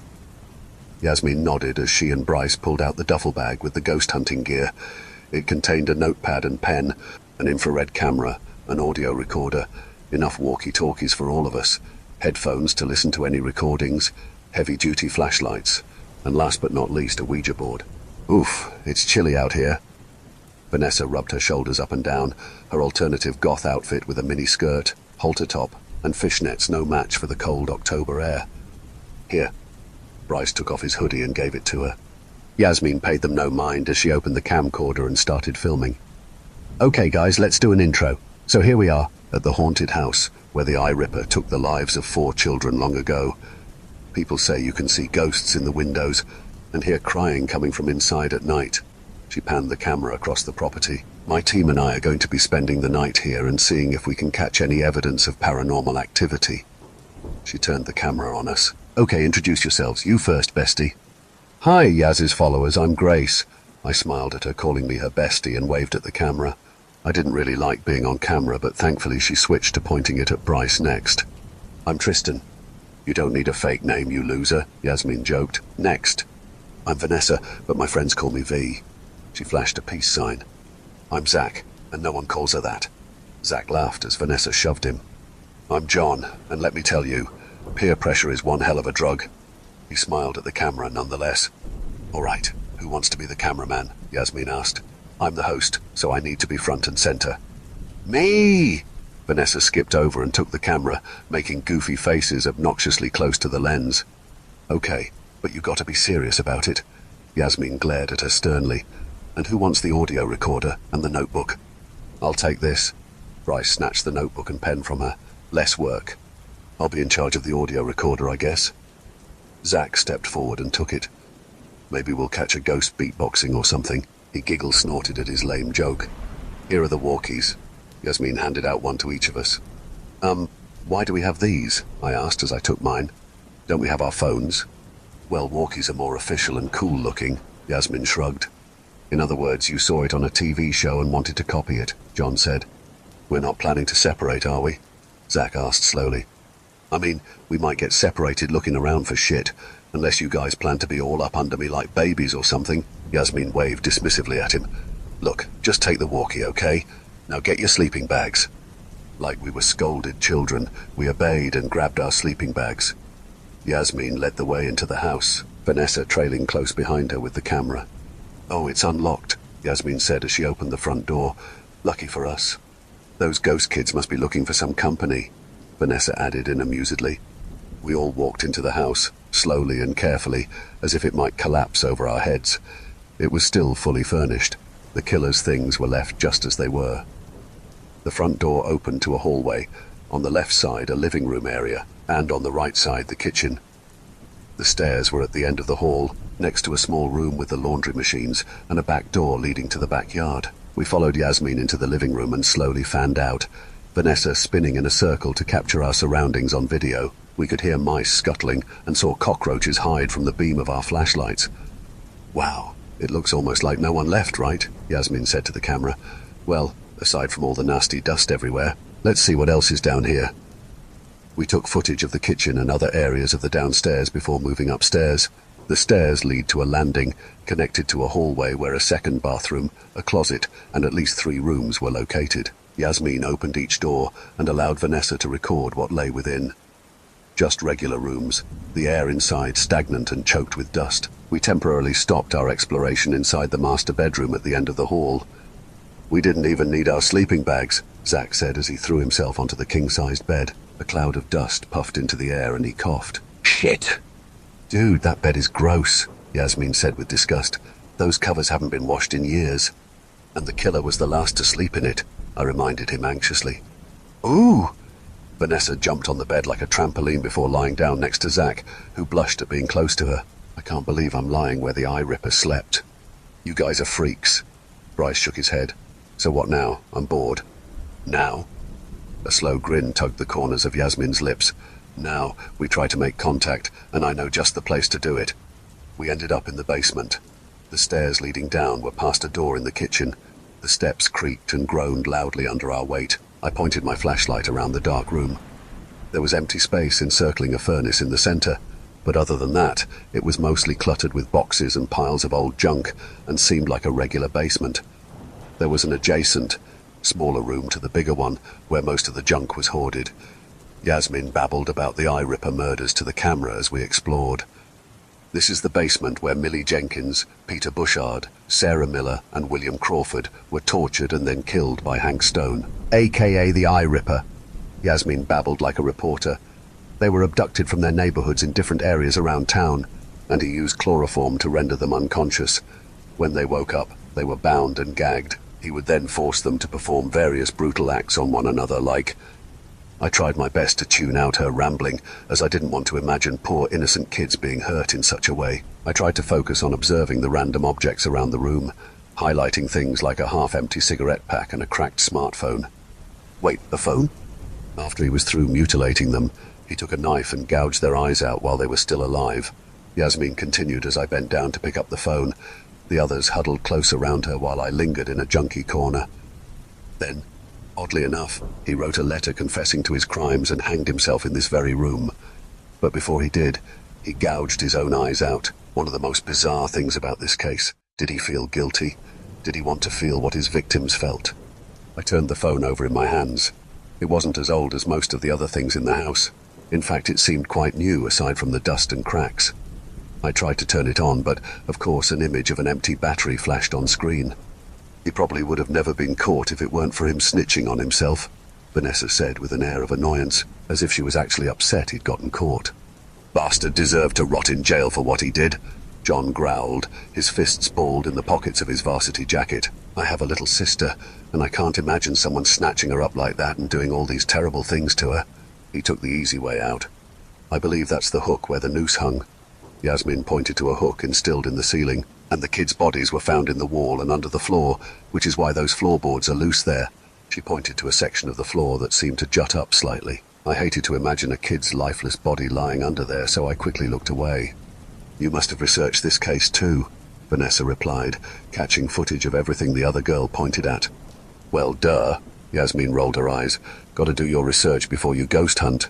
Yasmin nodded as she and Bryce pulled out the duffel bag with the ghost hunting gear. It contained a notepad and pen, an infrared camera, an audio recorder, enough walkie-talkies for all of us, headphones to listen to any recordings, heavy-duty flashlights, and last but not least, a Ouija board. Oof, it's chilly out here. Vanessa rubbed her shoulders up and down, her alternative goth outfit with a mini skirt, halter top, and fishnets no match for the cold October air. Here. Bryce took off his hoodie and gave it to her. Yasmin paid them no mind as she opened the camcorder and started filming. Okay guys, let's do an intro. So here we are, at the haunted house, where the Eye Ripper took the lives of 4 children long ago. People say you can see ghosts in the windows and hear crying coming from inside at night. She panned the camera across the property. My team and I are going to be spending the night here and seeing if we can catch any evidence of paranormal activity. She turned the camera on us. Okay, introduce yourselves. You first, bestie. Hi, Yaz's followers, I'm Grace. I smiled at her, calling me her bestie, and waved at the camera. I didn't really like being on camera, but thankfully she switched to pointing it at Bryce next. I'm Tristan. You don't need a fake name, you loser, Yasmin joked. Next. I'm Vanessa, but my friends call me V. She flashed a peace sign. I'm Zach, and no one calls her that. Zach laughed as Vanessa shoved him. I'm John, and let me tell you, peer pressure is one hell of a drug. He smiled at the camera nonetheless. All right, who wants to be the cameraman? Yasmin asked. I'm the host, so I need to be front and center. Me! Vanessa skipped over and took the camera, making goofy faces obnoxiously close to the lens. Okay, but you got to be serious about it. Yasmin glared at her sternly. And who wants the audio recorder and the notebook? I'll take this. Bryce snatched the notebook and pen from her. Less work. I'll be in charge of the audio recorder, I guess. Zach stepped forward and took it. Maybe we'll catch a ghost beatboxing or something. He giggle-snorted at his lame joke. Here are the walkies. Yasmin handed out one to each of us. Why do we have these? I asked as I took mine. Don't we have our phones? Well, walkies are more official and cool-looking, Yasmin shrugged. In other words, you saw it on a TV show and wanted to copy it, John said. We're not planning to separate, are we? Zach asked slowly. I mean, we might get separated looking around for shit, unless you guys plan to be all up under me like babies or something. Yasmin waved dismissively at him. Look, just take the walkie, okay? Now get your sleeping bags. Like we were scolded children, we obeyed and grabbed our sleeping bags. Yasmin led the way into the house, Vanessa trailing close behind her with the camera. Oh, it's unlocked, Yasmin said as she opened the front door. Lucky for us. Those ghost kids must be looking for some company, Vanessa added in amusedly. We all walked into the house, slowly and carefully, as if it might collapse over our heads. It was still fully furnished. The killer's things were left just as they were. The front door opened to a hallway, on the left side a living room area, and on the right side the kitchen. The stairs were at the end of the hall, next to a small room with the laundry machines and a back door leading to the backyard. We followed Yasmin into the living room and slowly fanned out, Vanessa spinning in a circle to capture our surroundings on video. We could hear mice scuttling and saw cockroaches hide from the beam of our flashlights. Wow, it looks almost like no one left, right? Yasmin said to the camera. Well, aside from all the nasty dust everywhere, let's see what else is down here. We took footage of the kitchen and other areas of the downstairs before moving upstairs. The stairs lead to a landing, connected to a hallway where a second bathroom, a closet, and at least 3 rooms were located. Yasmin opened each door and allowed Vanessa to record what lay within. Just regular rooms, the air inside stagnant and choked with dust. We temporarily stopped our exploration inside the master bedroom at the end of the hall. We didn't even need our sleeping bags, Zach said as he threw himself onto the king-sized bed. A cloud of dust puffed into the air and he coughed. Shit! Dude, that bed is gross, Yasmin said with disgust. Those covers haven't been washed in years. And the killer was the last to sleep in it, I reminded him anxiously. Ooh! Vanessa jumped on the bed like a trampoline before lying down next to Zach, who blushed at being close to her. I can't believe I'm lying where the Eye Ripper slept. You guys are freaks. Bryce shook his head. So what now? I'm bored. Now? A slow grin tugged the corners of Yasmin's lips. Now, we try to make contact, and I know just the place to do it. We ended up in the basement. The stairs leading down were past a door in the kitchen. The steps creaked and groaned loudly under our weight. I pointed my flashlight around the dark room. There was empty space encircling a furnace in the center. But other than that, it was mostly cluttered with boxes and piles of old junk and seemed like a regular basement. There was an adjacent, smaller room to the bigger one where most of the junk was hoarded. Yasmin babbled about the Eye Ripper murders to the camera as we explored. This is the basement where Millie Jenkins, Peter Bushard, Sarah Miller and William Crawford were tortured and then killed by Hank Stone, aka the Eye Ripper. Yasmin babbled like a reporter. They were abducted from their neighborhoods in different areas around town, and he used chloroform to render them unconscious. When they woke up, they were bound and gagged. He would then force them to perform various brutal acts on one another, like... I tried my best to tune out her rambling, as I didn't want to imagine poor innocent kids being hurt in such a way. I tried to focus on observing the random objects around the room, highlighting things like a half-empty cigarette pack and a cracked smartphone. Wait, a phone? After he was through mutilating them, he took a knife and gouged their eyes out while they were still alive. Yasmin continued as I bent down to pick up the phone. The others huddled close around her while I lingered in a junky corner. Then, oddly enough, he wrote a letter confessing to his crimes and hanged himself in this very room. But before he did, he gouged his own eyes out. One of the most bizarre things about this case. Did he feel guilty? Did he want to feel what his victims felt? I turned the phone over in my hands. It wasn't as old as most of the other things in the house. In fact, it seemed quite new aside from the dust and cracks. I tried to turn it on, but of course an image of an empty battery flashed on screen. He probably would have never been caught if it weren't for him snitching on himself, Vanessa said with an air of annoyance, as if she was actually upset he'd gotten caught. Bastard deserved to rot in jail for what he did, John growled, his fists balled in the pockets of his varsity jacket. I have a little sister, and I can't imagine someone snatching her up like that and doing all these terrible things to her. He took the easy way out. I believe that's the hook where the noose hung. Yasmin pointed to a hook instilled in the ceiling, and the kids' bodies were found in the wall and under the floor, which is why those floorboards are loose there. She pointed to a section of the floor that seemed to jut up slightly. I hated to imagine a kid's lifeless body lying under there, so I quickly looked away. You must have researched this case too, Vanessa replied, catching footage of everything the other girl pointed at. Well, duh, Yasmin rolled her eyes. Gotta do your research before you ghost hunt.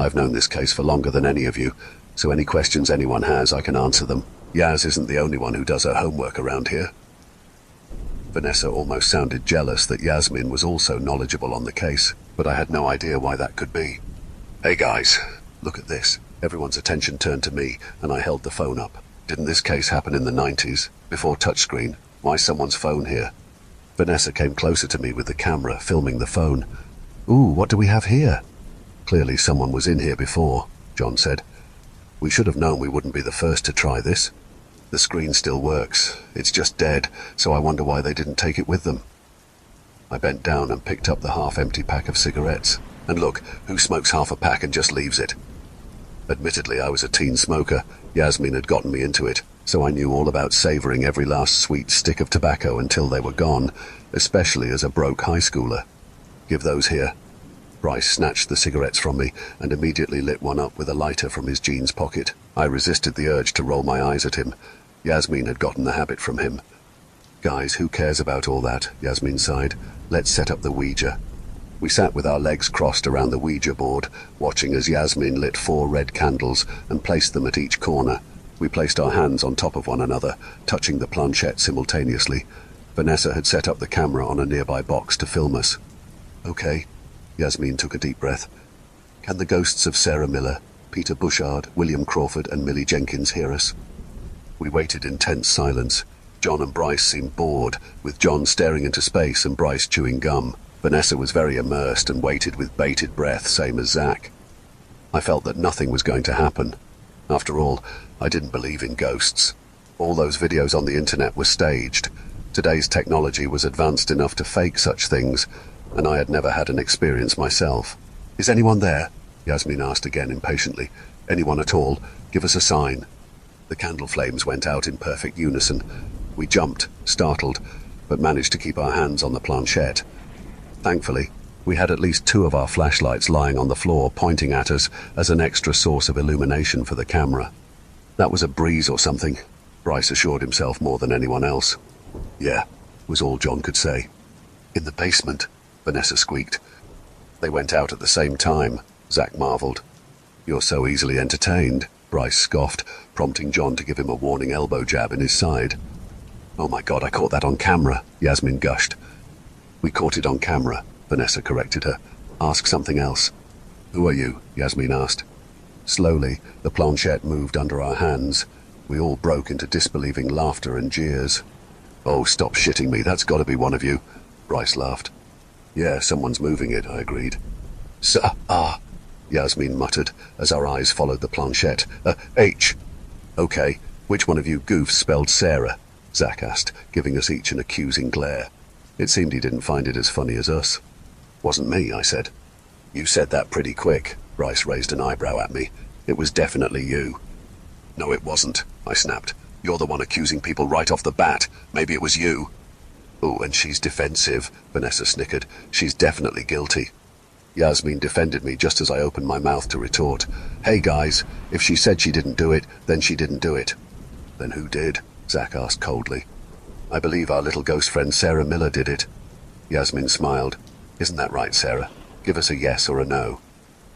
I've known this case for longer than any of you, so any questions anyone has, I can answer them. Yaz isn't the only one who does her homework around here. Vanessa almost sounded jealous that Yasmin was also knowledgeable on the case, but I had no idea why that could be. Hey guys, look at this. Everyone's attention turned to me, and I held the phone up. Didn't this case happen in the 90s, before touchscreen? Why's someone's phone here? Vanessa came closer to me with the camera, filming the phone. Ooh, what do we have here? Clearly someone was in here before, John said. We should have known we wouldn't be the first to try this. The screen still works. It's just dead, so I wonder why they didn't take it with them. I bent down and picked up the half-empty pack of cigarettes. And look, who smokes half a pack and just leaves it? Admittedly, I was a teen smoker. Yasmin had gotten me into it, so I knew all about savoring every last sweet stick of tobacco until they were gone, especially as a broke high schooler. Give those here. Bryce snatched the cigarettes from me and immediately lit one up with a lighter from his jeans pocket. I resisted the urge to roll my eyes at him. Yasmin had gotten the habit from him. Guys, who cares about all that? Yasmin sighed. Let's set up the Ouija. We sat with our legs crossed around the Ouija board, watching as Yasmin lit 4 red candles and placed them at each corner. We placed our hands on top of one another, touching the planchette simultaneously. Vanessa had set up the camera on a nearby box to film us. Okay. Yasmin took a deep breath. Can the ghosts of Sarah Miller, Peter Bushard, William Crawford and Millie Jenkins hear us? We waited in tense silence. John and Bryce seemed bored, with John staring into space and Bryce chewing gum. Vanessa was very immersed and waited with bated breath, same as Zach. I felt that nothing was going to happen. After all, I didn't believe in ghosts. All those videos on the internet were staged. Today's technology was advanced enough to fake such things, and I had never had an experience myself. Is anyone there? Yasmin asked again impatiently. Anyone at all? Give us a sign. The candle flames went out in perfect unison. We jumped, startled, but managed to keep our hands on the planchette. Thankfully, we had at least 2 of our flashlights lying on the floor pointing at us as an extra source of illumination for the camera. That was a breeze or something, Bryce assured himself more than anyone else. Yeah, was all John could say. In the basement, Vanessa squeaked. They went out at the same time, Zach marveled. You're so easily entertained, Bryce scoffed, prompting John to give him a warning elbow jab in his side. "Oh my God, I caught that on camera," Yasmin gushed. "We caught it on camera," Vanessa corrected her. "Ask something else." "Who are you?" Yasmin asked. Slowly, the planchette moved under our hands. We all broke into disbelieving laughter and jeers. "Oh, stop shitting me, that's gotta be one of you," Bryce laughed. "Yeah, someone's moving it," I agreed. Yasmin muttered as our eyes followed the planchette. H. "Okay, which one of you goofs spelled Sarah?" Zach asked, giving us each an accusing glare. It seemed he didn't find it as funny as us. "Wasn't me," I said. "You said that pretty quick." Bryce raised an eyebrow at me. "It was definitely you." "No, it wasn't," I snapped. "You're the one accusing people right off the bat. Maybe it was you." "Oh, and she's defensive," Vanessa snickered. "She's definitely guilty." Yasmin defended me just as I opened my mouth to retort. "Hey guys, if she said she didn't do it, then she didn't do it." "Then who did?" Zach asked coldly. "I believe our little ghost friend Sarah Miller did it." Yasmin smiled. "Isn't that right, Sarah? Give us a yes or a no."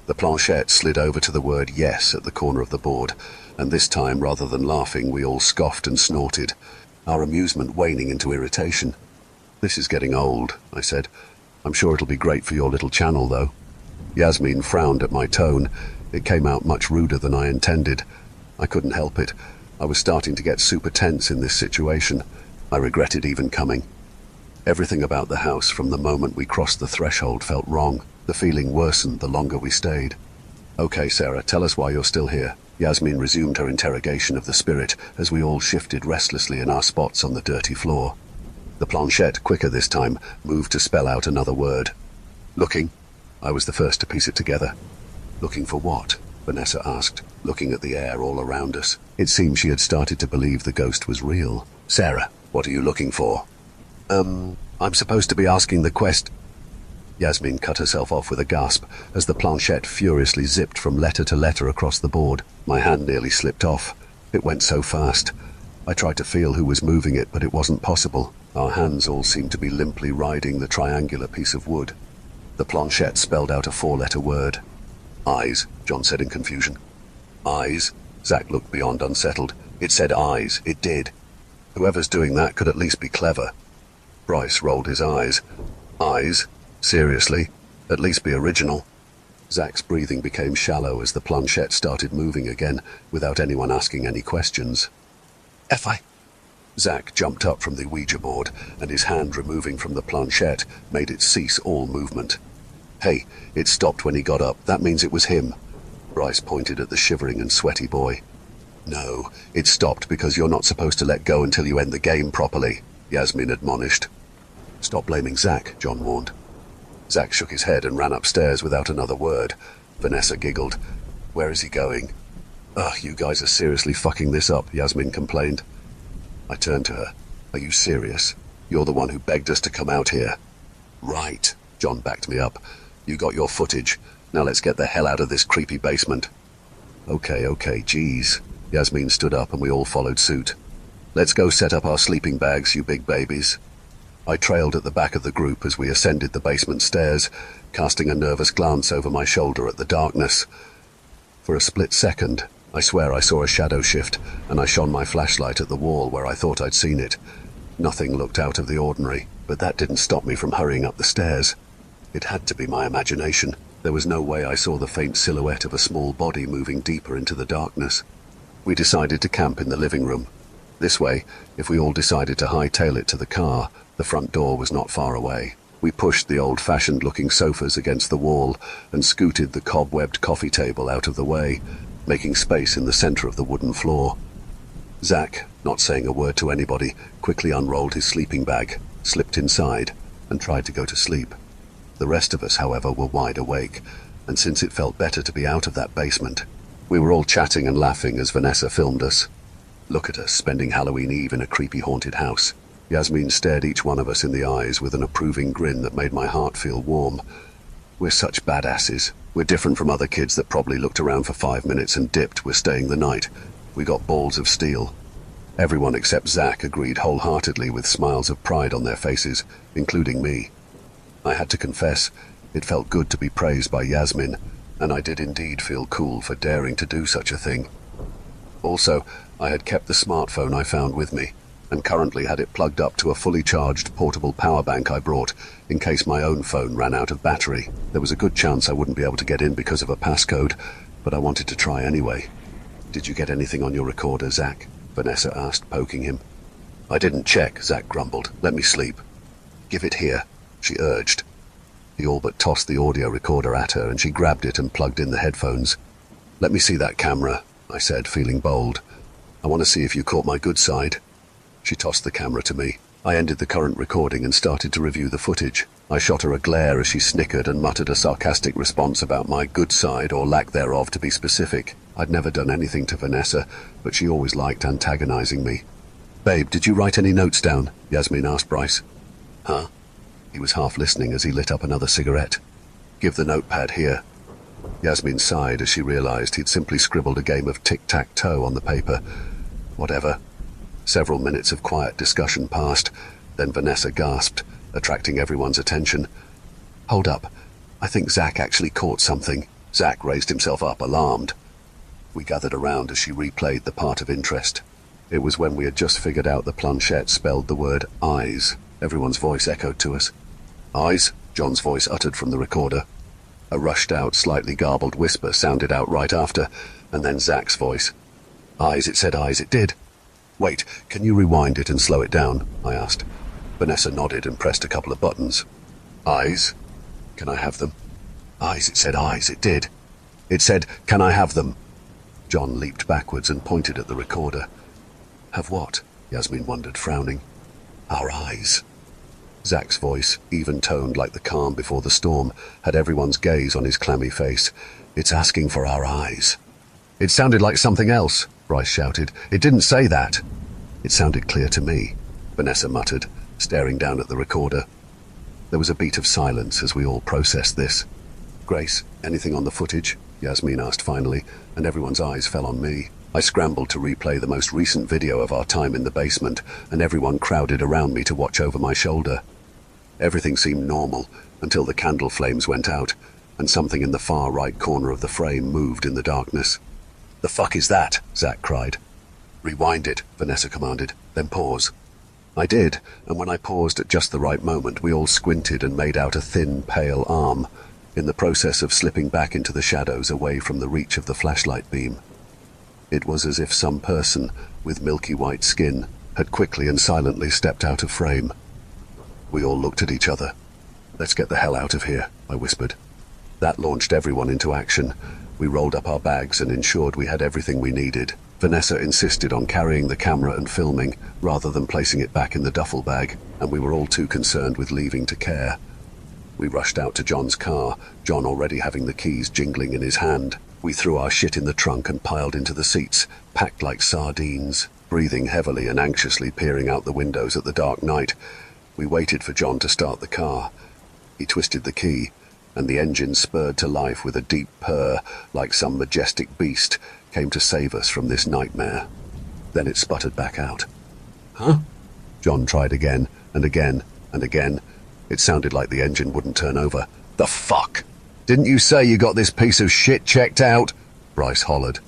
The planchette slid over to the word yes at the corner of the board, and this time, rather than laughing, we all scoffed and snorted, our amusement waning into irritation. "This is getting old," I said. "I'm sure it'll be great for your little channel, though." Yasmin frowned at my tone. It came out much ruder than I intended. I couldn't help it. I was starting to get super tense in this situation. I regretted even coming. Everything about the house from the moment we crossed the threshold felt wrong. The feeling worsened the longer we stayed. "Okay, Sarah, tell us why you're still here." Yasmin resumed her interrogation of the spirit as we all shifted restlessly in our spots on the dirty floor. The planchette, quicker this time, moved to spell out another word. "Looking." I was the first to piece it together. "Looking for what?" Vanessa asked, looking at the air all around us. It seemed she had started to believe the ghost was real. "Sarah, what are you looking for?" I'm supposed to be asking the quest..." Yasmin cut herself off with a gasp as the planchette furiously zipped from letter to letter across the board. My hand nearly slipped off. It went so fast. I tried to feel who was moving it, but it wasn't possible. Our hands all seemed to be limply riding the triangular piece of wood. The planchette spelled out a 4-letter word. "Eyes," John said in confusion. "Eyes?" Zach looked beyond unsettled. "It said eyes. It did. Whoever's doing that could at least be clever." Bryce rolled his eyes. "Eyes? Seriously? At least be original." Zach's breathing became shallow as the planchette started moving again, without anyone asking any questions. "F.I." Zach jumped up from the Ouija board, and his hand removing from the planchette made it cease all movement. "Hey, it stopped when he got up. That means it was him." Bryce pointed at the shivering and sweaty boy. "No, it stopped because you're not supposed to let go until you end the game properly," Yasmin admonished. "Stop blaming Zach," John warned. Zach shook his head and ran upstairs without another word. Vanessa giggled. "Where is he going?" "Ugh, you guys are seriously fucking this up," Yasmin complained. I turned to her. "Are you serious? You're the one who begged us to come out here." "Right," John backed me up. "You got your footage. Now let's get the hell out of this creepy basement." Okay, geez. Yasmin stood up and we all followed suit. "Let's go set up our sleeping bags, you big babies." I trailed at the back of the group as we ascended the basement stairs, casting a nervous glance over my shoulder at the darkness. For a split second, I swear I saw a shadow shift, and I shone my flashlight at the wall where I thought I'd seen it. Nothing looked out of the ordinary, but that didn't stop me from hurrying up the stairs. It had to be my imagination. There was no way I saw the faint silhouette of a small body moving deeper into the darkness. We decided to camp in the living room. This way, if we all decided to hightail it to the car, the front door was not far away. We pushed the old-fashioned looking sofas against the wall and scooted the cobwebbed coffee table out of the way, making space in the center of the wooden floor. Zach, not saying a word to anybody, quickly unrolled his sleeping bag, slipped inside, and tried to go to sleep. The rest of us, however, were wide awake, and since it felt better to be out of that basement, we were all chatting and laughing as Vanessa filmed us. Look at us, spending Halloween Eve in a creepy haunted house. Yasmin stared each one of us in the eyes with an approving grin that made my heart feel warm. We're such badasses. We're different from other kids that probably looked around for 5 minutes and dipped. We're staying the night. We got balls of steel. Everyone except Zach agreed wholeheartedly with smiles of pride on their faces, including me. I had to confess, it felt good to be praised by Yasmin, and I did indeed feel cool for daring to do such a thing. Also, I had kept the smartphone I found with me, and currently had it plugged up to a fully charged portable power bank I brought, in case my own phone ran out of battery. There was a good chance I wouldn't be able to get in because of a passcode, but I wanted to try anyway. "Did you get anything on your recorder, Zach?" Vanessa asked, poking him. "I didn't check," Zach grumbled. "Let me sleep." "Give it here," she urged. He all but tossed the audio recorder at her, and she grabbed it and plugged in the headphones. "Let me see that camera," I said, feeling bold. "I want to see if you caught my good side." She tossed the camera to me. I ended the current recording and started to review the footage. I shot her a glare as she snickered and muttered a sarcastic response about my good side, or lack thereof to be specific. I'd never done anything to Vanessa, but she always liked antagonizing me. "Babe, did you write any notes down?" Yasmin asked Bryce. "Huh?" He was half listening as he lit up another cigarette. "Give the notepad here." Yasmin sighed as she realized he'd simply scribbled a game of tic-tac-toe on the paper. Whatever. Several minutes of quiet discussion passed, then Vanessa gasped, attracting everyone's attention. "Hold up. I think Zach actually caught something." Zach raised himself up, alarmed. We gathered around as she replayed the part of interest. It was when we had just figured out the planchette spelled the word eyes. Everyone's voice echoed to us. "Eyes?" John's voice uttered from the recorder. A rushed-out, slightly garbled whisper sounded out right after, and then Zach's voice. "Eyes, it said eyes, it did." "Wait, can you rewind it and slow it down?" I asked. Vanessa nodded and pressed a couple of buttons. "Eyes? Can I have them?" "Eyes, it said eyes, it did." "It said, can I have them?" John leaped backwards and pointed at the recorder. "Have what?" Yasmin wondered, frowning. "Our eyes." Zach's voice, even-toned like the calm before the storm, had everyone's gaze on his clammy face. "It's asking for our eyes." "It sounded like something else," Bryce shouted. "It didn't say that." "It sounded clear to me," Vanessa muttered, staring down at the recorder. There was a beat of silence as we all processed this. "Grace, anything on the footage?" Yasmin asked finally, and everyone's eyes fell on me. I scrambled to replay the most recent video of our time in the basement, and everyone crowded around me to watch over my shoulder. Everything seemed normal until the candle flames went out, and something in the far right corner of the frame moved in the darkness. "The fuck is that?" Zach cried. "Rewind it," Vanessa commanded, "then pause." I did, and when I paused at just the right moment, we all squinted and made out a thin, pale arm, in the process of slipping back into the shadows away from the reach of the flashlight beam. It was as if some person, with milky white skin, had quickly and silently stepped out of frame. We all looked at each other. "Let's get the hell out of here," I whispered. That launched everyone into action. We rolled up our bags and ensured we had everything we needed. Vanessa insisted on carrying the camera and filming, rather than placing it back in the duffel bag, and we were all too concerned with leaving to care. We rushed out to John's car, John already having the keys jingling in his hand. We threw our shit in the trunk and piled into the seats, packed like sardines, breathing heavily and anxiously peering out the windows at the dark night. We waited for John to start the car. He twisted the key, and the engine spurred to life with a deep purr, like some majestic beast came to save us from this nightmare. Then it sputtered back out. "Huh?" John tried again, and again, and again. It sounded like the engine wouldn't turn over. "The fuck? Didn't you say you got this piece of shit checked out?" Bryce hollered.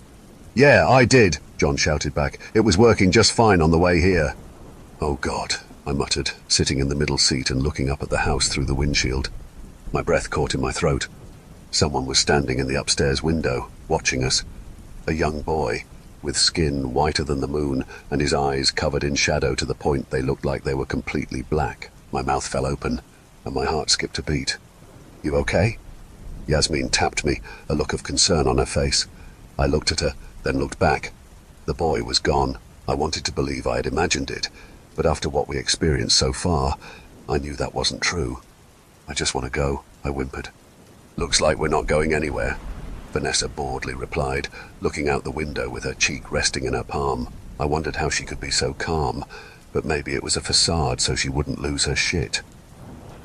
"Yeah, I did," John shouted back. "It was working just fine on the way here." "Oh God," I muttered, sitting in the middle seat and looking up at the house through the windshield. My breath caught in my throat. Someone was standing in the upstairs window, watching us. A young boy, with skin whiter than the moon, and his eyes covered in shadow to the point they looked like they were completely black. My mouth fell open, and my heart skipped a beat. "You okay?" Yasmin tapped me, a look of concern on her face. I looked at her, then looked back. The boy was gone. I wanted to believe I had imagined it, but after what we experienced so far, I knew that wasn't true. "I just want to go," I whimpered. "Looks like we're not going anywhere," Vanessa boredly replied, looking out the window with her cheek resting in her palm. I wondered how she could be so calm, but maybe it was a facade so she wouldn't lose her shit.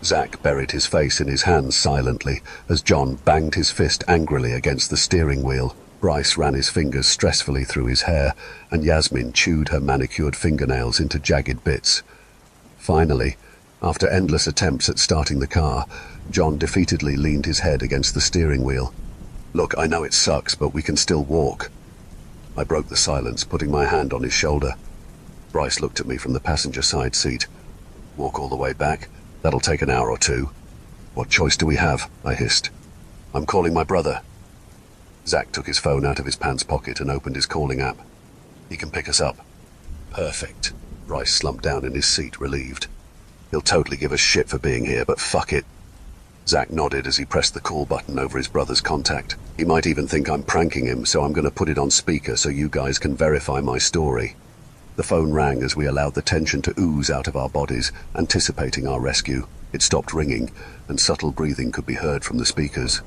Zach buried his face in his hands silently as John banged his fist angrily against the steering wheel. Bryce ran his fingers stressfully through his hair, and Yasmin chewed her manicured fingernails into jagged bits. Finally, after endless attempts at starting the car, John defeatedly leaned his head against the steering wheel. "Look, I know it sucks, but we can still walk." I broke the silence, putting my hand on his shoulder. Bryce looked at me from the passenger side seat. Walk all the way back? That'll take an hour or two. What choice do we have? I hissed. I'm calling my brother. Zach took his phone out of his pants pocket and opened his calling app. He can pick us up. Perfect. Bryce slumped down in his seat, relieved. He'll totally give us shit for being here, but fuck it. Zach nodded as he pressed the call button over his brother's contact. He might even think I'm pranking him, so I'm going to put it on speaker so you guys can verify my story. The phone rang as we allowed the tension to ooze out of our bodies, anticipating our rescue. It stopped ringing, and subtle breathing could be heard from the speakers.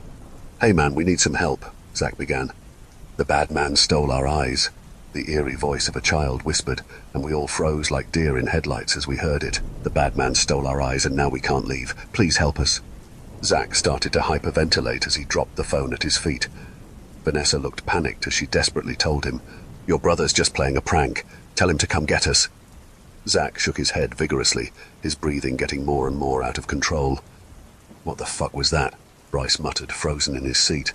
Hey man, we need some help, Zach began. The bad man stole our eyes. The eerie voice of a child whispered, and we all froze like deer in headlights as we heard it. The bad man stole our eyes and now we can't leave. Please help us. Zach started to hyperventilate as he dropped the phone at his feet. Vanessa looked panicked as she desperately told him, Your brother's just playing a prank. Tell him to come get us. Zach shook his head vigorously, his breathing getting more and more out of control. What the fuck was that? Bryce muttered, frozen in his seat.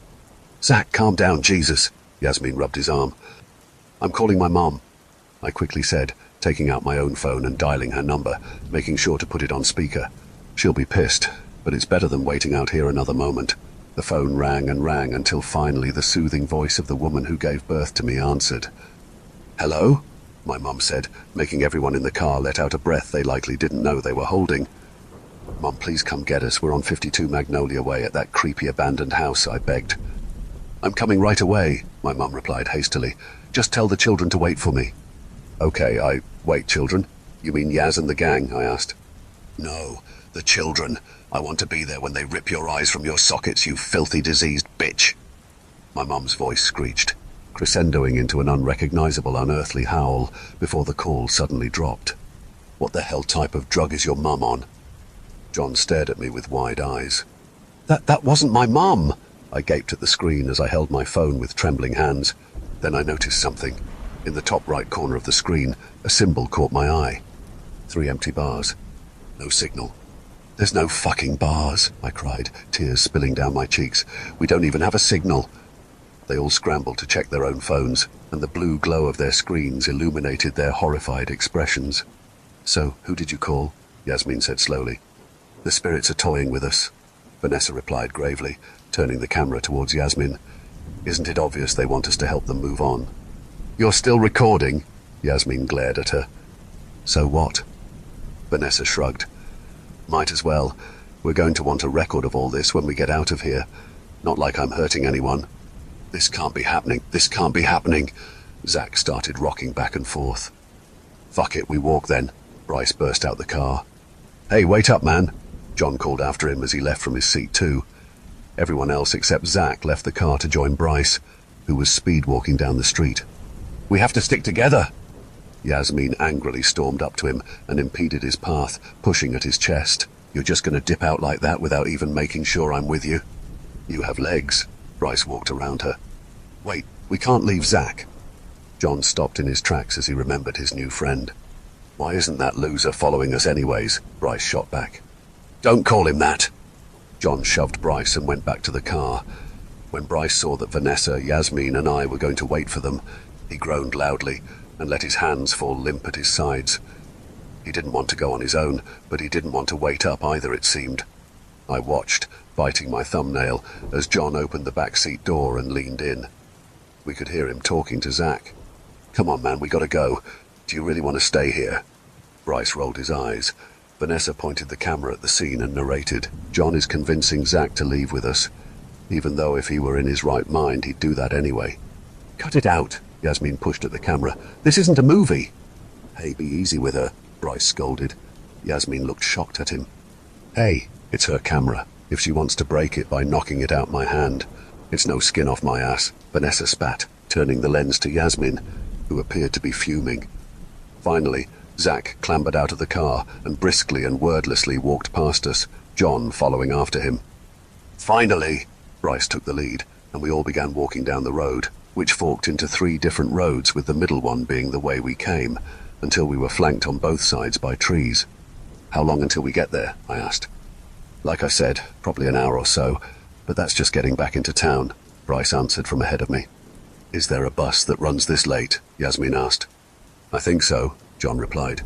Zach, calm down, Jesus. Yasmin rubbed his arm. I'm calling my mom, I quickly said, taking out my own phone and dialing her number, making sure to put it on speaker. She'll be pissed, but it's better than waiting out here another moment. The phone rang and rang until finally the soothing voice of the woman who gave birth to me answered. Hello? My mum said, making everyone in the car let out a breath they likely didn't know they were holding. Mum, please come get us. We're on 52 Magnolia Way at that creepy abandoned house, I begged. I'm coming right away, my mum replied hastily. Just tell the children to wait for me. Okay, wait, children? You mean Yaz and the gang? I asked. No, the children. I want to be there when they rip your eyes from your sockets, you filthy diseased bitch. My mum's voice screeched, crescendoing into an unrecognizable unearthly howl before the call suddenly dropped. What the hell type of drug is your mum on? John stared at me with wide eyes. That wasn't my mum! I gaped at the screen as I held my phone with trembling hands. Then I noticed something. In the top right corner of the screen, a symbol caught my eye. 3 empty bars. No signal. There's no fucking bars, I cried, tears spilling down my cheeks. We don't even have a signal. They all scrambled to check their own phones, and the blue glow of their screens illuminated their horrified expressions. So, who did you call? Yasmin said slowly. The spirits are toying with us, Vanessa replied gravely, turning the camera towards Yasmin. Isn't it obvious they want us to help them move on? You're still recording? Yasmin glared at her. So what? Vanessa shrugged. Might as well. We're going to want a record of all this when we get out of here. Not like I'm hurting anyone. This can't be happening. This can't be happening. Zach started rocking back and forth. Fuck it, we walk then. Bryce burst out the car. Hey, wait up, man. John called after him as he left from his seat too. Everyone else except Zach left the car to join Bryce, who was speed walking down the street. We have to stick together. Yasmin angrily stormed up to him and impeded his path, pushing at his chest. You're just going to dip out like that without even making sure I'm with you? You have legs. Bryce walked around her. Wait, we can't leave Zach. John stopped in his tracks as he remembered his new friend. Why isn't that loser following us anyways? Bryce shot back. Don't call him that. John shoved Bryce and went back to the car. When Bryce saw that Vanessa, Yasmin and I were going to wait for them, he groaned loudly and let his hands fall limp at his sides. He didn't want to go on his own, but he didn't want to wait up either, it seemed. I watched, biting my thumbnail, as John opened the back seat door and leaned in. We could hear him talking to Zach. Come on, man, we gotta go. Do you really want to stay here? Bryce rolled his eyes. Vanessa pointed the camera at the scene and narrated. John is convincing Zach to leave with us, even though if he were in his right mind, he'd do that anyway. Cut it out, Yasmin pushed at the camera. This isn't a movie. Hey, be easy with her, Bryce scolded. Yasmin looked shocked at him. Hey, it's her camera. If she wants to break it by knocking it out my hand, it's no skin off my ass, Vanessa spat, turning the lens to Yasmin, who appeared to be fuming. Finally, Zach clambered out of the car and briskly and wordlessly walked past us, John following after him. Finally, Bryce took the lead, and we all began walking down the road, which forked into 3 different roads, with the middle one being the way we came, until we were flanked on both sides by trees. How long until we get there? I asked. Like I said, probably an hour or so, but that's just getting back into town, Bryce answered from ahead of me. Is there a bus that runs this late? Yasmin asked. I think so, John replied.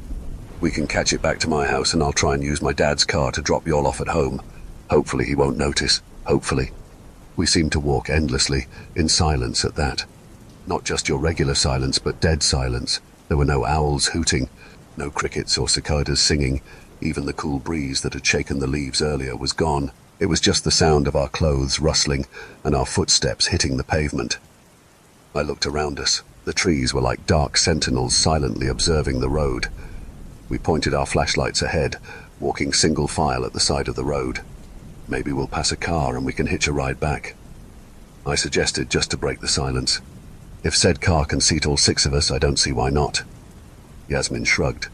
We can catch it back to my house and I'll try and use my dad's car to drop you all off at home. Hopefully he won't notice. Hopefully. We seemed to walk endlessly, in silence at that. Not just your regular silence, but dead silence. There were no owls hooting, no crickets or cicadas singing. Even the cool breeze that had shaken the leaves earlier was gone. It was just the sound of our clothes rustling and our footsteps hitting the pavement. I looked around us. The trees were like dark sentinels silently observing the road. We pointed our flashlights ahead, walking single file at the side of the road. Maybe we'll pass a car and we can hitch a ride back. I suggested just to break the silence. If said car can seat all 6 of us, I don't see why not. Yasmin shrugged.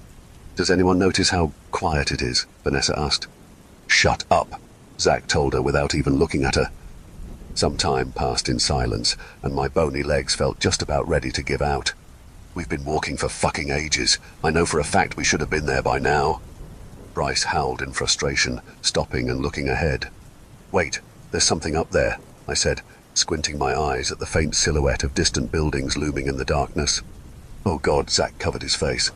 Does anyone notice how quiet it is? Vanessa asked. Shut up, Zach told her without even looking at her. Some time passed in silence, and my bony legs felt just about ready to give out. We've been walking for fucking ages. I know for a fact we should have been there by now. Bryce howled in frustration, stopping and looking ahead. Wait, there's something up there, I said, squinting my eyes at the faint silhouette of distant buildings looming in the darkness. Oh God, Zach covered his face.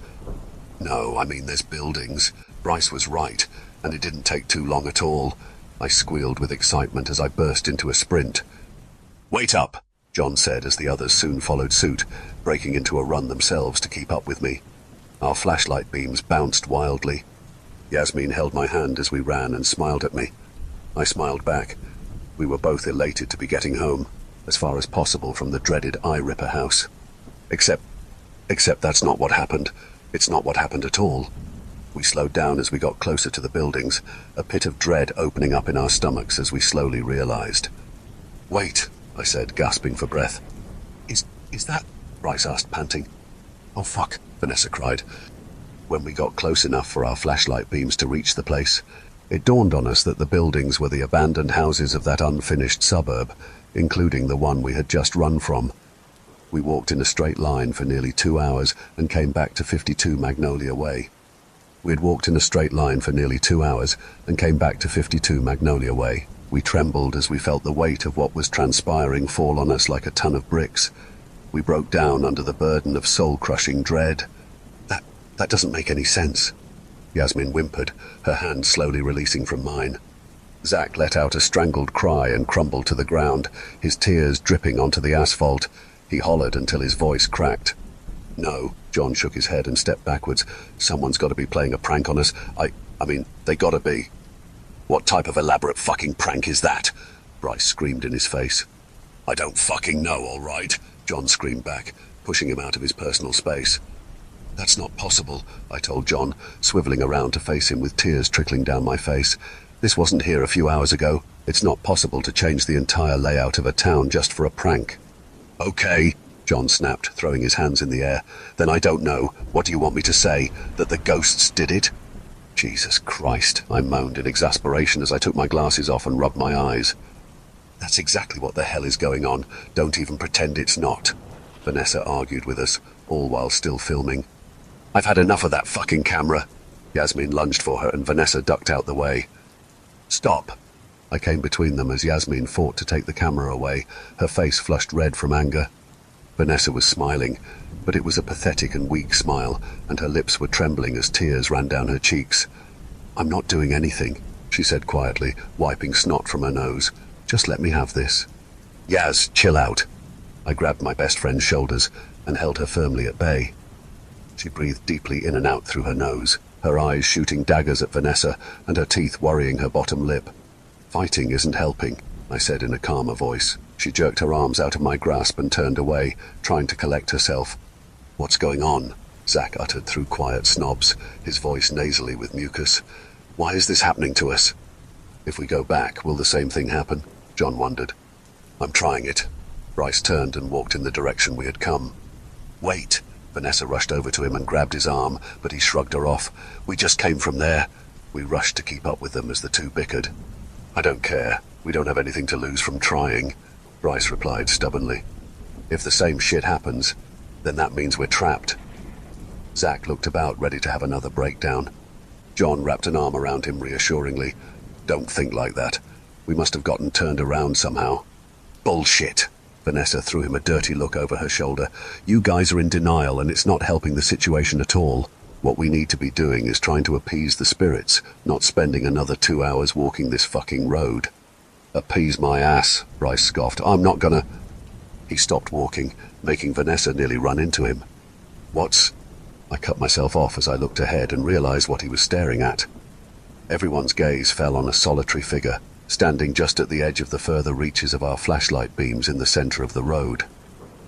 No, I mean there's buildings. Bryce was right, and it didn't take too long at all. I squealed with excitement as I burst into a sprint. Wait up, John said as the others soon followed suit, breaking into a run themselves to keep up with me. Our flashlight beams bounced wildly. Yasmin held my hand as we ran and smiled at me. I smiled back. We were both elated to be getting home, as far as possible from the dreaded Eye Ripper house. Except that's not what happened. It's not what happened at all. We slowed down as we got closer to the buildings, a pit of dread opening up in our stomachs as we slowly realized. Wait, I said, gasping for breath. Is that? Bryce asked, panting. Oh fuck, Vanessa cried. When we got close enough for our flashlight beams to reach the place, it dawned on us that the buildings were the abandoned houses of that unfinished suburb, including the one we had just run from. We walked in a straight line for nearly 2 hours and came back to 52 Magnolia Way. We had walked in a straight line for nearly 2 hours and came back to 52 Magnolia Way. We trembled as we felt the weight of what was transpiring fall on us like a ton of bricks. We broke down under the burden of soul-crushing dread. That doesn't make any sense, Yasmin whimpered, her hand slowly releasing from mine. Zach let out a strangled cry and crumbled to the ground, his tears dripping onto the asphalt. He hollered until his voice cracked. No, John shook his head and stepped backwards. Someone's got to be playing a prank on us. I mean, they gotta be. What type of elaborate fucking prank is that? Bryce screamed in his face. I don't fucking know, all right, John screamed back, pushing him out of his personal space. That's not possible, I told John, swiveling around to face him with tears trickling down my face. This wasn't here a few hours ago. It's not possible to change the entire layout of a town just for a prank. Okay, John snapped, throwing his hands in the air. Then I don't know. What do you want me to say? That the ghosts did it? Jesus Christ, I moaned in exasperation as I took my glasses off and rubbed my eyes. That's exactly what the hell is going on. Don't even pretend it's not. Vanessa argued with us, all while still filming. I've had enough of that fucking camera. Yasmin lunged for her and Vanessa ducked out the way. Stop. I came between them as Yasmin fought to take the camera away, her face flushed red from anger. Vanessa was smiling, but it was a pathetic and weak smile, and her lips were trembling as tears ran down her cheeks. I'm not doing anything, she said quietly, wiping snot from her nose. Just let me have this. Yaz, chill out. I grabbed my best friend's shoulders and held her firmly at bay. She breathed deeply in and out through her nose, her eyes shooting daggers at Vanessa and her teeth worrying her bottom lip. Fighting isn't helping, I said in a calmer voice. She jerked her arms out of my grasp and turned away, trying to collect herself. What's going on? Zach uttered through quiet snobs, his voice nasally with mucus. Why is this happening to us? If we go back, will the same thing happen? John wondered. I'm trying it. Bryce turned and walked in the direction we had come. Wait! Vanessa rushed over to him and grabbed his arm, but he shrugged her off. We just came from there. We rushed to keep up with them as the two bickered. I don't care. We don't have anything to lose from trying, Bryce replied stubbornly. If the same shit happens, then that means we're trapped. Zach looked about, ready to have another breakdown. John wrapped an arm around him reassuringly. Don't think like that. We must have gotten turned around somehow. Bullshit. Vanessa threw him a dirty look over her shoulder. You guys are in denial and it's not helping the situation at all. What we need to be doing is trying to appease the spirits, not spending another 2 hours walking this fucking road. Appease my ass, Bryce scoffed. I'm not gonna... He stopped walking, making Vanessa nearly run into him. What's... I cut myself off as I looked ahead and realized what he was staring at. Everyone's gaze fell on a solitary figure, standing just at the edge of the further reaches of our flashlight beams in the center of the road.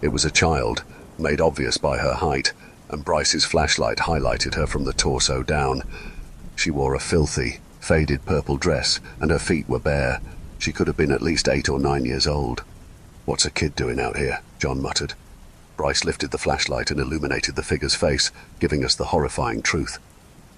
It was a child, made obvious by her height, and Bryce's flashlight highlighted her from the torso down. She wore a filthy, faded purple dress, and her feet were bare. She could have been at least 8 or 9 years old. What's a kid doing out here? John muttered. Bryce lifted the flashlight and illuminated the figure's face, giving us the horrifying truth.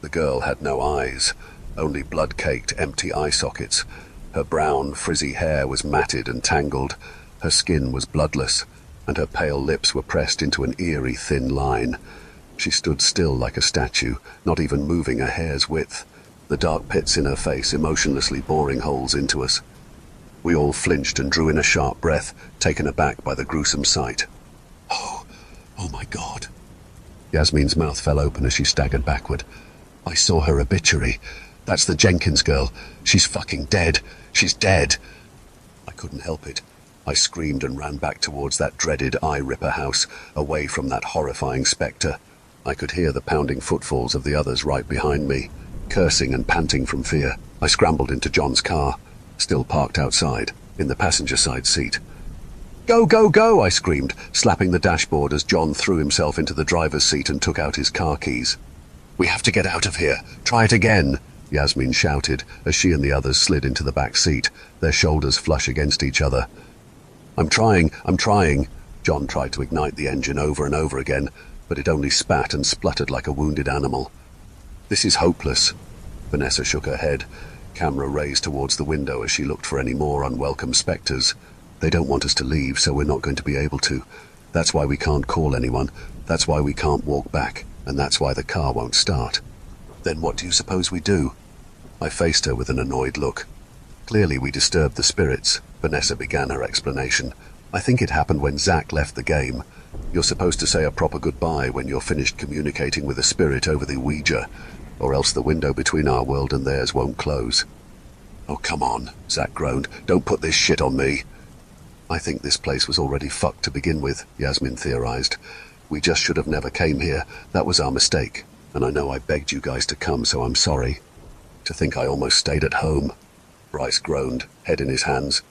The girl had no eyes, only blood-caked, empty eye sockets. Her brown, frizzy hair was matted and tangled. Her skin was bloodless, and her pale lips were pressed into an eerie, thin line. She stood still like a statue, not even moving a hair's width, the dark pits in her face emotionlessly boring holes into us. We all flinched and drew in a sharp breath, taken aback by the gruesome sight. Oh my God. Yasmin's mouth fell open as she staggered backward. I saw her obituary. That's the Jenkins girl. She's fucking dead. She's dead. I couldn't help it. I screamed and ran back towards that dreaded eye-ripper house, away from that horrifying spectre. I could hear the pounding footfalls of the others right behind me, cursing and panting from fear. I scrambled into John's car, still parked outside, in the passenger side seat. Go, go, go, I screamed, slapping the dashboard as John threw himself into the driver's seat and took out his car keys. We have to get out of here. Try it again, Yasmin shouted as she and the others slid into the back seat, their shoulders flush against each other. I'm trying. John tried to ignite the engine over and over again, but it only spat and spluttered like a wounded animal. This is hopeless. Vanessa shook her head, camera raised towards the window as she looked for any more unwelcome spectres. They don't want us to leave, so we're not going to be able to. That's why we can't call anyone. That's why we can't walk back. And that's why the car won't start. Then what do you suppose we do? I faced her with an annoyed look. Clearly we disturbed the spirits. Vanessa began her explanation. I think it happened when Zach left the game. You're supposed to say a proper goodbye when you're finished communicating with a spirit over the Ouija, or else the window between our world and theirs won't close. Oh, come on, Zach groaned. Don't put this shit on me. I think this place was already fucked to begin with, Yasmin theorized. We just should have never came here. That was our mistake. And I know I begged you guys to come, so I'm sorry. To think I almost stayed at home. Bryce groaned, head in his hands.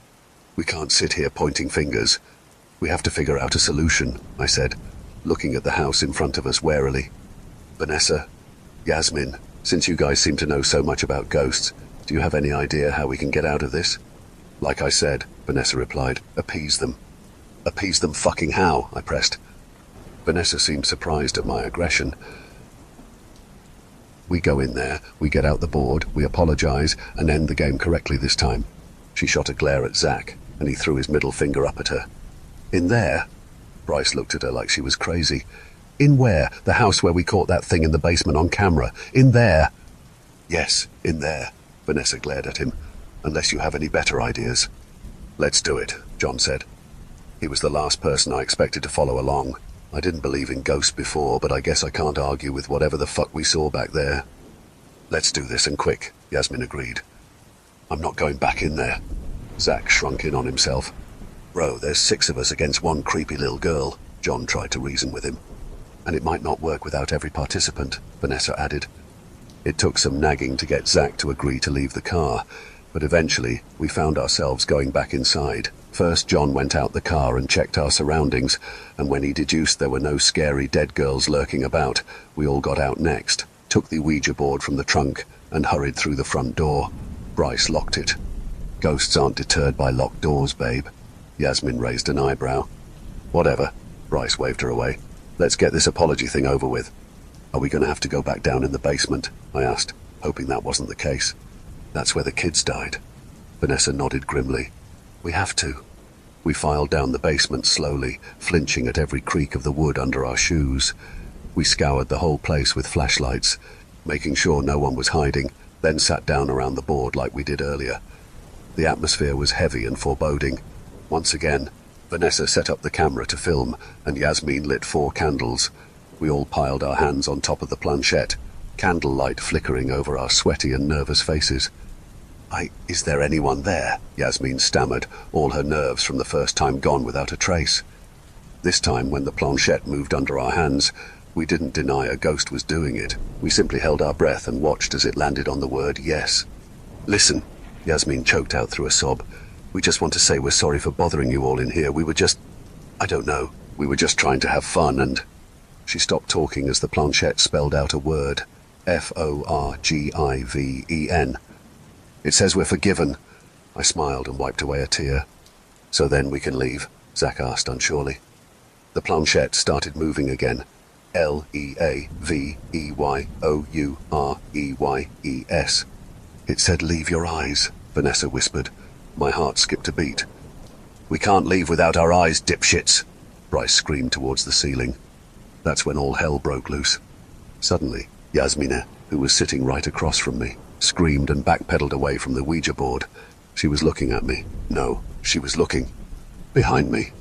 We can't sit here pointing fingers. We have to figure out a solution, I said, looking at the house in front of us warily. Vanessa, Yasmin, since you guys seem to know so much about ghosts, do you have any idea how we can get out of this? Like I said, Vanessa replied, appease them. Appease them fucking how? I pressed. Vanessa seemed surprised at my aggression. We go in there, we get out the board, we apologize, and end the game correctly this time. She shot a glare at Zach, and he threw his middle finger up at her. In there? Bryce looked at her like she was crazy. In where? The house where we caught that thing in the basement on camera. In there? Yes, in there. Vanessa glared at him. Unless you have any better ideas. Let's do it, John said. He was the last person I expected to follow along. I didn't believe in ghosts before, but I guess I can't argue with whatever the fuck we saw back there. Let's do this, and quick, Yasmin agreed. I'm not going back in there. Zach shrunk in on himself. Bro, there's 6 of us against one creepy little girl, John tried to reason with him. And it might not work without every participant, Vanessa added. It took some nagging to get Zach to agree to leave the car, but eventually we found ourselves going back inside. First, John went out the car and checked our surroundings, and when he deduced there were no scary dead girls lurking about, we all got out next, took the Ouija board from the trunk, and hurried through the front door. Bryce locked it. Ghosts aren't deterred by locked doors, babe. Yasmin raised an eyebrow. Whatever. Bryce waved her away. Let's get this apology thing over with. Are we going to have to go back down in the basement? I asked, hoping that wasn't the case. That's where the kids died. Vanessa nodded grimly. We have to. We filed down the basement slowly, flinching at every creak of the wood under our shoes. We scoured the whole place with flashlights, making sure no one was hiding, then sat down around the board like we did earlier. The atmosphere was heavy and foreboding. Once again, Vanessa set up the camera to film, and Yasmin lit 4 candles. We all piled our hands on top of the planchette, candlelight flickering over our sweaty and nervous faces. Is there anyone there?" Yasmin stammered, all her nerves from the first time gone without a trace. This time, when the planchette moved under our hands, we didn't deny a ghost was doing it. We simply held our breath and watched as it landed on the word yes. "Listen," Yasmin choked out through a sob. "We just want to say we're sorry for bothering you all in here. We were just... I don't know. We were just trying to have fun and..." She stopped talking as the planchette spelled out a word. Forgiven. "It says we're forgiven." I smiled and wiped away a tear. "So then we can leave?" Zach asked unsurely. The planchette started moving again. Leaveyoureyes. "It said leave your eyes," Vanessa whispered. My heart skipped a beat. "We can't leave without our eyes, dipshits," Bryce screamed towards the ceiling. That's when all hell broke loose. Suddenly, Yasmina, who was sitting right across from me, screamed and backpedaled away from the Ouija board. She was looking at me. No, she was looking behind me.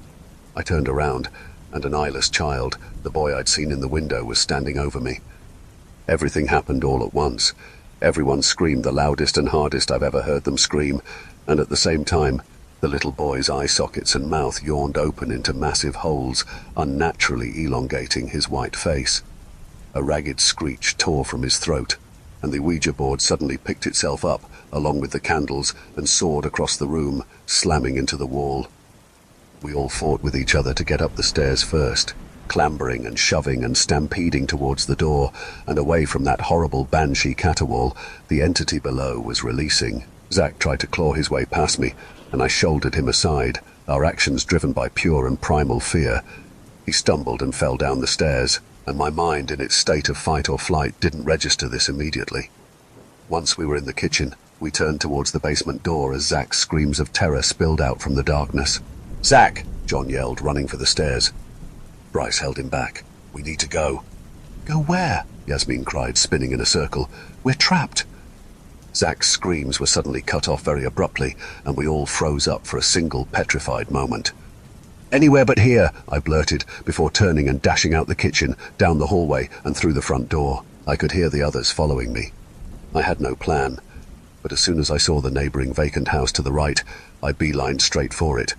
I turned around, and an eyeless child, the boy I'd seen in the window, was standing over me. Everything happened all at once. Everyone screamed the loudest and hardest I've ever heard them scream, and at the same time, the little boy's eye sockets and mouth yawned open into massive holes, unnaturally elongating his white face. A ragged screech tore from his throat, and the Ouija board suddenly picked itself up, along with the candles, and soared across the room, slamming into the wall. We all fought with each other to get up the stairs first, clambering and shoving and stampeding towards the door, and away from that horrible banshee caterwaul. The entity below was releasing. Zach tried to claw his way past me, and I shouldered him aside, our actions driven by pure and primal fear. He stumbled and fell down the stairs, and my mind, in its state of fight or flight, didn't register this immediately. Once we were in the kitchen, we turned towards the basement door as Zach's screams of terror spilled out from the darkness. "Zach!" John yelled, running for the stairs. Bryce held him back. "We need to go." "Go where?" Yasmin cried, spinning in a circle. "We're trapped." Zach's screams were suddenly cut off very abruptly, and we all froze up for a single petrified moment. "Anywhere but here," I blurted, before turning and dashing out the kitchen, down the hallway, and through the front door. I could hear the others following me. I had no plan, but as soon as I saw the neighboring vacant house to the right, I beelined straight for it.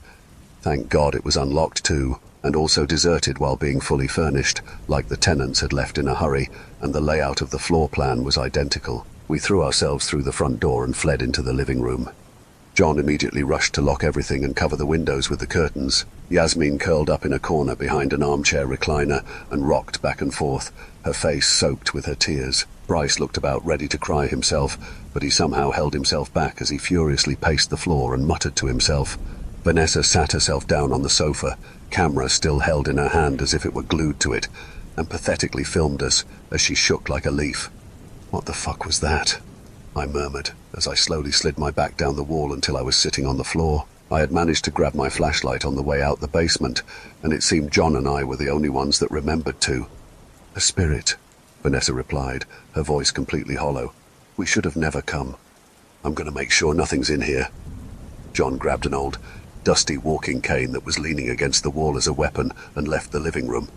Thank God it was unlocked too, and also deserted while being fully furnished, like the tenants had left in a hurry, and the layout of the floor plan was identical. We threw ourselves through the front door and fled into the living room. John immediately rushed to lock everything and cover the windows with the curtains. Yasmin curled up in a corner behind an armchair recliner and rocked back and forth, her face soaked with her tears. Bryce looked about ready to cry himself, but he somehow held himself back as he furiously paced the floor and muttered to himself. Vanessa sat herself down on the sofa, camera still held in her hand as if it were glued to it, and pathetically filmed us as she shook like a leaf. "What the fuck was that?" I murmured, as I slowly slid my back down the wall until I was sitting on the floor. I had managed to grab my flashlight on the way out the basement, and it seemed John and I were the only ones that remembered to. "A spirit," Vanessa replied, her voice completely hollow. "We should have never come. I'm going to make sure nothing's in here." John grabbed an old, dusty walking cane that was leaning against the wall as a weapon and left the living room.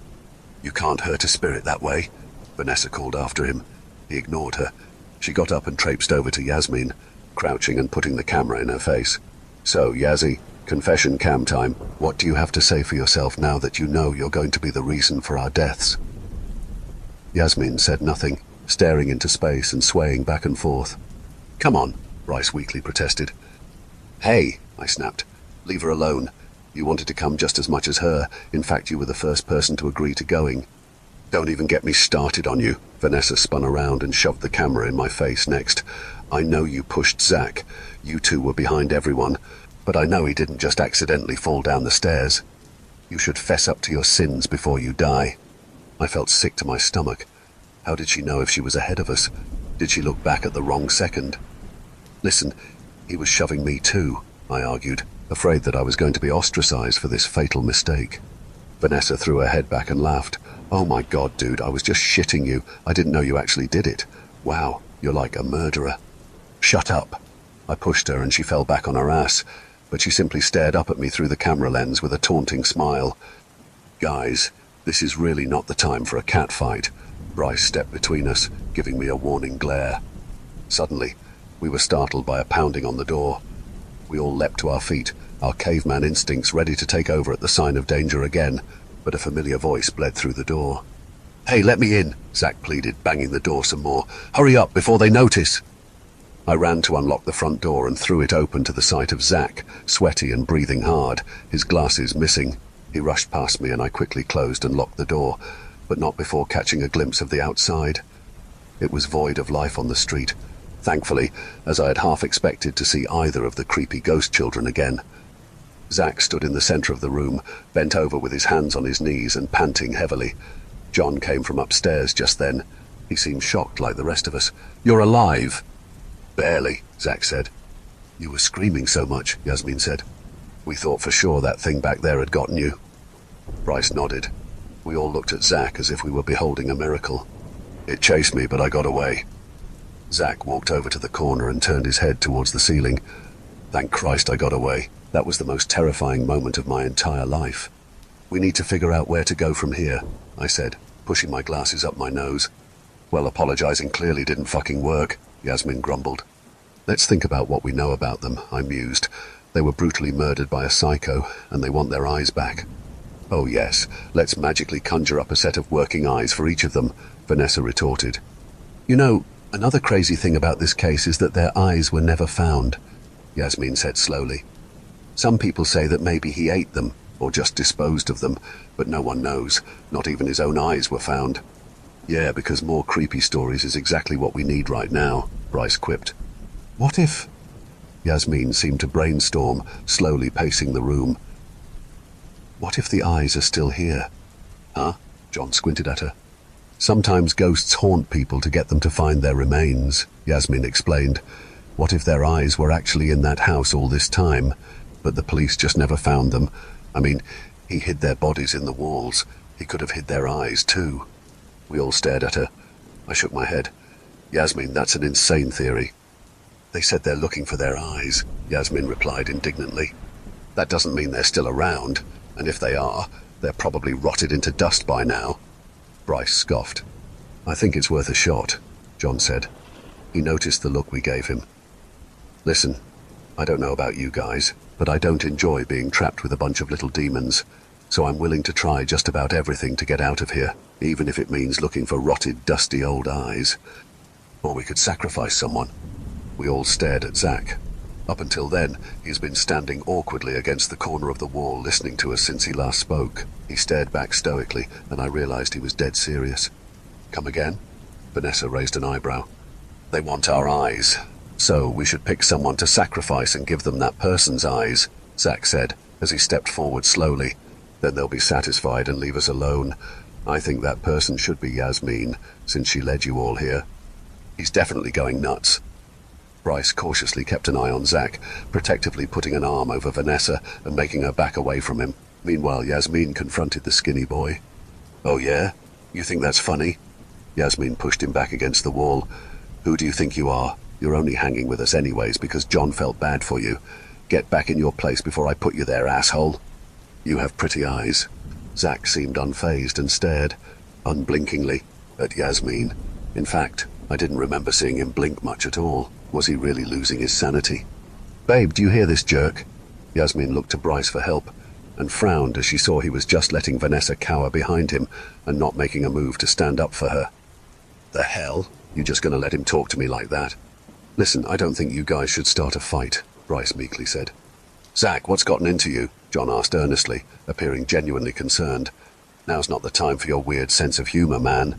"You can't hurt a spirit that way," Vanessa called after him. He ignored her. She got up and traipsed over to Yasmin, crouching and putting the camera in her face. "So, Yazzie, confession cam time. What do you have to say for yourself now that you know you're going to be the reason for our deaths?" Yasmin said nothing, staring into space and swaying back and forth. "Come on," Bryce weakly protested. "Hey," I snapped. "Leave her alone. You wanted to come just as much as her. In fact, you were the first person to agree to going." "Don't even get me started on you." Vanessa spun around and shoved the camera in my face next. "I know you pushed Zach. You two were behind everyone. But I know he didn't just accidentally fall down the stairs. You should fess up to your sins before you die." I felt sick to my stomach. How did she know if she was ahead of us? Did she look back at the wrong second? "Listen, he was shoving me too," I argued, afraid that I was going to be ostracized for this fatal mistake. Vanessa threw her head back and laughed. "Oh my God, dude, I was just shitting you. I didn't know you actually did it. Wow, you're like a murderer." "Shut up." I pushed her and she fell back on her ass. but she simply stared up at me through the camera lens with a taunting smile. "Guys, this is really not the time for a cat fight." Bryce stepped between us, giving me a warning glare. Suddenly, we were startled by a pounding on the door. We all leapt to our feet, our caveman instincts ready to take over at the sign of danger again, but a familiar voice bled through the door. "Hey, let me in," Zach pleaded, banging the door some more. "Hurry up before they notice." I ran to unlock the front door and threw it open to the sight of Zach, sweaty and breathing hard, his glasses missing. He rushed past me and I quickly closed and locked the door, but not before catching a glimpse of the outside. It was void of life on the street, thankfully, as I had half expected to see either of the creepy ghost children again. Zach stood in the center of the room, bent over with his hands on his knees and panting heavily. John came from upstairs just then. He seemed shocked like the rest of us. "You're alive?" "Barely," Zach said. "You were screaming so much," Yasmin said. "We thought for sure that thing back there had gotten you." Bryce nodded. We all looked at Zach as if we were beholding a miracle. "It chased me, but I got away." Zach walked over to the corner and turned his head towards the ceiling. "Thank Christ I got away. That was the most terrifying moment of my entire life." "We need to figure out where to go from here," I said, pushing my glasses up my nose. "Well, apologizing clearly didn't fucking work," Yasmin grumbled. "Let's think about what we know about them," I mused. "They were brutally murdered by a psycho, and they want their eyes back." "Oh yes, let's magically conjure up a set of working eyes for each of them," Vanessa retorted. "You know, another crazy thing about this case is that their eyes were never found," Yasmin said slowly. "Some people say that maybe he ate them, or just disposed of them, but no one knows. Not even his own eyes were found." "Yeah, because more creepy stories is exactly what we need right now," Bryce quipped. "What if—" Yasmin seemed to brainstorm, slowly pacing the room. "What if the eyes are still here?" "Huh?" John squinted at her. "Sometimes ghosts haunt people to get them to find their remains," Yasmin explained. "What if their eyes were actually in that house all this time, but the police just never found them? I mean, he hid their bodies in the walls. He could have hid their eyes, too." We all stared at her. I shook my head. "Yasmin, that's an insane theory." "They said they're looking for their eyes," Yasmin replied indignantly. "That doesn't mean they're still around, and if they are, they're probably rotted into dust by now." Bryce scoffed. "I think it's worth a shot," John said. He noticed the look we gave him. "Listen, I don't know about you guys, but I don't enjoy being trapped with a bunch of little demons, so I'm willing to try just about everything to get out of here, even if it means looking for rotted, dusty old eyes. Or we could sacrifice someone." We all stared at Zach. Up until then, he's been standing awkwardly against the corner of the wall listening to us since he last spoke. He stared back stoically, and I realized he was dead serious. "Come again?" Vanessa raised an eyebrow. "They want our eyes, so we should pick someone to sacrifice and give them that person's eyes," Zach said, as he stepped forward slowly. "Then they'll be satisfied and leave us alone. I think that person should be Yasmin, since she led you all here. He's definitely going nuts." Bryce cautiously kept an eye on Zach, protectively putting an arm over Vanessa and making her back away from him. Meanwhile, Yasmin confronted the skinny boy. "Oh yeah? You think that's funny?" Yasmin pushed him back against the wall. "Who do you think you are? You're only hanging with us anyways because John felt bad for you. Get back in your place before I put you there, asshole." "You have pretty eyes." Zach seemed unfazed and stared, unblinkingly, at Yasmin. In fact, I didn't remember seeing him blink much at all. Was he really losing his sanity? "Babe, do you hear this jerk?" Yasmin looked to Bryce for help, and frowned as she saw he was just letting Vanessa cower behind him and not making a move to stand up for her. "The hell? You just gonna let him talk to me like that?" "Listen, I don't think you guys should start a fight," Bryce meekly said. "Zach, what's gotten into you?" John asked earnestly, appearing genuinely concerned. "Now's not the time for your weird sense of humor, man."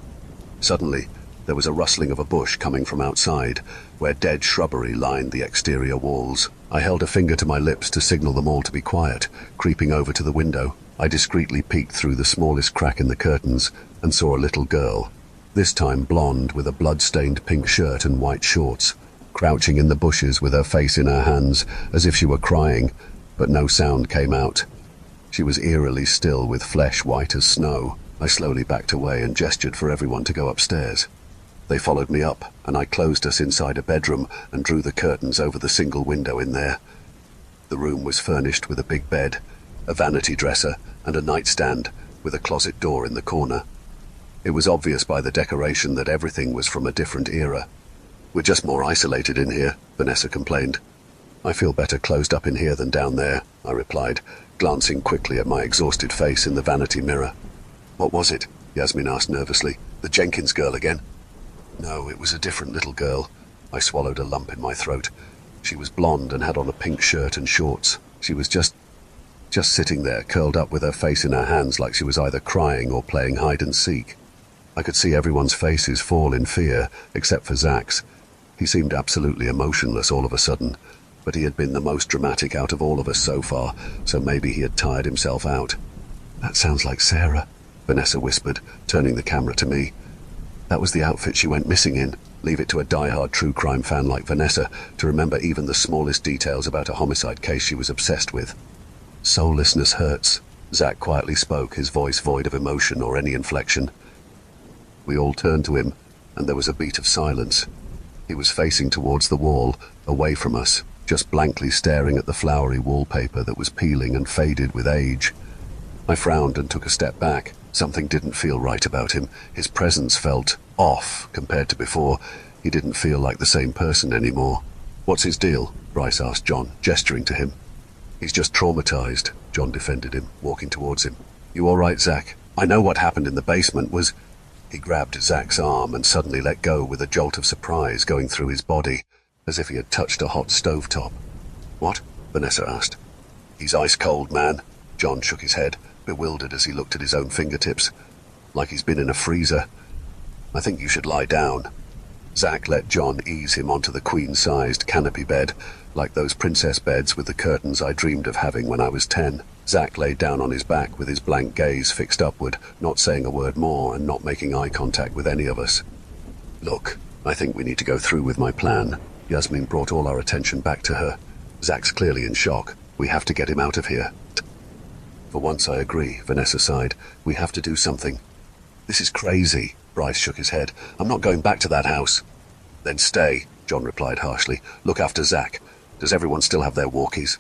Suddenly, there was a rustling of a bush coming from outside, where dead shrubbery lined the exterior walls. I held a finger to my lips to signal them all to be quiet. Creeping over to the window, I discreetly peeked through the smallest crack in the curtains and saw a little girl, this time blonde with a blood-stained pink shirt and white shorts, crouching in the bushes with her face in her hands as if she were crying, but no sound came out. She was eerily still with flesh white as snow. I slowly backed away and gestured for everyone to go upstairs. They followed me up, and I closed us inside a bedroom and drew the curtains over the single window in there. The room was furnished with a big bed, a vanity dresser, and a nightstand with a closet door in the corner. It was obvious by the decoration that everything was from a different era. "We're just more isolated in here," Vanessa complained. "I feel better closed up in here than down there," I replied, glancing quickly at my exhausted face in the vanity mirror. "What was it?" Yasmin asked nervously. "The Jenkins girl again?" "No, it was a different little girl." I swallowed a lump in my throat. She was blonde and had on a pink shirt and shorts. She was just sitting there, curled up with her face in her hands like she was either crying or playing hide and seek. I could see everyone's faces fall in fear, except for Zach's. He seemed absolutely emotionless all of a sudden, but he had been the most dramatic out of all of us so far, so maybe he had tired himself out. "That sounds like Sarah," Vanessa whispered, turning the camera to me. "That was the outfit she went missing in." Leave it to a die-hard true crime fan like Vanessa to remember even the smallest details about a homicide case she was obsessed with. "Soullessness hurts," Zach quietly spoke, his voice void of emotion or any inflection. We all turned to him, and there was a beat of silence. He was facing towards the wall, away from us, just blankly staring at the flowery wallpaper that was peeling and faded with age. I frowned and took a step back. Something didn't feel right about him. His presence felt off compared to before. He didn't feel like the same person anymore. "What's his deal?" Bryce asked John, gesturing to him. "He's just traumatized," John defended him, walking towards him. "You all right, Zach? I know what happened in the basement was—" He grabbed Zach's arm and suddenly let go with a jolt of surprise going through his body, as if he had touched a hot stovetop. "What?" Vanessa asked. "He's ice cold, man." John shook his head, bewildered as he looked at his own fingertips. "Like he's been in a freezer. I think you should lie down." Zach let John ease him onto the queen-sized canopy bed, like those princess beds with the curtains I dreamed of having when I was 10. Zach lay down on his back with his blank gaze fixed upward, not saying a word more and not making eye contact with any of us. "Look, I think we need to go through with my plan." Yasmin brought all our attention back to her. "Zach's clearly in shock. We have to get him out of here." "For once I agree," Vanessa sighed. "We have to do something." "This is crazy." Bryce shook his head. "I'm not going back to that house." "Then stay," John replied harshly. "Look after Zach. Does everyone still have their walkies?"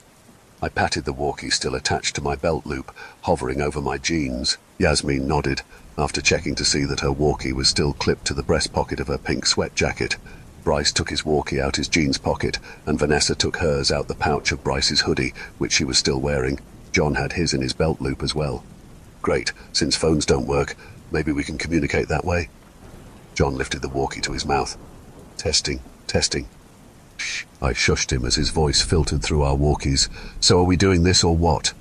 I patted the walkie still attached to my belt loop, hovering over my jeans. Yasmin nodded, after checking to see that her walkie was still clipped to the breast pocket of her pink sweat jacket. Bryce took his walkie out his jeans pocket, and Vanessa took hers out the pouch of Bryce's hoodie, which she was still wearing. John had his in his belt loop as well. "Great, since phones don't work, maybe we can communicate that way." John lifted the walkie to his mouth. "Testing, testing." "Shh," I shushed him as his voice filtered through our walkies. "So are we doing this or what?"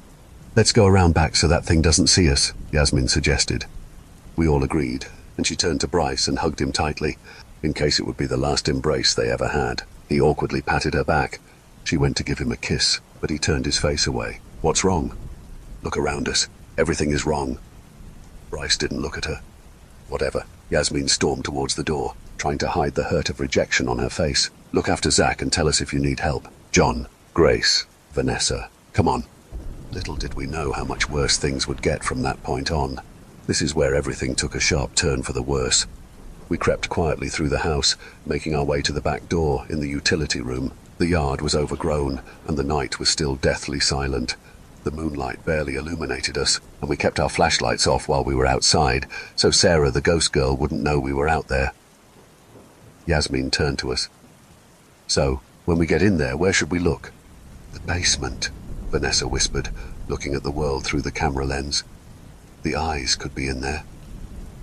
"Let's go around back so that thing doesn't see us," Yasmin suggested. We all agreed, and she turned to Bryce and hugged him tightly, in case it would be the last embrace they ever had. He awkwardly patted her back. She went to give him a kiss, but he turned his face away. "What's wrong?" "Look around us. Everything is wrong." Bryce didn't look at her. "Whatever." Yasmin stormed towards the door, trying to hide the hurt of rejection on her face. "Look after Zach and tell us if you need help." John, Grace, Vanessa, come on. Little did we know how much worse things would get from that point on. This is where everything took a sharp turn for the worse. We crept quietly through the house, making our way to the back door in the utility room. The yard was overgrown, and the night was still deathly silent. The moonlight barely illuminated us, and we kept our flashlights off while we were outside, so Sarah, the ghost girl, wouldn't know we were out there. Yasmin turned to us. "So, when we get in there, where should we look?" "The basement," Vanessa whispered, looking at the world through the camera lens. "The eyes could be in there.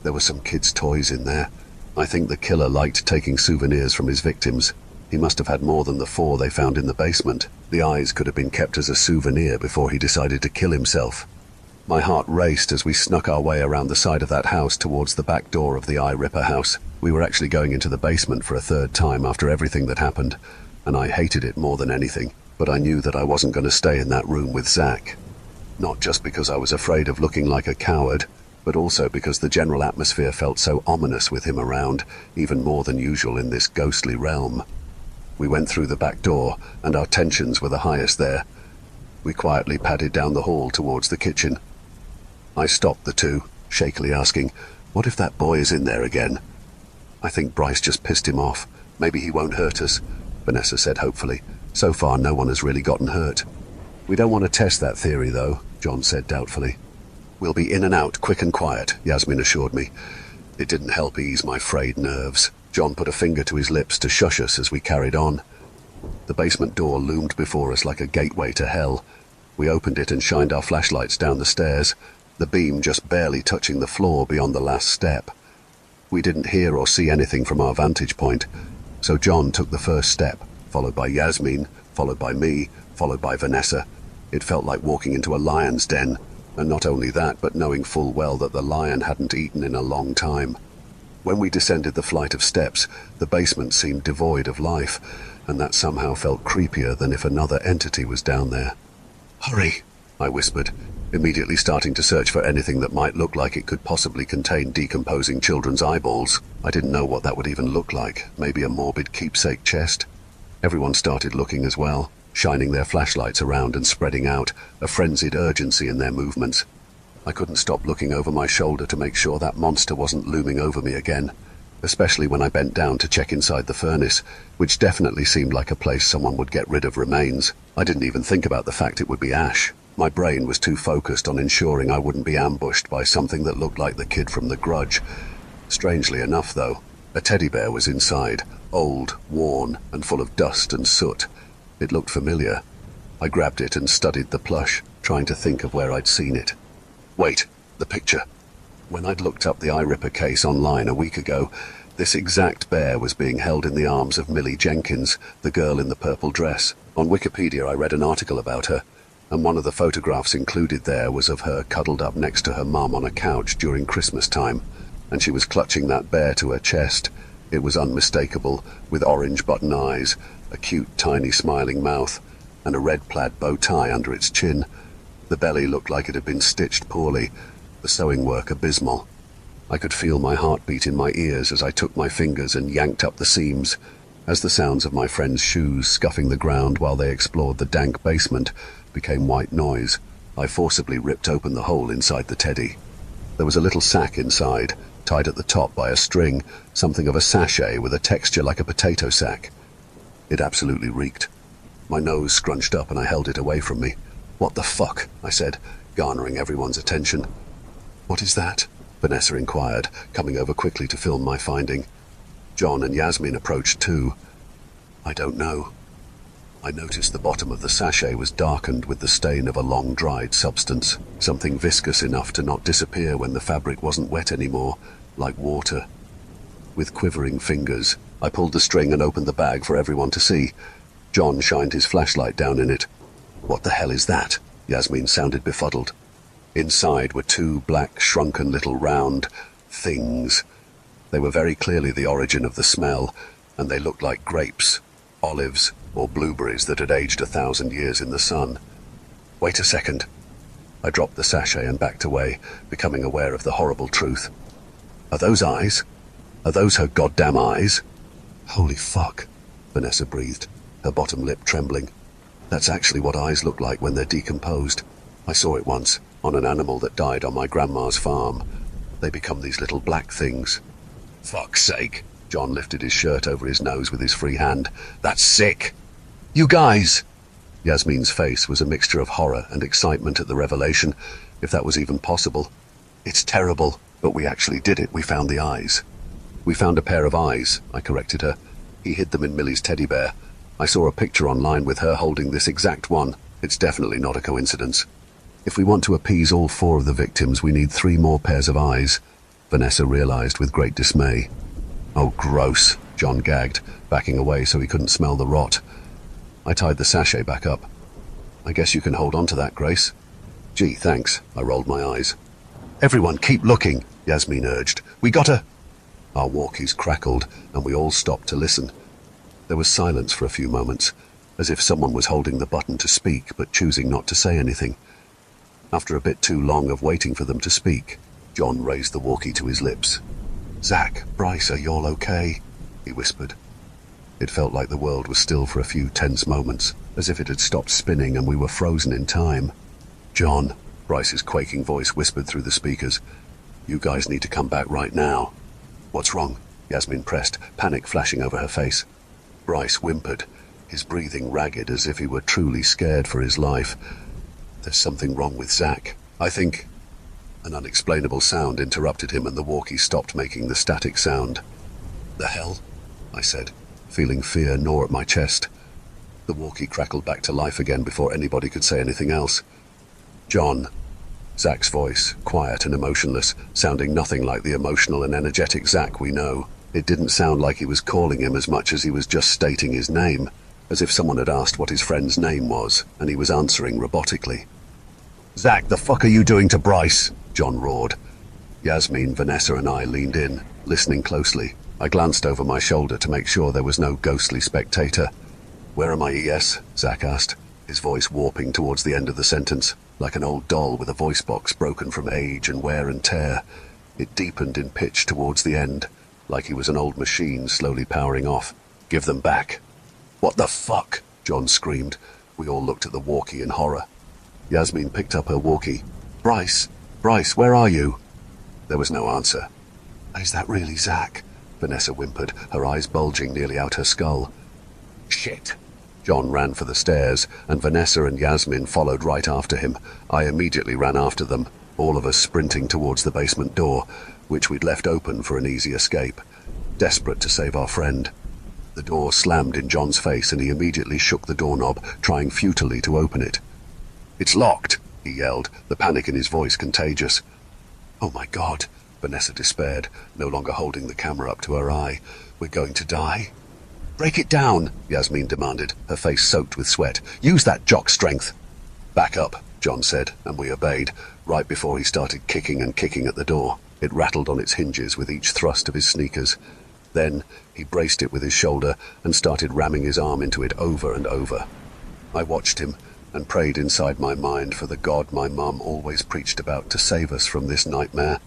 There were some kids' toys in there. I think the killer liked taking souvenirs from his victims. He must have had more than the 4 they found in the basement. The eyes could have been kept as a souvenir before he decided to kill himself." My heart raced as we snuck our way around the side of that house towards the back door of the Eye Ripper house. We were actually going into the basement for a 3rd time after everything that happened, and I hated it more than anything, but I knew that I wasn't going to stay in that room with Zach. Not just because I was afraid of looking like a coward, but also because the general atmosphere felt so ominous with him around, even more than usual in this ghostly realm. We went through the back door, and our tensions were the highest there. We quietly padded down the hall towards the kitchen. I stopped the two, shakily asking, "What if that boy is in there again?" "I think Bryce just pissed him off. Maybe he won't hurt us," Vanessa said hopefully. "So far no one has really gotten hurt." We don't want to test that theory, though, John said doubtfully. We'll be in and out, quick and quiet, Yasmin assured me. It didn't help ease my frayed nerves. John put a finger to his lips to shush us as we carried on. The basement door loomed before us like a gateway to hell. We opened it and shined our flashlights down the stairs, the beam just barely touching the floor beyond the last step. We didn't hear or see anything from our vantage point, so John took the first step, followed by Yasmin, followed by me, followed by Vanessa. It felt like walking into a lion's den, and not only that, but knowing full well that the lion hadn't eaten in a long time. When we descended the flight of steps, the basement seemed devoid of life, and that somehow felt creepier than if another entity was down there. "Hurry," I whispered, immediately starting to search for anything that might look like it could possibly contain decomposing children's eyeballs. I didn't know what that would even look like, maybe a morbid keepsake chest. Everyone started looking as well, shining their flashlights around and spreading out, a frenzied urgency in their movements. I couldn't stop looking over my shoulder to make sure that monster wasn't looming over me again, especially when I bent down to check inside the furnace, which definitely seemed like a place someone would get rid of remains. I didn't even think about the fact it would be ash. My brain was too focused on ensuring I wouldn't be ambushed by something that looked like the kid from The Grudge. Strangely enough, though, a teddy bear was inside, old, worn, and full of dust and soot. It looked familiar. I grabbed it and studied the plush, trying to think of where I'd seen it. Wait, the picture. When I'd looked up the Eye Ripper case online a week ago, this exact bear was being held in the arms of Millie Jenkins, the girl in the purple dress. On Wikipedia I read an article about her, and one of the photographs included there was of her cuddled up next to her mum on a couch during Christmas time, and she was clutching that bear to her chest. It was unmistakable, with orange button eyes, a cute tiny smiling mouth, and a red plaid bow tie under its chin. The belly looked like it had been stitched poorly, the sewing work abysmal. I could feel my heartbeat in my ears as I took my fingers and yanked up the seams. As the sounds of my friends' shoes scuffing the ground while they explored the dank basement became white noise, I forcibly ripped open the hole inside the teddy. There was a little sack inside, tied at the top by a string, something of a sachet with a texture like a potato sack. It absolutely reeked. My nose scrunched up and I held it away from me. "What the fuck?" I said, garnering everyone's attention. "What is that?" Vanessa inquired, coming over quickly to film my finding. John and Yasmin approached too. "I don't know." I noticed the bottom of the sachet was darkened with the stain of a long-dried substance, something viscous enough to not disappear when the fabric wasn't wet anymore, like water. With quivering fingers, I pulled the string and opened the bag for everyone to see. John shined his flashlight down in it. "What the hell is that?" Yasmin sounded befuddled. Inside were two black, shrunken little round things. They were very clearly the origin of the smell, and they looked like grapes, olives, or blueberries that had aged 1,000 years in the sun. "Wait a second." I dropped the sachet and backed away, becoming aware of the horrible truth. "Are those eyes? Are those her goddamn eyes?" "Holy fuck," Vanessa breathed, her bottom lip trembling. "That's actually what eyes look like when they're decomposed. I saw it once, on an animal that died on my grandma's farm. They become these little black things." "Fuck's sake." John lifted his shirt over his nose with his free hand. "That's sick." "You guys!" Yasmin's face was a mixture of horror and excitement at the revelation, if that was even possible. "It's terrible, but we actually did it. We found the eyes." "We found a pair of eyes," I corrected her. "He hid them in Millie's teddy bear. I saw a picture online with her holding this exact one. It's definitely not a coincidence." "If we want to appease all 4 of the victims, we need 3 more pairs of eyes," Vanessa realized with great dismay. "Oh, gross," John gagged, backing away so he couldn't smell the rot. I tied the sachet back up. "I guess you can hold on to that, Grace." "Gee, thanks," I rolled my eyes. "Everyone keep looking," Yasmin urged. "We gotta—" Our walkies crackled, and we all stopped to listen. There was silence for a few moments, as if someone was holding the button to speak but choosing not to say anything. After a bit too long of waiting for them to speak, John raised the walkie to his lips. "Zach, Bryce, are y'all okay?" he whispered. It felt like the world was still for a few tense moments, as if it had stopped spinning and we were frozen in time. "John," Bryce's quaking voice whispered through the speakers, "you guys need to come back right now." "What's wrong?" Yasmin pressed, panic flashing over her face. Bryce whimpered. his breathing ragged as if he were truly scared for his life. "There's something wrong with Zach. I think—" An unexplainable sound interrupted him and the walkie stopped making the static sound. "The hell?" I said, feeling fear gnaw at my chest. The walkie crackled back to life again before anybody could say anything else. "John." Zach's voice, quiet and emotionless, sounding nothing like the emotional and energetic Zach we know. It didn't sound like he was calling him as much as he was just stating his name, as if someone had asked what his friend's name was, and he was answering robotically. "Zach, the fuck are you doing to Bryce?" John roared. Yasmin, Vanessa and I leaned in, listening closely. I glanced over my shoulder to make sure there was no ghostly spectator. "Where am I, ES?" Zach asked, his voice warping towards the end of the sentence, like an old doll with a voice box broken from age and wear and tear. It deepened in pitch towards the end, like he was an old machine slowly powering off. "Give them back." "What the fuck?" John screamed. We all looked at the walkie in horror. Yasmin picked up her walkie. Bryce, where are you?" There was no answer. "Is that really Zach?" Vanessa whimpered, her eyes bulging nearly out her skull. "Shit!" John ran for the stairs, and Vanessa and Yasmin followed right after him. I immediately ran after them, all of us sprinting towards the basement door, which we'd left open for an easy escape, desperate to save our friend. The door slammed in John's face, and he immediately shook the doorknob, trying futilely to open it. "It's locked!" he yelled, the panic in his voice contagious. "Oh my God," Vanessa despaired, no longer holding the camera up to her eye. "We're going to die?" "Break it down," Yasmin demanded, her face soaked with sweat. "Use that jock strength." "Back up," John said, and we obeyed, right before he started kicking and kicking at the door. It rattled on its hinges with each thrust of his sneakers. Then he braced it with his shoulder and started ramming his arm into it over and over. I watched him and prayed inside my mind for the God my mum always preached about to save us from this nightmare.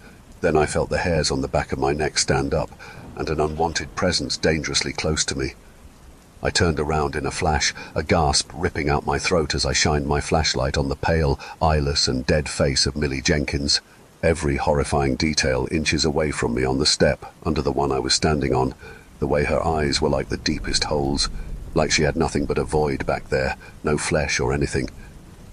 Then I felt the hairs on the back of my neck stand up, and an unwanted presence dangerously close to me. I turned around in a flash, a gasp ripping out my throat as I shined my flashlight on the pale, eyeless and dead face of Millie Jenkins, every horrifying detail inches away from me on the step under the one I was standing on. The way her eyes were like the deepest holes, like she had nothing but a void back there, no flesh or anything.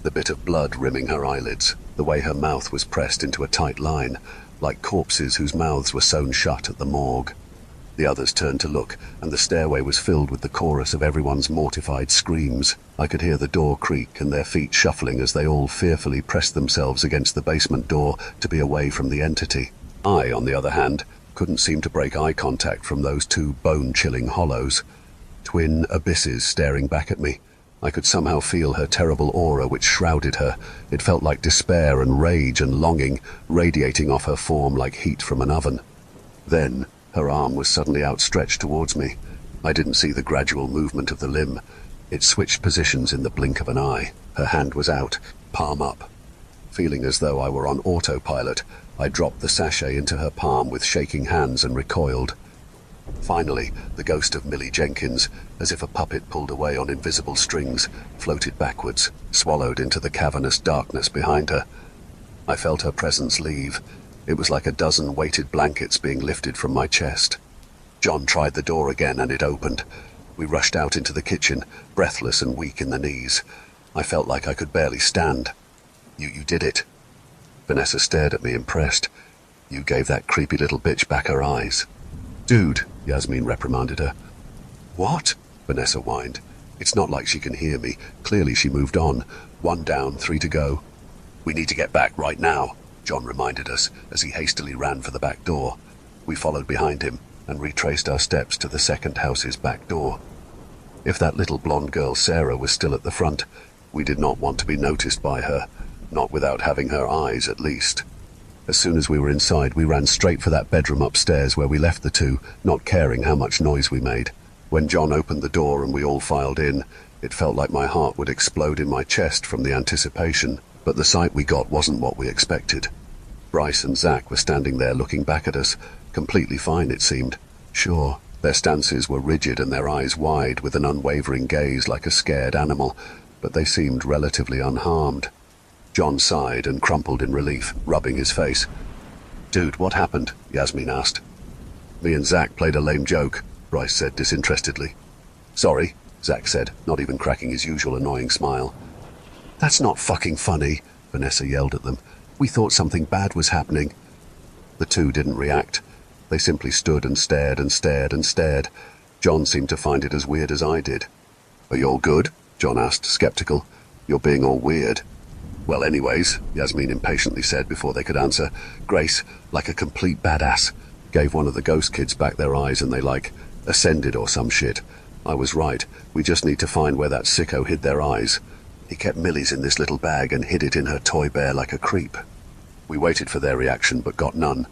The bit of blood rimming her eyelids, the way her mouth was pressed into a tight line, like corpses whose mouths were sewn shut at the morgue. The others turned to look, and the stairway was filled with the chorus of everyone's mortified screams. I could hear the door creak and their feet shuffling as they all fearfully pressed themselves against the basement door to be away from the entity. I, on the other hand, couldn't seem to break eye contact from those two bone-chilling hollows. Twin abysses staring back at me. I could somehow feel her terrible aura which shrouded her. It felt like despair and rage and longing, radiating off her form like heat from an oven. Then her arm was suddenly outstretched towards me. I didn't see the gradual movement of the limb. It switched positions in the blink of an eye. Her hand was out, palm up. Feeling as though I were on autopilot, I dropped the sachet into her palm with shaking hands and recoiled. Finally, the ghost of Millie Jenkins, as if a puppet pulled away on invisible strings, floated backwards, swallowed into the cavernous darkness behind her. I felt her presence leave. It was like a dozen weighted blankets being lifted from my chest. John tried the door again and it opened. We rushed out into the kitchen, breathless and weak in the knees. I felt like I could barely stand. You did it." Vanessa stared at me impressed. "You gave that creepy little bitch back her eyes." "Dude," Yasmin reprimanded her. "What?" Vanessa whined. It's not like she can hear me. Clearly she moved on. 1 down, 3 to go. "We need to get back right now," John reminded us as he hastily ran for the back door. We followed behind him and retraced our steps to the second house's back door. If that little blonde girl Sarah was still at the front, we did not want to be noticed by her, not without having her eyes at least. As soon as we were inside, we ran straight for that bedroom upstairs where we left the two, not caring how much noise we made. When John opened the door and we all filed in, it felt like my heart would explode in my chest from the anticipation, but the sight we got wasn't what we expected. Bryce and Zach were standing there looking back at us, completely fine it seemed. Sure, their stances were rigid and their eyes wide with an unwavering gaze like a scared animal, but they seemed relatively unharmed. John sighed and crumpled in relief, rubbing his face. "Dude, what happened?" Yasmin asked. "Me and Zach played a lame joke," Bryce said disinterestedly. "Sorry," Zach said, not even cracking his usual annoying smile. That's not fucking funny, Vanessa yelled at them. We thought something bad was happening. The two didn't react. They simply stood and stared and stared and stared. John seemed to find it as weird as I did. Are you all good? John asked, skeptical. You're being all weird. Well, anyways, Yasmin impatiently said before they could answer. Grace, like a complete badass, gave one of the ghost kids back their eyes and they, ascended or some shit. I was right. We just need to find where that sicko hid their eyes. He kept Millie's in this little bag and hid it in her toy bear like a creep. We waited for their reaction but got none.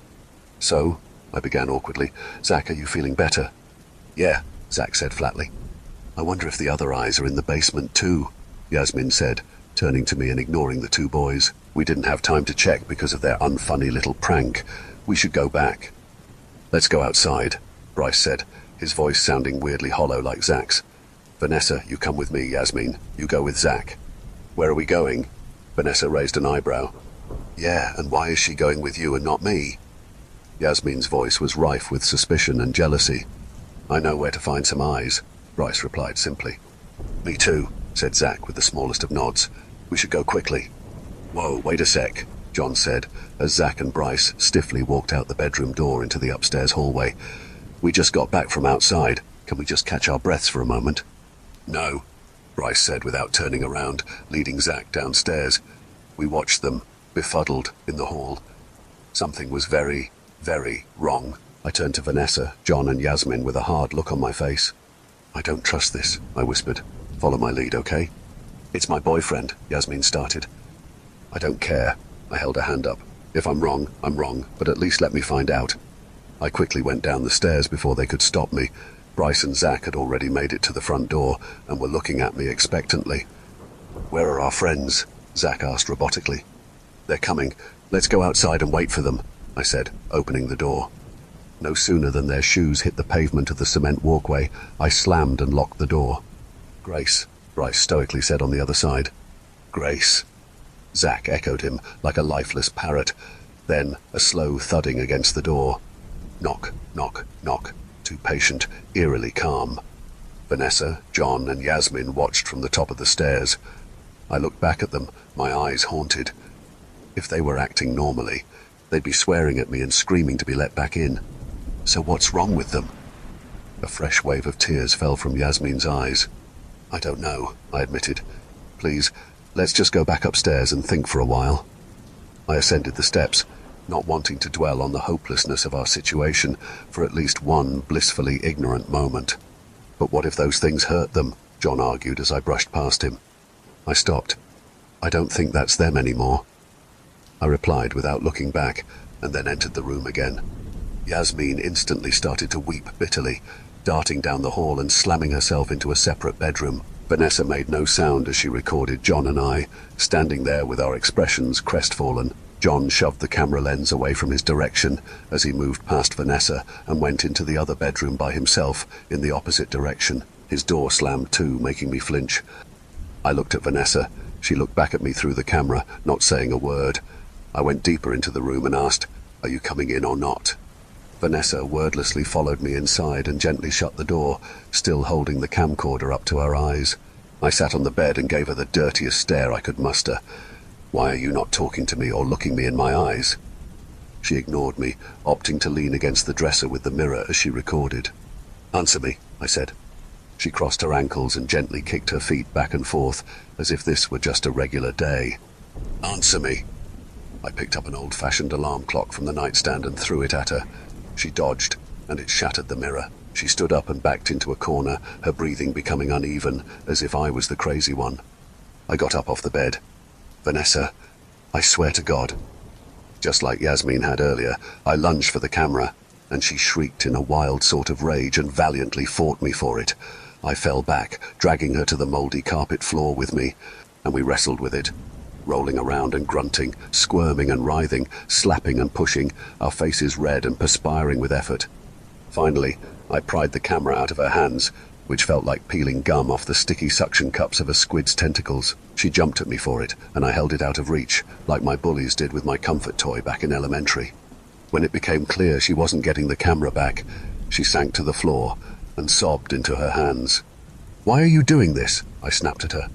So, I began awkwardly, Zach, are you feeling better? Yeah, Zach said flatly. I wonder if the other eyes are in the basement too, Yasmin said, turning to me and ignoring the two boys. We didn't have time to check because of their unfunny little prank. We should go back. Let's go outside, Bryce said, his voice sounding weirdly hollow like Zach's. Vanessa, you come with me, Yasmin. You go with Zach. Where are we going? Vanessa raised an eyebrow. Yeah, and why is she going with you and not me? Yasmin's voice was rife with suspicion and jealousy. I know where to find some eyes, Bryce replied simply. Me too, said Zach with the smallest of nods. We should go quickly. Whoa, wait a sec, John said, as Zach and Bryce stiffly walked out the bedroom door into the upstairs hallway. We just got back from outside. Can we just catch our breaths for a moment? No, Bryce said without turning around, leading Zach downstairs. We watched them, befuddled, in the hall. Something was very, very wrong. I turned to Vanessa, John and Yasmin with a hard look on my face. I don't trust this, I whispered. Follow my lead, okay? It's my boyfriend, Yasmin started. I don't care. I held a hand up. If I'm wrong, but at least let me find out. I quickly went down the stairs before they could stop me. Bryce and Zach had already made it to the front door and were looking at me expectantly. Where are our friends? Zach asked robotically. They're coming. Let's go outside and wait for them, I said, opening the door. No sooner than their shoes hit the pavement of the cement walkway, I slammed and locked the door. Grace, Bryce stoically said on the other side. Grace. Zach echoed him like a lifeless parrot. Then a slow thudding against the door. Knock, knock, knock. Too patient, eerily calm. Vanessa, John, and Yasmin watched from the top of the stairs. I looked back at them, my eyes haunted. If they were acting normally, they'd be swearing at me and screaming to be let back in. So what's wrong with them? A fresh wave of tears fell from Yasmin's eyes. I don't know, I admitted. Please, let's just go back upstairs and think for a while. I ascended the steps, not wanting to dwell on the hopelessness of our situation for at least one blissfully ignorant moment. But what if those things hurt them? John argued as I brushed past him. I stopped. I don't think that's them anymore. I replied without looking back, and then entered the room again. Yasmin instantly started to weep bitterly, darting down the hall and slamming herself into a separate bedroom. Vanessa made no sound as she recorded John and I, standing there with our expressions crestfallen. John shoved the camera lens away from his direction as he moved past Vanessa and went into the other bedroom by himself in the opposite direction. His door slammed too, making me flinch. I looked at Vanessa. She looked back at me through the camera, not saying a word. I went deeper into the room and asked, "Are you coming in or not?" Vanessa wordlessly followed me inside and gently shut the door, still holding the camcorder up to her eyes. I sat on the bed and gave her the dirtiest stare I could muster. Why are you not talking to me or looking me in my eyes? She ignored me, opting to lean against the dresser with the mirror as she recorded. Answer me, I said. She crossed her ankles and gently kicked her feet back and forth, as if this were just a regular day. Answer me. I picked up an old-fashioned alarm clock from the nightstand and threw it at her. She dodged, and it shattered the mirror. She stood up and backed into a corner, her breathing becoming uneven, as if I was the crazy one. I got up off the bed. Vanessa, I swear to God. Just like Yasmin had earlier, I lunged for the camera, and she shrieked in a wild sort of rage and valiantly fought me for it. I fell back, dragging her to the mouldy carpet floor with me, and we wrestled with it, rolling around and grunting, squirming and writhing, slapping and pushing, our faces red and perspiring with effort. Finally, I pried the camera out of her hands, which felt like peeling gum off the sticky suction cups of a squid's tentacles. She jumped at me for it, and I held it out of reach, like my bullies did with my comfort toy back in elementary. When it became clear she wasn't getting the camera back, she sank to the floor and sobbed into her hands. Why are you doing this? I snapped at her.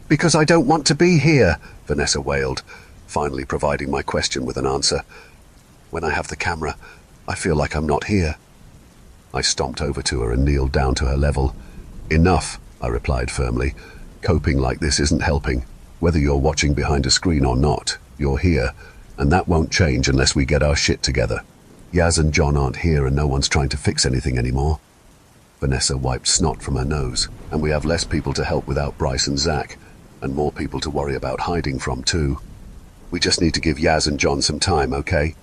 Because I don't want to be here, Vanessa wailed, finally providing my question with an answer. When I have the camera, I feel like I'm not here. I stomped over to her and kneeled down to her level. Enough, I replied firmly. Coping like this isn't helping. Whether you're watching behind a screen or not, you're here, and that won't change unless we get our shit together. Yaz and John aren't here and no one's trying to fix anything anymore. Vanessa wiped snot from her nose, and we have less people to help without Bryce and Zach, and more people to worry about hiding from too. We just need to give Yaz and John some time, okay?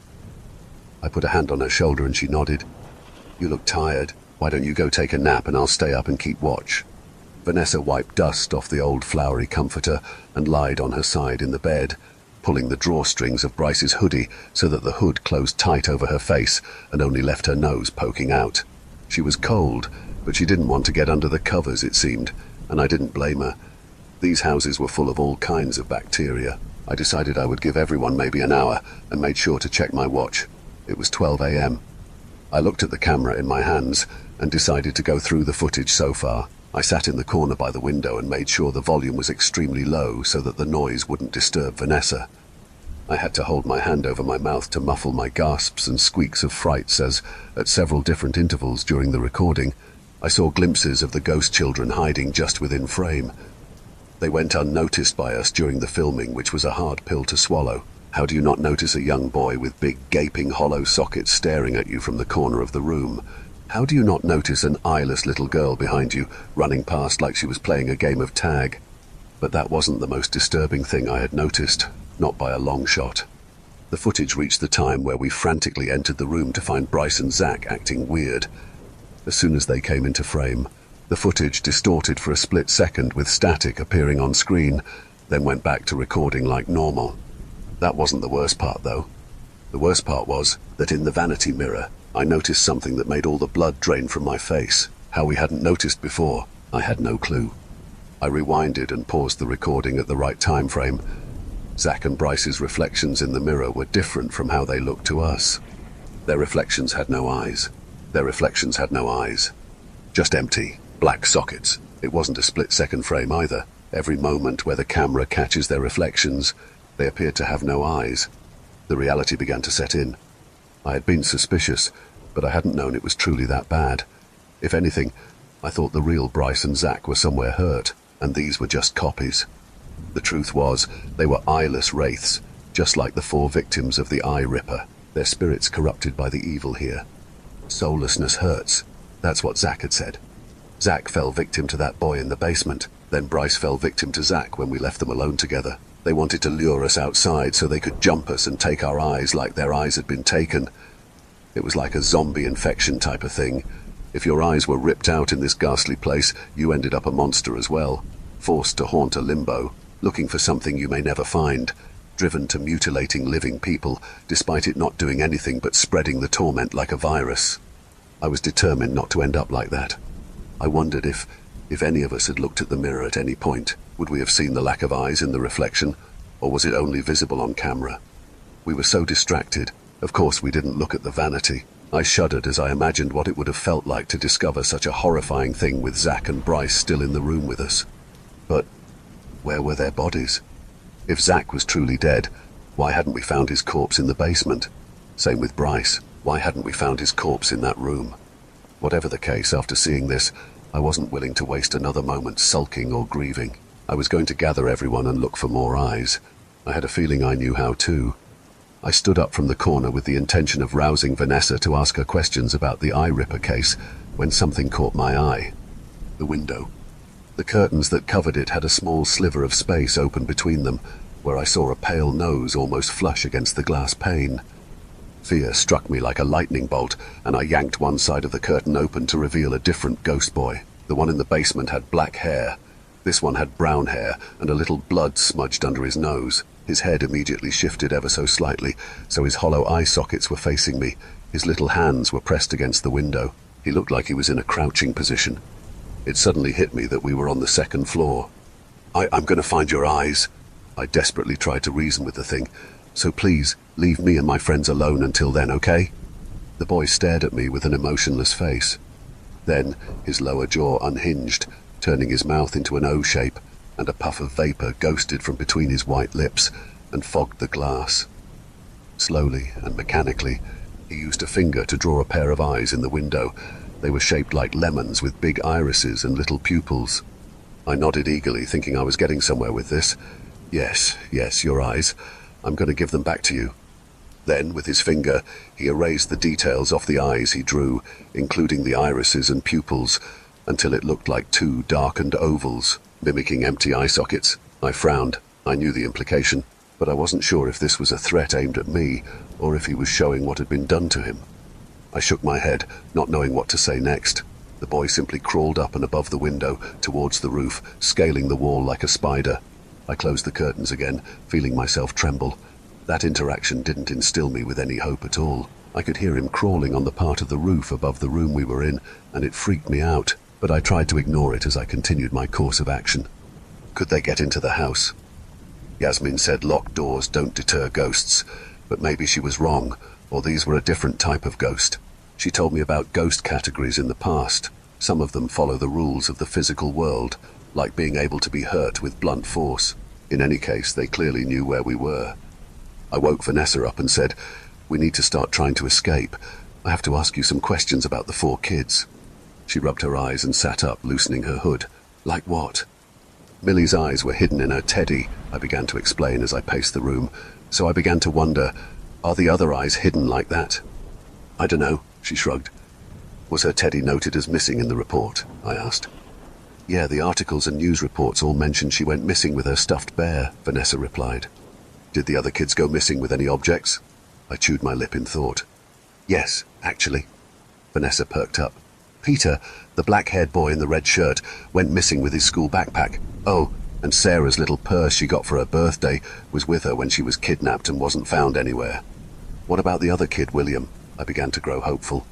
I put a hand on her shoulder and she nodded. You look tired. Why don't you go take a nap and I'll stay up and keep watch? Vanessa wiped dust off the old flowery comforter and lied on her side in the bed, pulling the drawstrings of Bryce's hoodie so that the hood closed tight over her face and only left her nose poking out. She was cold, but she didn't want to get under the covers, it seemed, and I didn't blame her. These houses were full of all kinds of bacteria. I decided I would give everyone maybe an hour and made sure to check my watch. It was 12 a.m. I looked at the camera in my hands and decided to go through the footage so far. I sat in the corner by the window and made sure the volume was extremely low so that the noise wouldn't disturb Vanessa. I had to hold my hand over my mouth to muffle my gasps and squeaks of fright as, at several different intervals during the recording, I saw glimpses of the ghost children hiding just within frame. They went unnoticed by us during the filming, which was a hard pill to swallow. How do you not notice a young boy with big gaping hollow sockets staring at you from the corner of the room? How do you not notice an eyeless little girl behind you, running past like she was playing a game of tag? But that wasn't the most disturbing thing I had noticed, not by a long shot. The footage reached the time where we frantically entered the room to find Bryce and Zach acting weird. As soon as they came into frame, the footage distorted for a split second with static appearing on screen, then went back to recording like normal. That wasn't the worst part, though. The worst part was that in the vanity mirror, I noticed something that made all the blood drain from my face. How we hadn't noticed before, I had no clue. I rewinded and paused the recording at the right time frame. Zach and Bryce's reflections in the mirror were different from how they looked to us. Their reflections had no eyes. Their reflections had no eyes. Just empty, black sockets. It wasn't a split-second frame either. Every moment where the camera catches their reflections, they appeared to have no eyes. The reality began to set in. I had been suspicious, but I hadn't known it was truly that bad. If anything, I thought the real Bryce and Zach were somewhere hurt, and these were just copies. The truth was, they were eyeless wraiths, just like the 4 victims of the Eye Ripper, their spirits corrupted by the evil here. Soullessness hurts. That's what Zach had said. Zach fell victim to that boy in the basement. Then Bryce fell victim to Zach when we left them alone together. They wanted to lure us outside so they could jump us and take our eyes like their eyes had been taken. It was like a zombie infection type of thing. If your eyes were ripped out in this ghastly place, you ended up a monster as well, forced to haunt a limbo, looking for something you may never find, driven to mutilating living people, despite it not doing anything but spreading the torment like a virus. I was determined not to end up like that. I wondered if any of us had looked at the mirror at any point, would we have seen the lack of eyes in the reflection, or was it only visible on camera? We were so distracted. Of course we didn't look at the vanity. I shuddered as I imagined what it would have felt like to discover such a horrifying thing with Zach and Bryce still in the room with us. But where were their bodies? If Zach was truly dead, why hadn't we found his corpse in the basement? Same with Bryce. Why hadn't we found his corpse in that room? Whatever the case, after seeing this, I wasn't willing to waste another moment sulking or grieving. I was going to gather everyone and look for more eyes. I had a feeling I knew how too. I stood up from the corner with the intention of rousing Vanessa to ask her questions about the Eye Ripper case when something caught my eye. The window. The curtains that covered it had a small sliver of space open between them, where I saw a pale nose almost flush against the glass pane. Fear struck me like a lightning bolt, and I yanked one side of the curtain open to reveal a different ghost boy. The one in the basement had black hair. This one had brown hair, and a little blood smudged under his nose. His head immediately shifted ever so slightly, so his hollow eye sockets were facing me. His little hands were pressed against the window. He looked like he was in a crouching position. It suddenly hit me that we were on the 2nd floor. I'm going to find your eyes. I desperately tried to reason with the thing. So please, leave me and my friends alone until then, okay? The boy stared at me with an emotionless face. Then his lower jaw unhinged, turning his mouth into an O shape, and a puff of vapor ghosted from between his white lips and fogged the glass. Slowly and mechanically, he used a finger to draw a pair of eyes in the window. They were shaped like lemons with big irises and little pupils. I nodded eagerly, thinking I was getting somewhere with this. Yes, your eyes. I'm going to give them back to you. Then, with his finger, he erased the details off the eyes he drew, including the irises and pupils, until it looked like two darkened ovals, mimicking empty eye sockets. I frowned. I knew the implication, but I wasn't sure if this was a threat aimed at me, or if he was showing what had been done to him. I shook my head, not knowing what to say next. The boy simply crawled up and above the window, towards the roof, scaling the wall like a spider. I closed the curtains again, feeling myself tremble. That interaction didn't instill me with any hope at all. I could hear him crawling on the part of the roof above the room we were in, and it freaked me out, but I tried to ignore it as I continued my course of action. Could they get into the house? Yasmin said locked doors don't deter ghosts, but maybe she was wrong, or these were a different type of ghost. She told me about ghost categories in the past. Some of them follow the rules of the physical world, like being able to be hurt with blunt force. In any case, they clearly knew where we were. I woke Vanessa up and said, "We need to start trying to escape. I have to ask you some questions about the 4 kids." She rubbed her eyes and sat up, loosening her hood. "Like what?" Millie's eyes were hidden in her teddy, I began to explain as I paced the room, so I began to wonder, are the other eyes hidden like that? "I don't know," she shrugged. "Was her teddy noted as missing in the report?" I asked. "Yeah, the articles and news reports all mentioned she went missing with her stuffed bear," Vanessa replied. "Did the other kids go missing with any objects?" I chewed my lip in thought. "Yes, actually." Vanessa perked up. "Peter, the black-haired boy in the red shirt, went missing with his school backpack. Oh, and Sarah's little purse she got for her birthday was with her when she was kidnapped and wasn't found anywhere." "What about the other kid, William?" I began to grow hopeful.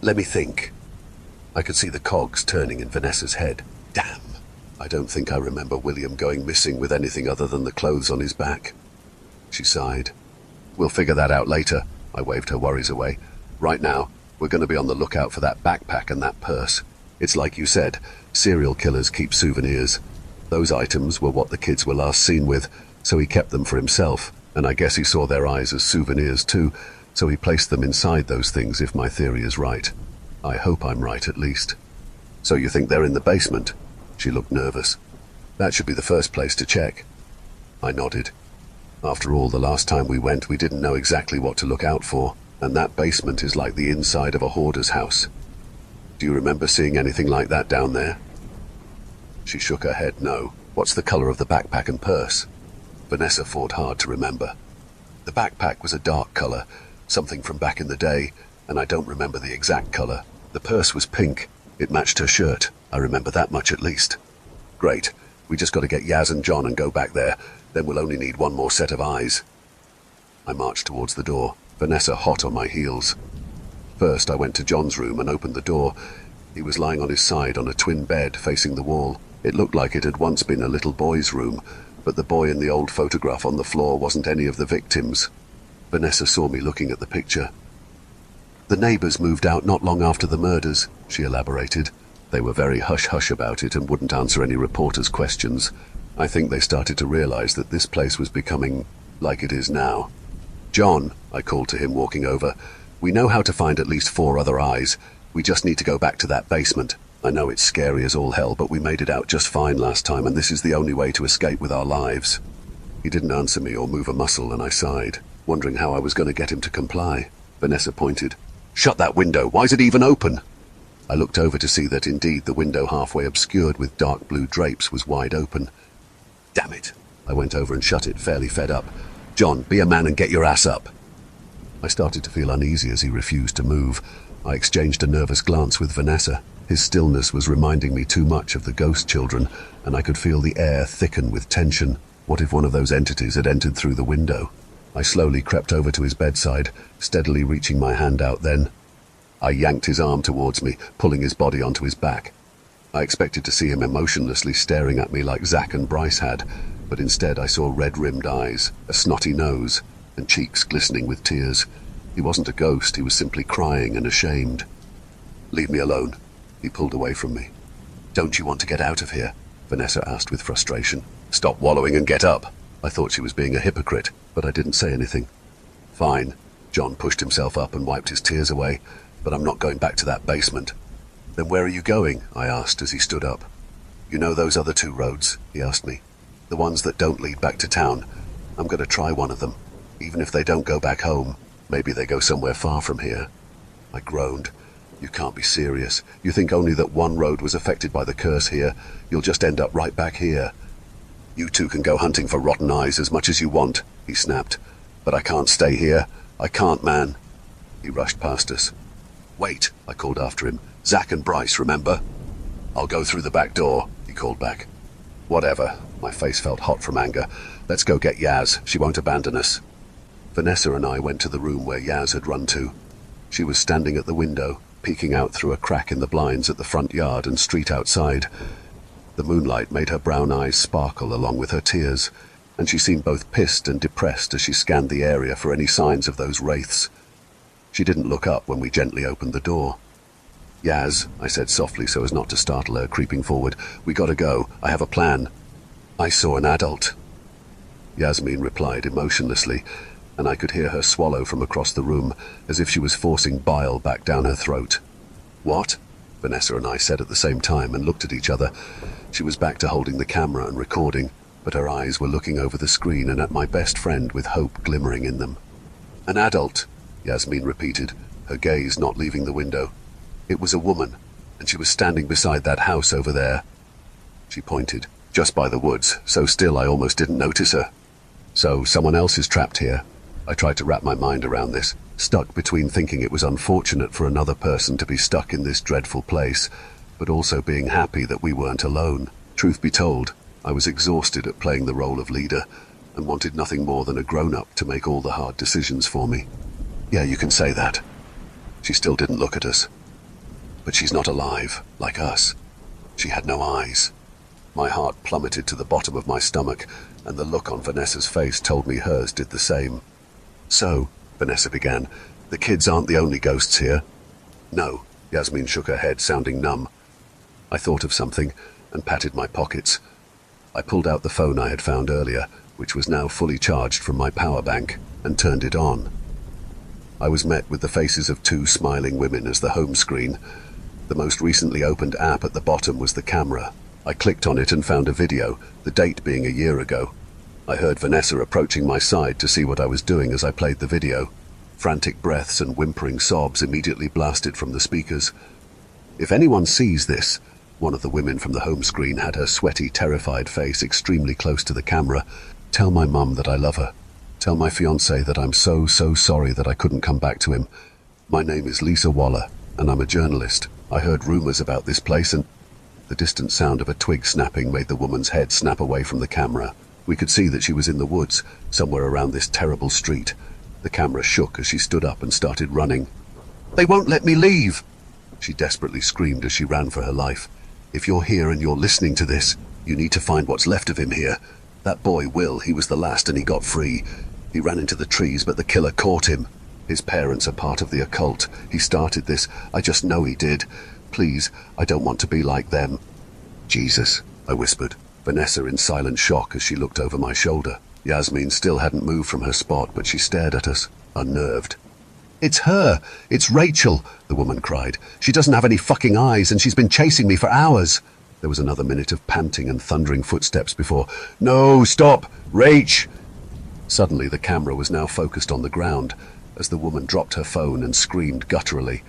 Let me think." I could see the cogs turning in Vanessa's head. Damn. I don't think I remember William going missing with anything other than the clothes on his back. She sighed. "We'll figure that out later." I waved her worries away. "Right now, we're going to be on the lookout for that backpack and that purse. It's like you said, serial killers keep souvenirs. Those items were what the kids were last seen with, so he kept them for himself, and I guess he saw their eyes as souvenirs too, so he placed them inside those things if my theory is right. I hope I'm right at least." "So you think they're in the basement?" She looked nervous. "That should be the first place to check." I nodded. After all, the last time we went, we didn't know exactly what to look out for, and that basement is like the inside of a hoarder's house. "Do you remember seeing anything like that down there?" She shook her head no. "What's the color of the backpack and purse?" Vanessa fought hard to remember. "The backpack was a dark color, something from back in the day, and I don't remember the exact color. The purse was pink. It matched her shirt. I remember that much at least." "Great. We just got to get Yaz and John and go back there. Then we'll only need one more set of eyes." I marched towards the door, Vanessa hot on my heels. First, I went to John's room and opened the door. He was lying on his side on a twin bed facing the wall. It looked like it had once been a little boy's room, but the boy in the old photograph on the floor wasn't any of the victims. Vanessa saw me looking at the picture. "The neighbors moved out not long after the murders," she elaborated. "They were very hush-hush about it and wouldn't answer any reporters' questions. I think they started to realize that this place was becoming like it is now." "John," I called to him walking over, "we know how to find at least 4 other eyes. We just need to go back to that basement. I know it's scary as all hell, but we made it out just fine last time, and this is the only way to escape with our lives." He didn't answer me or move a muscle, and I sighed, wondering how I was going to get him to comply. Vanessa pointed. "Shut that window. Why is it even open?" I looked over to see that indeed the window halfway obscured with dark blue drapes was wide open. Damn it. I went over and shut it, fairly fed up. "John, be a man and get your ass up." I started to feel uneasy as he refused to move. I exchanged a nervous glance with Vanessa. His stillness was reminding me too much of the ghost children, and I could feel the air thicken with tension. What if one of those entities had entered through the window? I slowly crept over to his bedside, steadily reaching my hand out then. I yanked his arm towards me, pulling his body onto his back. I expected to see him emotionlessly staring at me like Zack and Bryce had, but instead I saw red-rimmed eyes, a snotty nose, and cheeks glistening with tears. He wasn't a ghost, he was simply crying and ashamed. "Leave me alone." He pulled away from me. Don't you want to get out of here? Vanessa asked with frustration. Stop wallowing and get up. I thought she was being a hypocrite, but I didn't say anything. Fine. John pushed himself up and wiped his tears away, but I'm not going back to that basement. Then where are you going? I asked as he stood up. You know those other 2 roads? He asked me. The ones that don't lead back to town. I'm going to try one of them. Even if they don't go back home, maybe they go somewhere far from here. I groaned. You can't be serious. You think only that one road was affected by the curse here. You'll just end up right back here. You 2 can go hunting for rotten eyes as much as you want, he snapped. But I can't stay here. I can't, man. He rushed past us. Wait, I called after him. Zach and Bryce, remember? I'll go through the back door, he called back. Whatever. My face felt hot from anger. Let's go get Yaz. She won't abandon us. Vanessa and I went to the room where Yaz had run to. She was standing at the window, peeking out through a crack in the blinds at the front yard and street outside. The moonlight made her brown eyes sparkle along with her tears, and she seemed both pissed and depressed as she scanned the area for any signs of those wraiths. She didn't look up when we gently opened the door. Yaz, I said softly so as not to startle her, creeping forward. We gotta go. I have a plan. I saw an adult. Yasmin replied emotionlessly, and I could hear her swallow from across the room, as if she was forcing bile back down her throat. What? Vanessa and I said at the same time and looked at each other. She was back to holding the camera and recording, but her eyes were looking over the screen and at my best friend with hope glimmering in them. An adult, Yasmin repeated, her gaze not leaving the window. It was a woman, and she was standing beside that house over there. She pointed, just by the woods, so still I almost didn't notice her. So someone else is trapped here. I tried to wrap my mind around this, stuck between thinking it was unfortunate for another person to be stuck in this dreadful place, but also being happy that we weren't alone. Truth be told, I was exhausted at playing the role of leader, and wanted nothing more than a grown-up to make all the hard decisions for me. Yeah, you can say that. She still didn't look at us. But she's not alive, like us. She had no eyes. My heart plummeted to the bottom of my stomach, and the look on Vanessa's face told me hers did the same. So, Vanessa began, the kids aren't the only ghosts here. No, Yasmin shook her head, sounding numb. I thought of something and patted my pockets. I pulled out the phone I had found earlier, which was now fully charged from my power bank, and turned it on. I was met with the faces of 2 smiling women as the home screen. The most recently opened app at the bottom was the camera. I clicked on it and found a video, the date being a year ago. I heard Vanessa approaching my side to see what I was doing as I played the video. Frantic breaths and whimpering sobs immediately blasted from the speakers. If anyone sees this, one of the women from the home screen had her sweaty, terrified face extremely close to the camera. Tell my mum that I love her. Tell my fiancé that I'm so sorry that I couldn't come back to him. My name is Lisa Waller, and I'm a journalist. I heard rumors about this place and... The distant sound of a twig snapping made the woman's head snap away from the camera. We could see that she was in the woods, somewhere around this terrible street. The camera shook as she stood up and started running. They won't let me leave! She desperately screamed as she ran for her life. If you're here and you're listening to this, you need to find what's left of him here. That boy, Will, he was the last and he got free. He ran into the trees, but the killer caught him. His parents are part of the occult. He started this. I just know he did. Please, I don't want to be like them. Jesus, I whispered, Vanessa in silent shock as she looked over my shoulder. Yasmin still hadn't moved from her spot, but she stared at us, unnerved. It's her! It's Rachel! The woman cried. She doesn't have any fucking eyes, and she's been chasing me for hours. There was another minute of panting and thundering footsteps before, No, stop! Rach! Suddenly the camera was now focused on the ground, as the woman dropped her phone and screamed gutturally,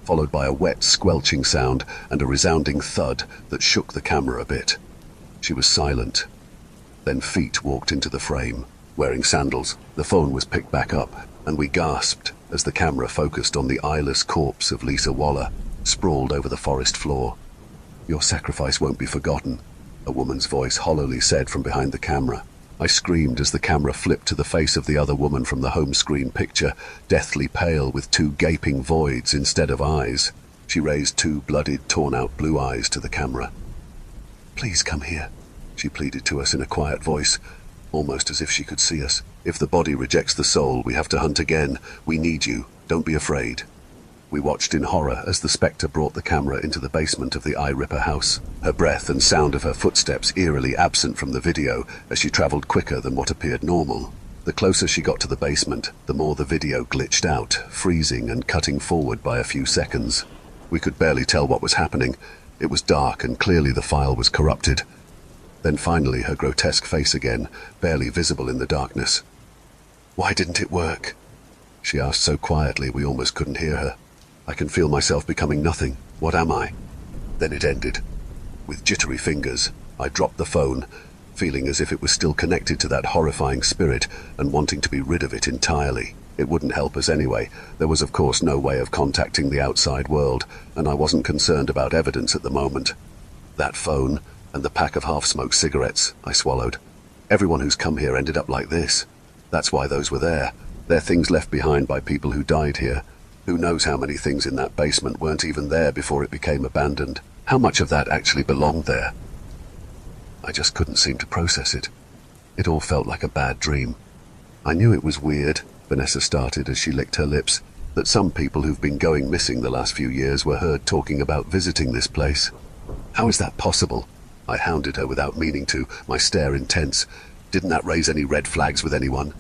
followed by a wet, squelching sound and a resounding thud that shook the camera a bit. She was silent. Then feet walked into the frame, wearing sandals. The phone was picked back up, and we gasped as the camera focused on the eyeless corpse of Lisa Waller, sprawled over the forest floor. Your sacrifice won't be forgotten, a woman's voice hollowly said from behind the camera. I screamed as the camera flipped to the face of the other woman from the home screen picture, deathly pale with 2 gaping voids instead of eyes. She raised 2 blooded, torn-out blue eyes to the camera. Please come here, she pleaded to us in a quiet voice, almost as if she could see us. If the body rejects the soul, we have to hunt again. We need you. Don't be afraid. We watched in horror as the Spectre brought the camera into the basement of the Eye Ripper house, her breath and sound of her footsteps eerily absent from the video as she travelled quicker than what appeared normal. The closer she got to the basement, the more the video glitched out, freezing and cutting forward by a few seconds. We could barely tell what was happening. It was dark and clearly the file was corrupted. Then finally her grotesque face again, barely visible in the darkness. "Why didn't it work?" she asked so quietly we almost couldn't hear her. "I can feel myself becoming nothing. What am I?" Then it ended. With jittery fingers, I dropped the phone, feeling as if it was still connected to that horrifying spirit and wanting to be rid of it entirely. It wouldn't help us anyway. There was of course no way of contacting the outside world, and I wasn't concerned about evidence at the moment. That phone, and the pack of half-smoked cigarettes, I swallowed. Everyone who's come here ended up like this. That's why those were there. They're things left behind by people who died here. Who knows how many things in that basement weren't even there before it became abandoned? How much of that actually belonged there? I just couldn't seem to process it. It all felt like a bad dream. I knew it was weird, Vanessa started as she licked her lips, that some people who've been going missing the last few years were heard talking about visiting this place. How is that possible? I hounded her without meaning to, my stare intense. Didn't that raise any red flags with anyone?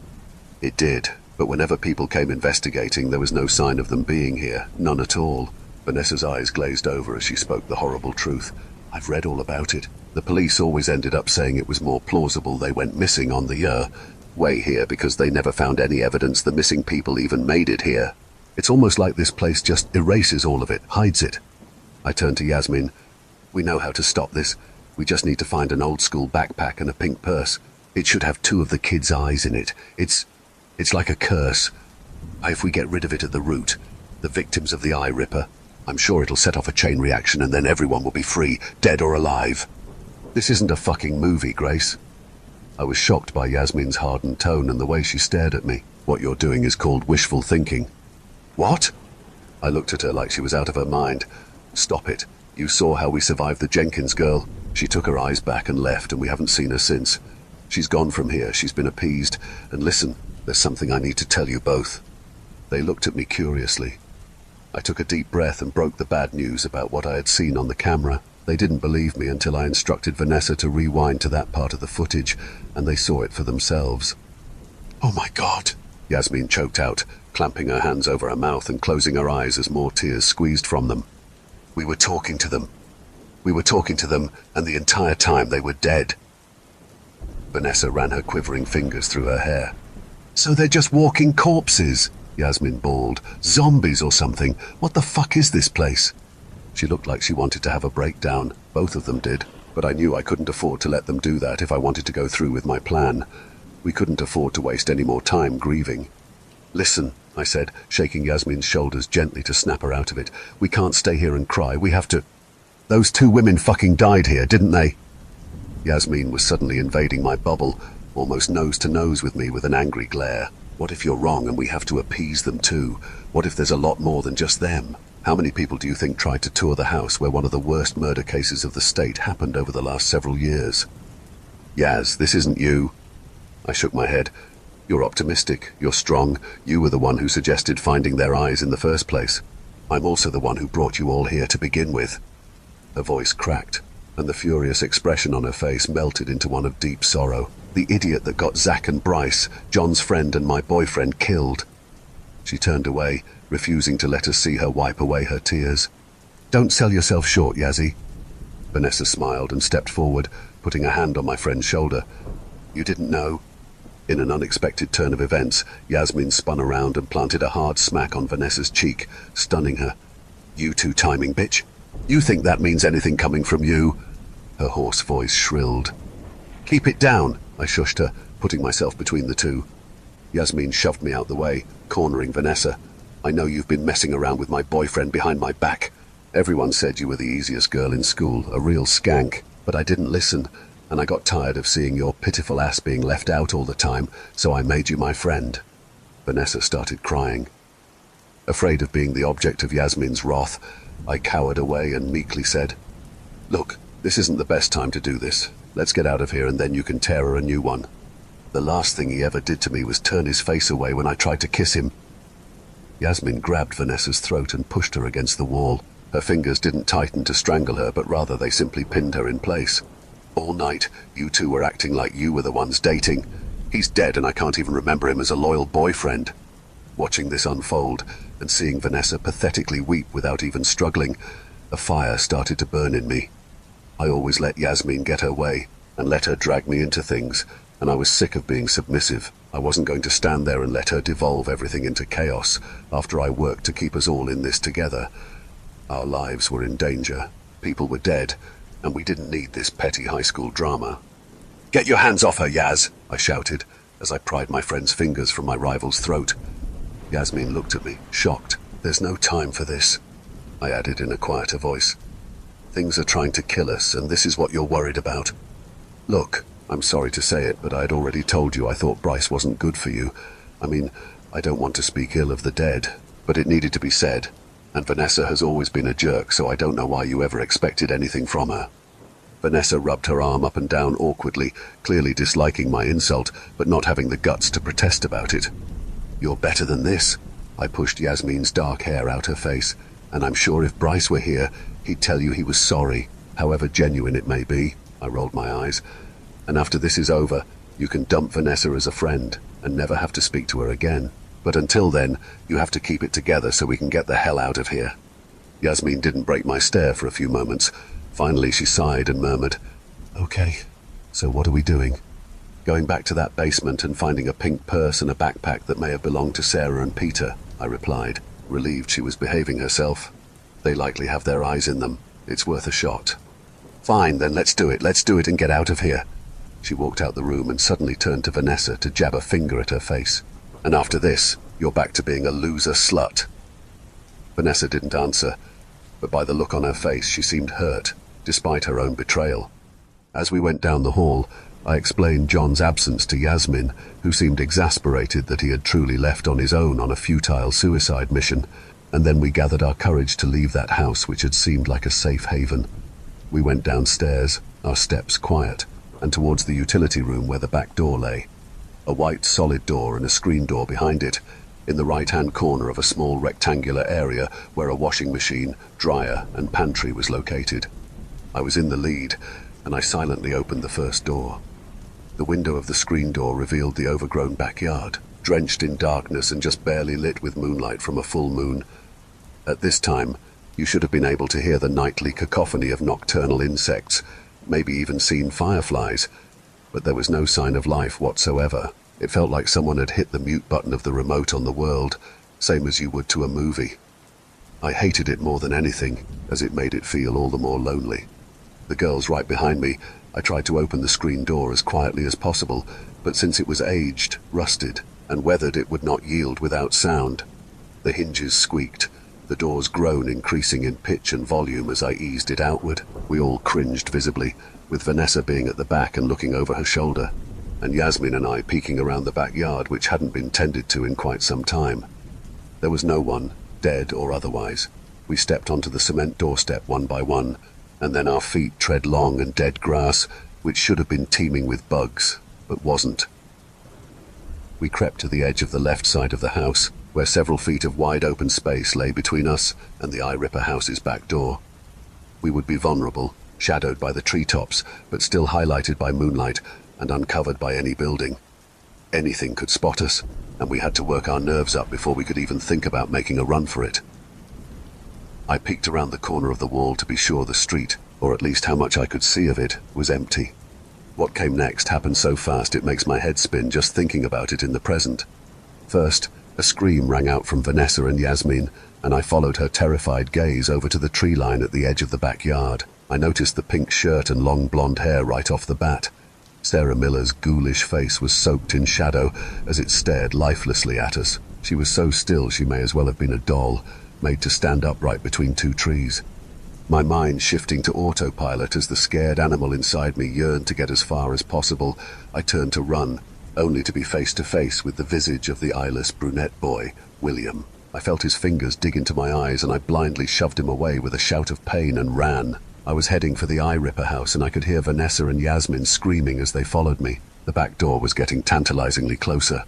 It did. But whenever people came investigating, there was no sign of them being here, none at all. Vanessa's eyes glazed over as she spoke the horrible truth. I've read all about it. The police always ended up saying it was more plausible they went missing on the way here because they never found any evidence the missing people even made it here. It's almost like this place just erases all of it, hides it. I turned to Yasmin. We know how to stop this. We just need to find an old-school backpack and a pink purse. It should have 2 of the kids' eyes in it. It's like a curse. If we get rid of it at the root, the victims of the Eye Ripper, I'm sure it'll set off a chain reaction and then everyone will be free, dead or alive. This isn't a fucking movie, Grace. I was shocked by Yasmin's hardened tone and the way she stared at me. What you're doing is called wishful thinking. What? I looked at her like she was out of her mind. Stop it. You saw how we survived the Jenkins girl. She took her eyes back and left and we haven't seen her since. She's gone from here, she's been appeased. And listen, there's something I need to tell you both. They looked at me curiously. I took a deep breath and broke the bad news about what I had seen on the camera. They didn't believe me until I instructed Vanessa to rewind to that part of the footage, and they saw it for themselves. "Oh my God," Yasmin choked out, clamping her hands over her mouth and closing her eyes as more tears squeezed from them. We were talking to them. We were talking to them, and the entire time they were dead." Vanessa ran her quivering fingers through her hair. "So they're just walking corpses," Yasmin bawled. "Zombies or something. What the fuck is this place?" She looked like she wanted to have a breakdown. Both of them did. But I knew I couldn't afford to let them do that if I wanted to go through with my plan. We couldn't afford to waste any more time grieving. "Listen," I said, shaking Yasmin's shoulders gently to snap her out of it. "We can't stay here and cry. We have to... Those 2 women fucking died here, didn't they?" Yasmin was suddenly invading my bubble, almost nose to nose with me with an angry glare. What if you're wrong and we have to appease them too? What if there's a lot more than just them? How many people do you think tried to tour the house where one of the worst murder cases of the state happened over the last several years? Yaz, this isn't you. I shook my head. You're optimistic, you're strong. You were the one who suggested finding their eyes in the first place. I'm also the one who brought you all here to begin with. Her voice cracked, and the furious expression on her face melted into one of deep sorrow. The idiot that got Zach and Bryce, John's friend and my boyfriend, killed. She turned away, refusing to let us see her wipe away her tears. Don't sell yourself short, Yazzie. Vanessa smiled and stepped forward, putting a hand on my friend's shoulder. You didn't know? In an unexpected turn of events, Yasmin spun around and planted a hard smack on Vanessa's cheek, stunning her. You two-timing bitch. You think that means anything coming from you? Her hoarse voice shrilled. Keep it down, I shushed her, putting myself between the two. Yasmin shoved me out the way, cornering Vanessa. I know you've been messing around with my boyfriend behind my back. Everyone said you were the easiest girl in school, a real skank, but I didn't listen, and I got tired of seeing your pitiful ass being left out all the time, so I made you my friend. Vanessa started crying. Afraid of being the object of Yasmin's wrath, I cowered away and meekly said, Look, this isn't the best time to do this. Let's get out of here and then you can tear her a new one. The last thing he ever did to me was turn his face away when I tried to kiss him. Yasmin grabbed Vanessa's throat and pushed her against the wall. Her fingers didn't tighten to strangle her, but rather they simply pinned her in place. All night, you two were acting like you were the ones dating. He's dead and I can't even remember him as a loyal boyfriend. Watching this unfold and seeing Vanessa pathetically weep without even struggling, a fire started to burn in me. I always let Yasmin get her way and let her drag me into things, and I was sick of being submissive. I wasn't going to stand there and let her devolve everything into chaos after I worked to keep us all in this together. Our lives were in danger, people were dead, and we didn't need this petty high school drama. "Get your hands off her, Yaz!" I shouted as I pried my friend's fingers from my rival's throat. Yasmin looked at me, shocked. "There's no time for this," I added in a quieter voice. "Things are trying to kill us, and this is what you're worried about. Look, I'm sorry to say it, but I had already told you I thought Bryce wasn't good for you. I mean, I don't want to speak ill of the dead, but it needed to be said. And Vanessa has always been a jerk, so I don't know why you ever expected anything from her." Vanessa rubbed her arm up and down awkwardly, clearly disliking my insult, but not having the guts to protest about it. "You're better than this." I pushed Yasmin's dark hair out her face, "and I'm sure if Bryce were here, he'd tell you he was sorry, however genuine it may be." I rolled my eyes. "And after this is over, you can dump Vanessa as a friend and never have to speak to her again. But until then, you have to keep it together so we can get the hell out of here." Yasmin didn't break my stare for a few moments. Finally, she sighed and murmured, "Okay, so what are we doing?" "Going back to that basement and finding a pink purse and a backpack that may have belonged to Sarah and Peter," I replied, relieved she was behaving herself. "They likely have their eyes in them. It's worth a shot." "Fine, then let's do it and get out of here." She walked out the room and suddenly turned to Vanessa to jab a finger at her face. "And after this, you're back to being a loser slut." Vanessa didn't answer, but by the look on her face she seemed hurt, despite her own betrayal. As we went down the hall, I explained John's absence to Yasmin, who seemed exasperated that he had truly left on his own on a futile suicide mission, and then we gathered our courage to leave that house which had seemed like a safe haven. We went downstairs, our steps quiet, and towards the utility room where the back door lay. A white solid door and a screen door behind it, in the right-hand corner of a small rectangular area where a washing machine, dryer, and pantry was located. I was in the lead, and I silently opened the first door. The window of the screen door revealed the overgrown backyard, drenched in darkness and just barely lit with moonlight from a full moon. At this time, you should have been able to hear the nightly cacophony of nocturnal insects, maybe even seen fireflies, but there was no sign of life whatsoever. It felt like someone had hit the mute button of the remote on the world, same as you would to a movie. I hated it more than anything, as it made it feel all the more lonely. The girls right behind me, I tried to open the screen door as quietly as possible, but since it was aged, rusted, and weathered, it would not yield without sound. The hinges squeaked, the door's groan increasing in pitch and volume as I eased it outward. We all cringed visibly, with Vanessa being at the back and looking over her shoulder, and Yasmin and I peeking around the backyard which hadn't been tended to in quite some time. There was no one, dead or otherwise. We stepped onto the cement doorstep one by one, and then our feet tread long and dead grass, which should have been teeming with bugs, but wasn't. We crept to the edge of the left side of the house, where several feet of wide open space lay between us and the Eye Ripper house's back door. We would be vulnerable, shadowed by the treetops, but still highlighted by moonlight and uncovered by any building. Anything could spot us, and we had to work our nerves up before we could even think about making a run for it. I peeked around the corner of the wall to be sure the street, or at least how much I could see of it, was empty. What came next happened so fast it makes my head spin just thinking about it in the present. First, a scream rang out from Vanessa and Yasmin, and I followed her terrified gaze over to the tree line at the edge of the backyard. I noticed the pink shirt and long blonde hair right off the bat. Sarah Miller's ghoulish face was soaked in shadow as it stared lifelessly at us. She was so still she may as well have been a doll, made to stand upright between two trees. My mind shifting to autopilot as the scared animal inside me yearned to get as far as possible, I turned to run, only to be face to face with the visage of the eyeless brunette boy, William. I felt his fingers dig into my eyes and I blindly shoved him away with a shout of pain and ran. I was heading for the Eye Ripper house and I could hear Vanessa and Yasmin screaming as they followed me. The back door was getting tantalizingly closer.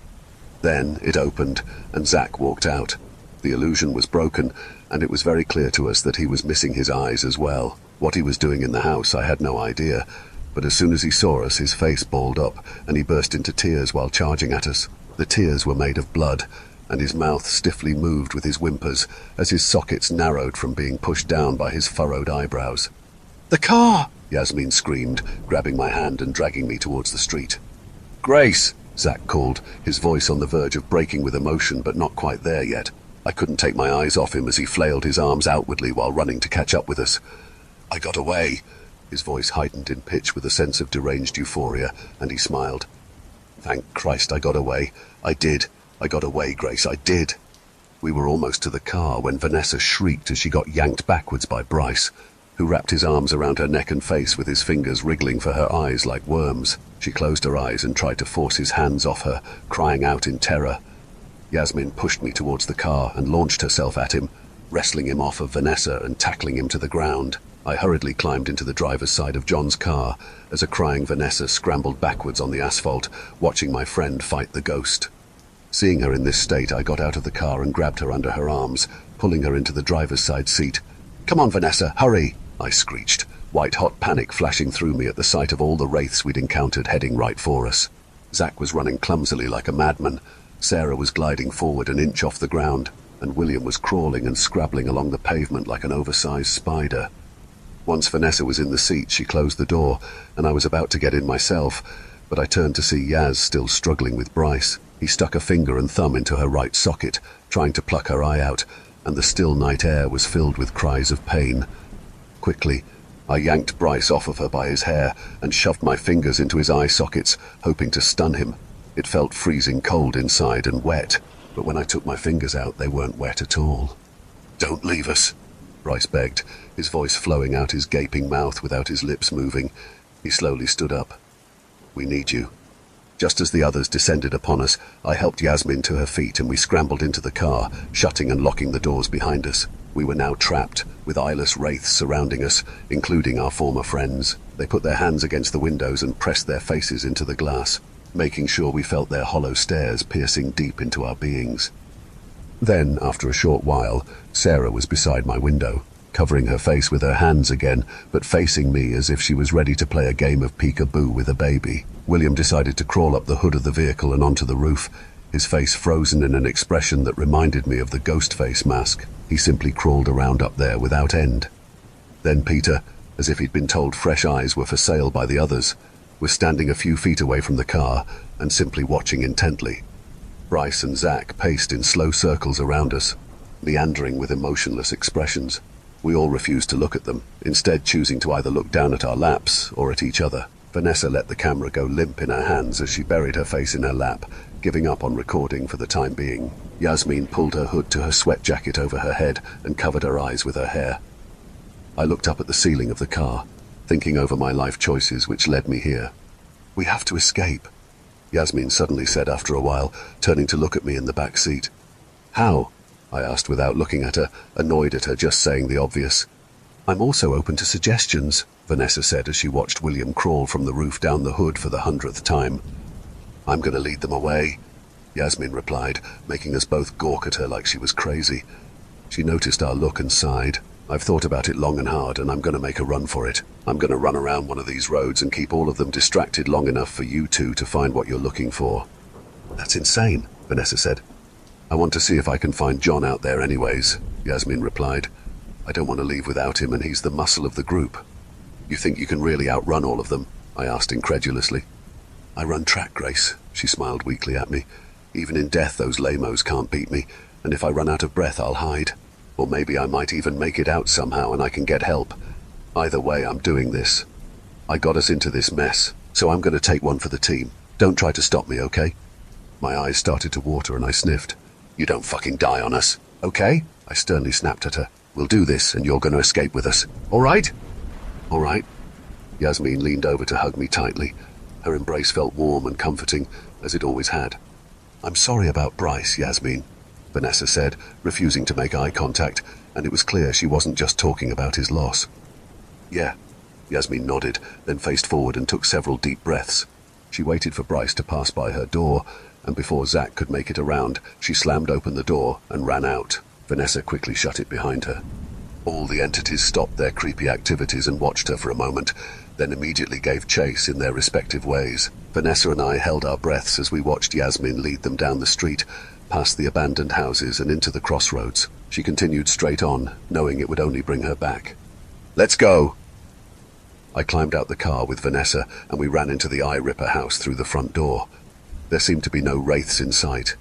Then it opened and Zach walked out. The illusion was broken, and it was very clear to us that he was missing his eyes as well. What he was doing in the house, I had no idea, but as soon as he saw us, his face balled up, and he burst into tears while charging at us. The tears were made of blood, and his mouth stiffly moved with his whimpers as his sockets narrowed from being pushed down by his furrowed eyebrows. "The car!" Yasmin screamed, grabbing my hand and dragging me towards the street. "Grace!" Zack called, his voice on the verge of breaking with emotion, but not quite there yet. I couldn't take my eyes off him as he flailed his arms outwardly while running to catch up with us. "I got away." His voice heightened in pitch with a sense of deranged euphoria, and he smiled. "Thank Christ I got away. I did. I got away, Grace, I did." We were almost to the car when Vanessa shrieked as she got yanked backwards by Bryce, who wrapped his arms around her neck and face with his fingers wriggling for her eyes like worms. She closed her eyes and tried to force his hands off her, crying out in terror. Yasmin pushed me towards the car and launched herself at him, wrestling him off of Vanessa and tackling him to the ground. I hurriedly climbed into the driver's side of John's car as a crying Vanessa scrambled backwards on the asphalt, watching my friend fight the ghost. Seeing her in this state, I got out of the car and grabbed her under her arms, pulling her into the driver's side seat. "Come on, Vanessa, hurry!" I screeched, white-hot panic flashing through me at the sight of all the wraiths we'd encountered heading right for us. Zack was running clumsily like a madman. Sarah was gliding forward an inch off the ground, and William was crawling and scrabbling along the pavement like an oversized spider. Once Vanessa was in the seat, she closed the door, and I was about to get in myself, but I turned to see Yaz still struggling with Bryce. He stuck a finger and thumb into her right socket, trying to pluck her eye out, and the still night air was filled with cries of pain. Quickly, I yanked Bryce off of her by his hair and shoved my fingers into his eye sockets, hoping to stun him. It felt freezing cold inside and wet, but when I took my fingers out, they weren't wet at all. "Don't leave us," Bryce begged, his voice flowing out his gaping mouth without his lips moving. He slowly stood up. "We need you." Just as the others descended upon us, I helped Yasmin to her feet and we scrambled into the car, shutting and locking the doors behind us. We were now trapped, with eyeless wraiths surrounding us, including our former friends. They put their hands against the windows and pressed their faces into the glass, making sure we felt their hollow stares piercing deep into our beings. Then, after a short while, Sarah was beside my window, covering her face with her hands again, but facing me as if she was ready to play a game of peek-a-boo with a baby. William decided to crawl up the hood of the vehicle and onto the roof, his face frozen in an expression that reminded me of the ghost face mask. He simply crawled around up there without end. Then Peter, as if he'd been told fresh eyes were for sale by the others, was standing a few feet away from the car and simply watching intently. Bryce and Zack paced in slow circles around us, meandering with emotionless expressions. We all refused to look at them, instead choosing to either look down at our laps or at each other. Vanessa let the camera go limp in her hands as she buried her face in her lap, giving up on recording for the time being. Yasmin pulled her hood to her sweat jacket over her head and covered her eyes with her hair. I looked up at the ceiling of the car, thinking over my life choices which led me here. "We have to escape," Yasmin suddenly said after a while, turning to look at me in the back seat. "How?" I asked without looking at her, annoyed at her just saying the obvious. "I'm also open to suggestions," Vanessa said as she watched William crawl from the roof down the hood for the 100th time. "I'm going to lead them away," Yasmin replied, making us both gawk at her like she was crazy. She noticed our look and sighed. "I've thought about it long and hard, and I'm going to make a run for it. I'm going to run around one of these roads and keep all of them distracted long enough for you two to find what you're looking for." "That's insane," Vanessa said. "I want to see if I can find John out there anyways," Yasmin replied. "I don't want to leave without him, and he's the muscle of the group." "You think you can really outrun all of them?" I asked incredulously. "I run track, Grace," she smiled weakly at me. "Even in death those lamos can't beat me, and if I run out of breath I'll hide. Or maybe I might even make it out somehow and I can get help. Either way, I'm doing this. I got us into this mess, so I'm going to take one for the team. Don't try to stop me, okay?" My eyes started to water and I sniffed. "You don't fucking die on us, okay?" I sternly snapped at her. "We'll do this and you're going to escape with us. All right?" "All right." Yasmin leaned over to hug me tightly. Her embrace felt warm and comforting, as it always had. "I'm sorry about Bryce, Yasmin," Vanessa said, refusing to make eye contact, and it was clear she wasn't just talking about his loss. "Yeah," Yasmin nodded, then faced forward and took several deep breaths. She waited for Bryce to pass by her door, and before Zack could make it around, she slammed open the door and ran out. Vanessa quickly shut it behind her. All the entities stopped their creepy activities and watched her for a moment, then immediately gave chase in their respective ways. Vanessa and I held our breaths as we watched Yasmin lead them down the street, past the abandoned houses and into the crossroads. She continued straight on, knowing it would only bring her back. "Let's go!" I climbed out the car with Vanessa, and we ran into the Eye Ripper house through the front door. There seemed to be no wraiths in sight.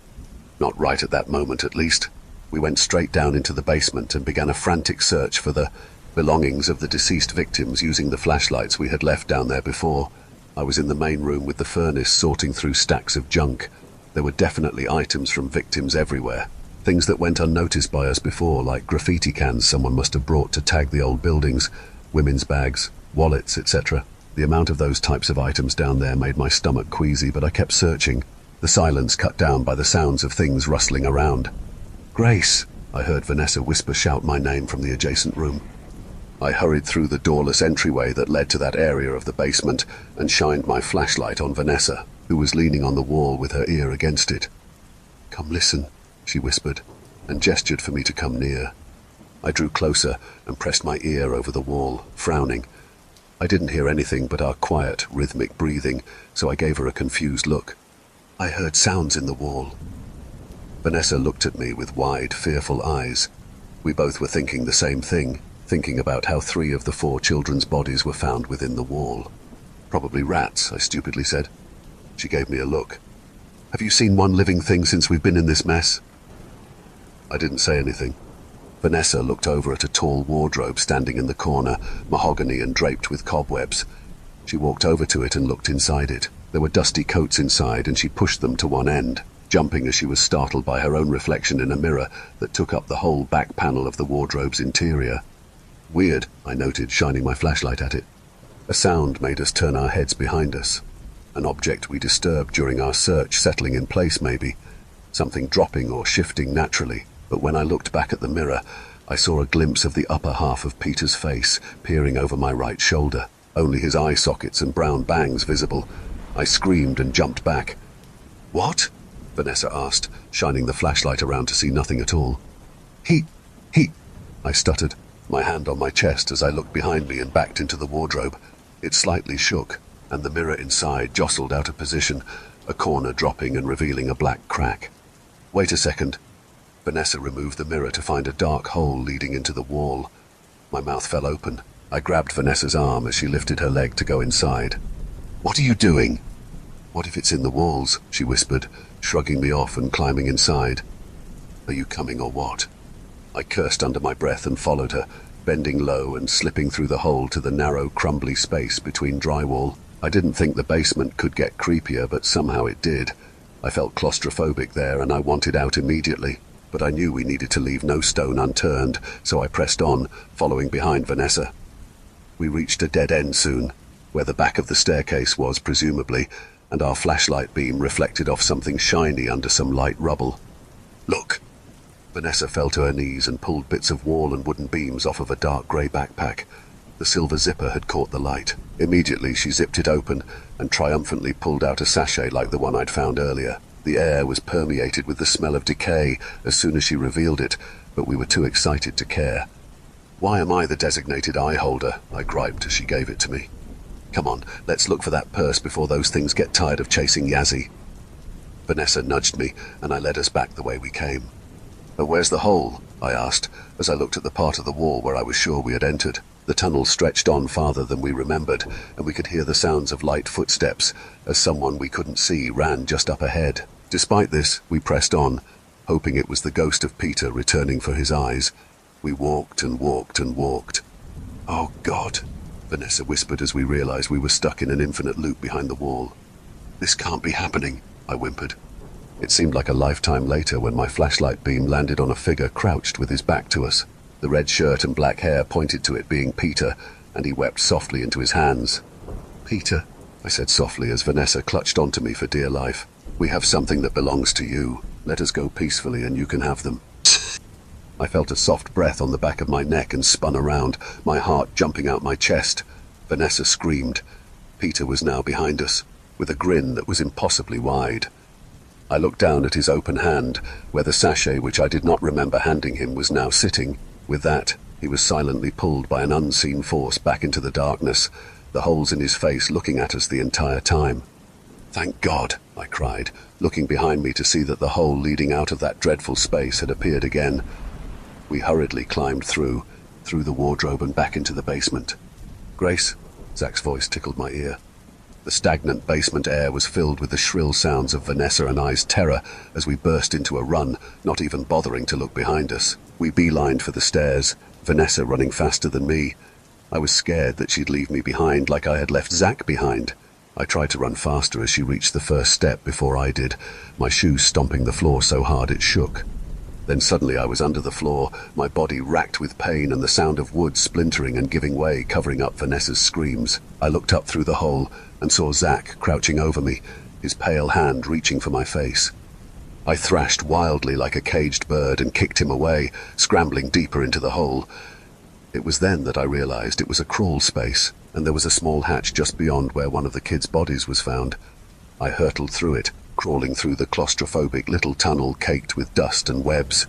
Not right at that moment, at least. We went straight down into the basement and began a frantic search for the belongings of the deceased victims using the flashlights we had left down there before. I was in the main room with the furnace sorting through stacks of junk. There were definitely items from victims everywhere. Things that went unnoticed by us before, like graffiti cans someone must have brought to tag the old buildings, women's bags, wallets, etc. The amount of those types of items down there made my stomach queasy, but I kept searching, the silence cut down by the sounds of things rustling around. "Grace!" I heard Vanessa whisper shout my name from the adjacent room. I hurried through the doorless entryway that led to that area of the basement and shined my flashlight on Vanessa, who was leaning on the wall with her ear against it. "Come listen," she whispered, and gestured for me to come near. I drew closer and pressed my ear over the wall, frowning. I didn't hear anything but our quiet, rhythmic breathing, so I gave her a confused look. "I heard sounds in the wall." Vanessa looked at me with wide, fearful eyes. We both were thinking the same thing, thinking about how 3 of the 4 children's bodies were found within the wall. "Probably rats," I stupidly said. She gave me a look. "Have you seen one living thing since we've been in this mess?" I didn't say anything. Vanessa looked over at a tall wardrobe standing in the corner, mahogany and draped with cobwebs. She walked over to it and looked inside it. There were dusty coats inside, and she pushed them to one end, jumping as she was startled by her own reflection in a mirror that took up the whole back panel of the wardrobe's interior. "Weird," I noted, shining my flashlight at it. A sound made us turn our heads behind us. An object we disturbed during our search settling in place, maybe. Something dropping or shifting naturally. But when I looked back at the mirror, I saw a glimpse of the upper half of Peter's face peering over my right shoulder, only his eye sockets and brown bangs visible. I screamed and jumped back. "What?" Vanessa asked, shining the flashlight around to see nothing at all. He, I stuttered, my hand on my chest as I looked behind me and backed into the wardrobe. It slightly shook, and the mirror inside jostled out of position, a corner dropping and revealing a black crack. "Wait a second." Vanessa removed the mirror to find a dark hole leading into the wall. My mouth fell open. I grabbed Vanessa's arm as she lifted her leg to go inside. "What are you doing?" "What if it's in the walls?" she whispered, shrugging me off and climbing inside. "Are you coming or what?" I cursed under my breath and followed her, bending low and slipping through the hole to the narrow, crumbly space between drywall. I didn't think the basement could get creepier, but somehow it did. I felt claustrophobic there, and I wanted out immediately. But I knew we needed to leave no stone unturned, so I pressed on, following behind Vanessa. We reached a dead end soon, where the back of the staircase was, presumably, and our flashlight beam reflected off something shiny under some light rubble. "Look!" Vanessa fell to her knees and pulled bits of wall and wooden beams off of a dark grey backpack. The silver zipper had caught the light. Immediately she zipped it open and triumphantly pulled out a sachet like the one I'd found earlier. The air was permeated with the smell of decay as soon as she revealed it, but we were too excited to care. "Why am I the designated eye holder?" I griped as she gave it to me. "Come on, let's look for that purse before those things get tired of chasing Yazzie." Vanessa nudged me, and I led us back the way we came. "But where's the hole?" I asked, as I looked at the part of the wall where I was sure we had entered. The tunnel stretched on farther than we remembered, and we could hear the sounds of light footsteps as someone we couldn't see ran just up ahead. Despite this, we pressed on, hoping it was the ghost of Peter returning for his eyes. We walked and walked and walked. "Oh, God," Vanessa whispered as we realized we were stuck in an infinite loop behind the wall. "This can't be happening," I whimpered. It seemed like a lifetime later when my flashlight beam landed on a figure crouched with his back to us. The red shirt and black hair pointed to it being Peter, and he wept softly into his hands. "Peter," I said softly as Vanessa clutched onto me for dear life. "We have something that belongs to you. Let us go peacefully and you can have them." I felt a soft breath on the back of my neck and spun around, my heart jumping out my chest. Vanessa screamed. Peter was now behind us, with a grin that was impossibly wide. I looked down at his open hand, where the sachet which I did not remember handing him was now sitting. With that, he was silently pulled by an unseen force back into the darkness, the holes in his face looking at us the entire time. "Thank God," I cried, looking behind me to see that the hole leading out of that dreadful space had appeared again. We hurriedly climbed through the wardrobe and back into the basement. "Grace?" Zach's voice tickled my ear. The stagnant basement air was filled with the shrill sounds of Vanessa and I's terror as we burst into a run, not even bothering to look behind us. We beelined for the stairs, Vanessa running faster than me. I was scared that she'd leave me behind like I had left Zach behind. I tried to run faster as she reached the first step before I did, my shoes stomping the floor so hard it shook. Then suddenly I was under the floor, my body racked with pain and the sound of wood splintering and giving way, covering up Vanessa's screams. I looked up through the hole and saw Zach crouching over me, his pale hand reaching for my face. I thrashed wildly like a caged bird and kicked him away, scrambling deeper into the hole. It was then that I realized it was a crawl space, and there was a small hatch just beyond where one of the kids' bodies was found. I hurtled through it, crawling through the claustrophobic little tunnel caked with dust and webs.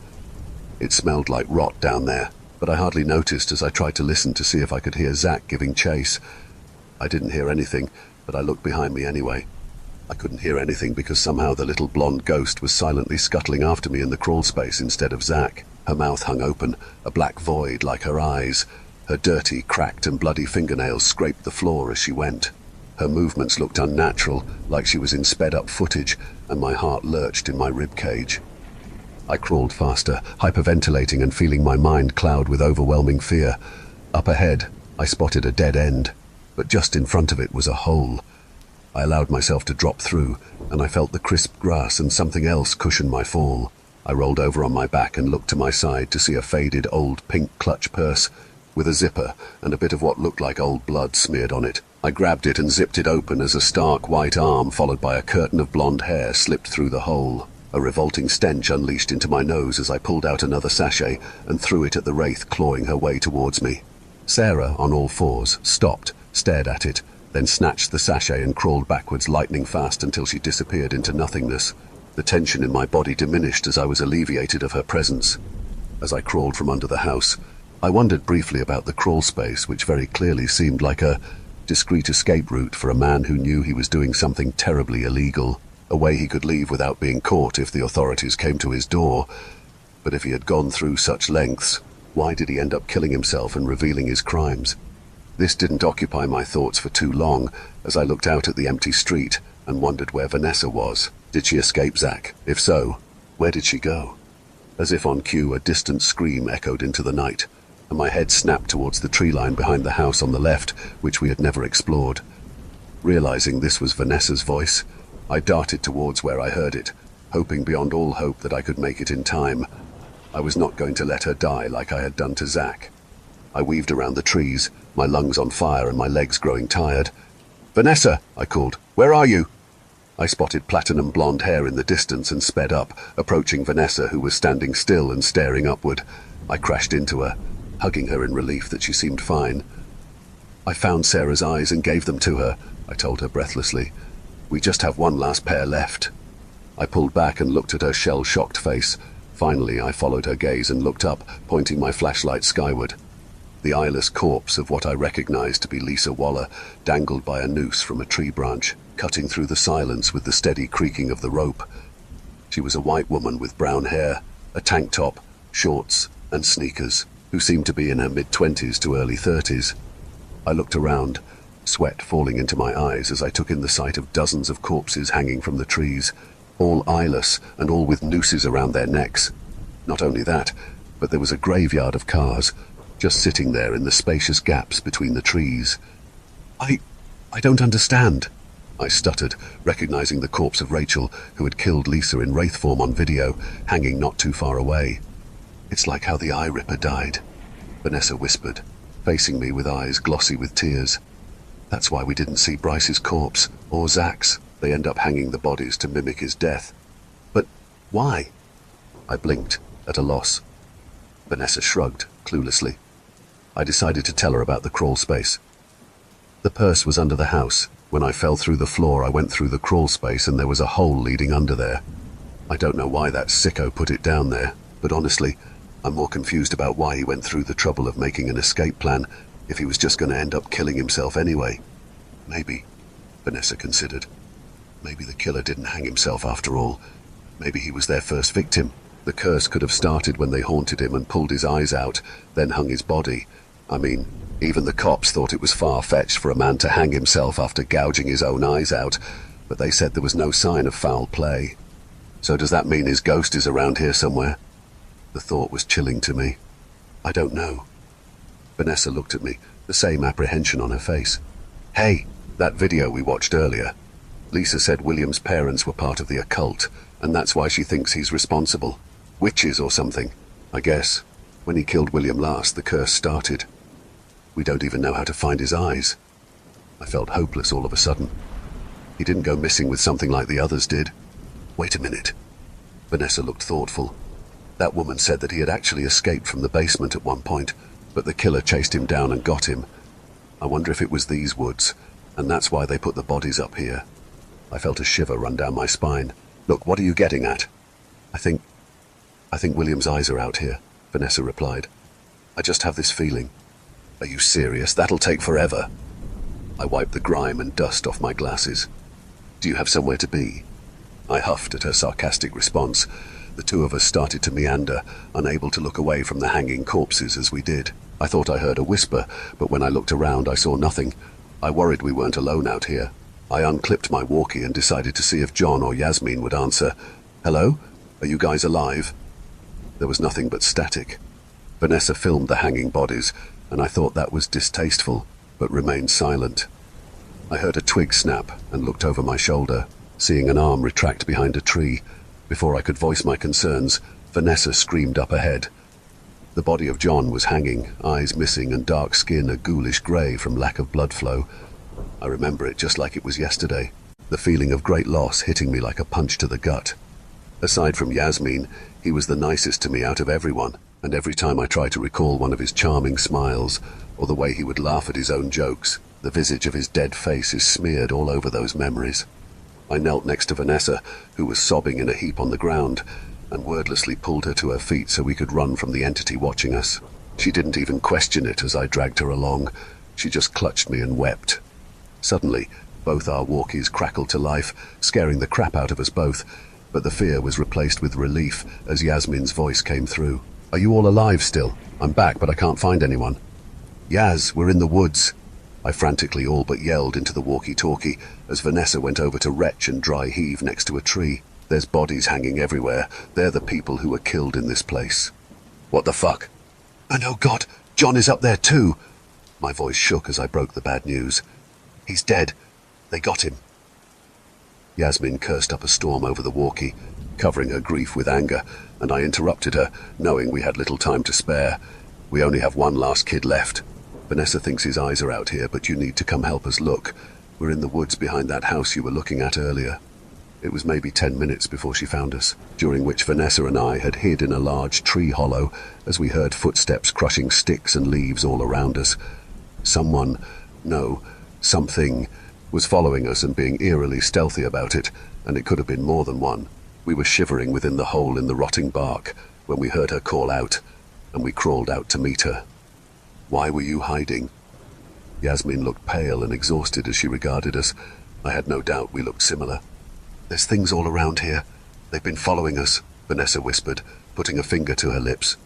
It smelled like rot down there, but I hardly noticed as I tried to listen to see if I could hear Zach giving chase. I didn't hear anything, but I looked behind me anyway. I couldn't hear anything because somehow the little blonde ghost was silently scuttling after me in the crawl space instead of Zach. Her mouth hung open, a black void like her eyes. Her dirty, cracked and bloody fingernails scraped the floor as she went. Her movements looked unnatural, like she was in sped-up footage, and my heart lurched in my ribcage. I crawled faster, hyperventilating and feeling my mind cloud with overwhelming fear. Up ahead, I spotted a dead end, but just in front of it was a hole. I allowed myself to drop through, and I felt the crisp grass and something else cushion my fall. I rolled over on my back and looked to my side to see a faded old pink clutch purse with a zipper and a bit of what looked like old blood smeared on it. I grabbed it and zipped it open as a stark white arm followed by a curtain of blonde hair slipped through the hole. A revolting stench unleashed into my nose as I pulled out another sachet and threw it at the wraith clawing her way towards me. Sarah, on all fours, stopped, stared at it, then snatched the sachet and crawled backwards lightning fast until she disappeared into nothingness. The tension in my body diminished as I was alleviated of her presence. As I crawled from under the house, I wondered briefly about the crawl space, which very clearly seemed like a discreet escape route for a man who knew he was doing something terribly illegal, a way he could leave without being caught if the authorities came to his door. But if he had gone through such lengths, why did he end up killing himself and revealing his crimes? This didn't occupy my thoughts for too long as I looked out at the empty street and wondered where Vanessa was. Did she escape Zach? If so, where did she go? As if on cue, a distant scream echoed into the night, and my head snapped towards the tree line behind the house on the left, which we had never explored. Realizing this was Vanessa's voice, I darted towards where I heard it, hoping beyond all hope that I could make it in time. I was not going to let her die like I had done to Zach. I weaved around the trees, my lungs on fire and my legs growing tired. "Vanessa," I called, "where are you?" I spotted platinum blonde hair in the distance and sped up, approaching Vanessa, who was standing still and staring upward. I crashed into her, hugging her in relief that she seemed fine. "I found Sarah's eyes and gave them to her," I told her breathlessly. "We just have one last pair left." I pulled back and looked at her shell-shocked face. Finally, I followed her gaze and looked up, pointing my flashlight skyward. The eyeless corpse of what I recognized to be Lisa Waller dangled by a noose from a tree branch, cutting through the silence with the steady creaking of the rope. She was a white woman with brown hair, a tank top, shorts, and sneakers, who seemed to be in her mid-20s to early 30s. I looked around, sweat falling into my eyes as I took in the sight of dozens of corpses hanging from the trees, all eyeless and all with nooses around their necks. Not only that, but there was a graveyard of cars, just sitting there in the spacious gaps between the trees. I don't understand," I stuttered, recognizing the corpse of Rachel, who had killed Lisa in wraith form on video, hanging not too far away. "It's like how the Eye Ripper died," Vanessa whispered, facing me with eyes glossy with tears. "That's why we didn't see Bryce's corpse, or Zach's. They end up hanging the bodies to mimic his death." "But why?" I blinked, at a loss. Vanessa shrugged, cluelessly. I decided to tell her about the crawl space. "The purse was under the house. When I fell through the floor, I went through the crawl space and there was a hole leading under there. I don't know why that sicko put it down there, but honestly, I'm more confused about why he went through the trouble of making an escape plan if he was just going to end up killing himself anyway. Maybe, Vanessa considered. Maybe the killer didn't hang himself after all. Maybe he was their first victim. The curse could have started when they haunted him and pulled his eyes out, then hung his body. I mean, even the cops thought it was far-fetched for a man to hang himself after gouging his own eyes out, but they said there was no sign of foul play. So does that mean his ghost is around here somewhere? The thought was chilling to me. I don't know. Vanessa looked at me, the same apprehension on her face. Hey, that video we watched earlier. Lisa said William's parents were part of the occult, and that's why she thinks he's responsible. Witches or something, I guess. When he killed William last, the curse started. We don't even know how to find his eyes. I felt hopeless all of a sudden. He didn't go missing with something like the others did. Wait a minute. Vanessa looked thoughtful. That woman said that he had actually escaped from the basement at one point, but the killer chased him down and got him. I wonder if it was these woods, and that's why they put the bodies up here. I felt a shiver run down my spine. Look, what are you getting at? I think William's eyes are out here, Vanessa replied. I just have this feeling. Are you serious? That'll take forever. I wiped the grime and dust off my glasses. Do you have somewhere to be? I huffed at her sarcastic response. The two of us started to meander, unable to look away from the hanging corpses as we did. I thought I heard a whisper, but when I looked around I saw nothing. I worried we weren't alone out here. I unclipped my walkie and decided to see if John or Yasmin would answer. Hello? Are you guys alive? There was nothing but static. Vanessa filmed the hanging bodies, and I thought that was distasteful, but remained silent. I heard a twig snap and looked over my shoulder, seeing an arm retract behind a tree. Before I could voice my concerns, Vanessa screamed up ahead. The body of John was hanging, eyes missing and dark skin a ghoulish grey from lack of blood flow. I remember it just like it was yesterday, the feeling of great loss hitting me like a punch to the gut. Aside from Yasmin, he was the nicest to me out of everyone, and every time I try to recall one of his charming smiles, or the way he would laugh at his own jokes, the visage of his dead face is smeared all over those memories. I knelt next to Vanessa, who was sobbing in a heap on the ground, and wordlessly pulled her to her feet so we could run from the entity watching us. She didn't even question it as I dragged her along. She just clutched me and wept. Suddenly, both our walkies crackled to life, scaring the crap out of us both, but the fear was replaced with relief as Yasmin's voice came through. Are you all alive still? I'm back, but I can't find anyone. Yas, we're in the woods. I frantically all but yelled into the walkie-talkie as Vanessa went over to retch and dry heave next to a tree. There's bodies hanging everywhere. They're the people who were killed in this place. What the fuck? And oh God, John is up there too. My voice shook as I broke the bad news. He's dead. They got him. Yasmin cursed up a storm over the walkie, covering her grief with anger, and I interrupted her, knowing we had little time to spare. We only have one last kid left. Vanessa thinks his eyes are out here, but you need to come help us look. We're in the woods behind that house you were looking at earlier. It was maybe 10 minutes before she found us, during which Vanessa and I had hid in a large tree hollow as we heard footsteps crushing sticks and leaves all around us. Something, was following us and being eerily stealthy about it, and it could have been more than one. We were shivering within the hole in the rotting bark when we heard her call out, and we crawled out to meet her. Why were you hiding? Yasmin looked pale and exhausted as she regarded us. I had no doubt we looked similar. There's things all around here. They've been following us, Vanessa whispered, putting a finger to her lips.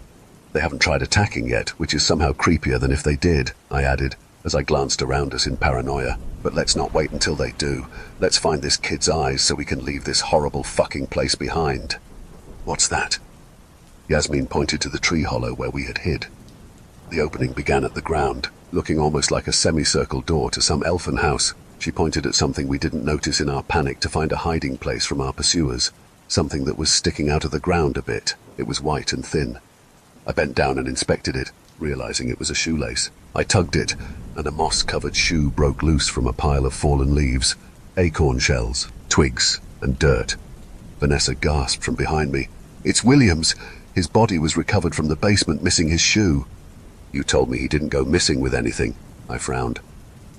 They haven't tried attacking yet, which is somehow creepier than if they did, I added, as I glanced around us in paranoia. But let's not wait until they do. Let's find this kid's eyes so we can leave this horrible fucking place behind. What's that? Yasmin pointed to the tree hollow where we had hid. The opening began at the ground, looking almost like a semicircle door to some elfin house. She pointed at something we didn't notice in our panic to find a hiding place from our pursuers, something that was sticking out of the ground a bit. It was white and thin. I bent down and inspected it, realizing it was a shoelace. I tugged it, and a moss-covered shoe broke loose from a pile of fallen leaves, acorn shells, twigs, and dirt. Vanessa gasped from behind me. It's William's! His body was recovered from the basement, missing his shoe. You told me he didn't go missing with anything, I frowned.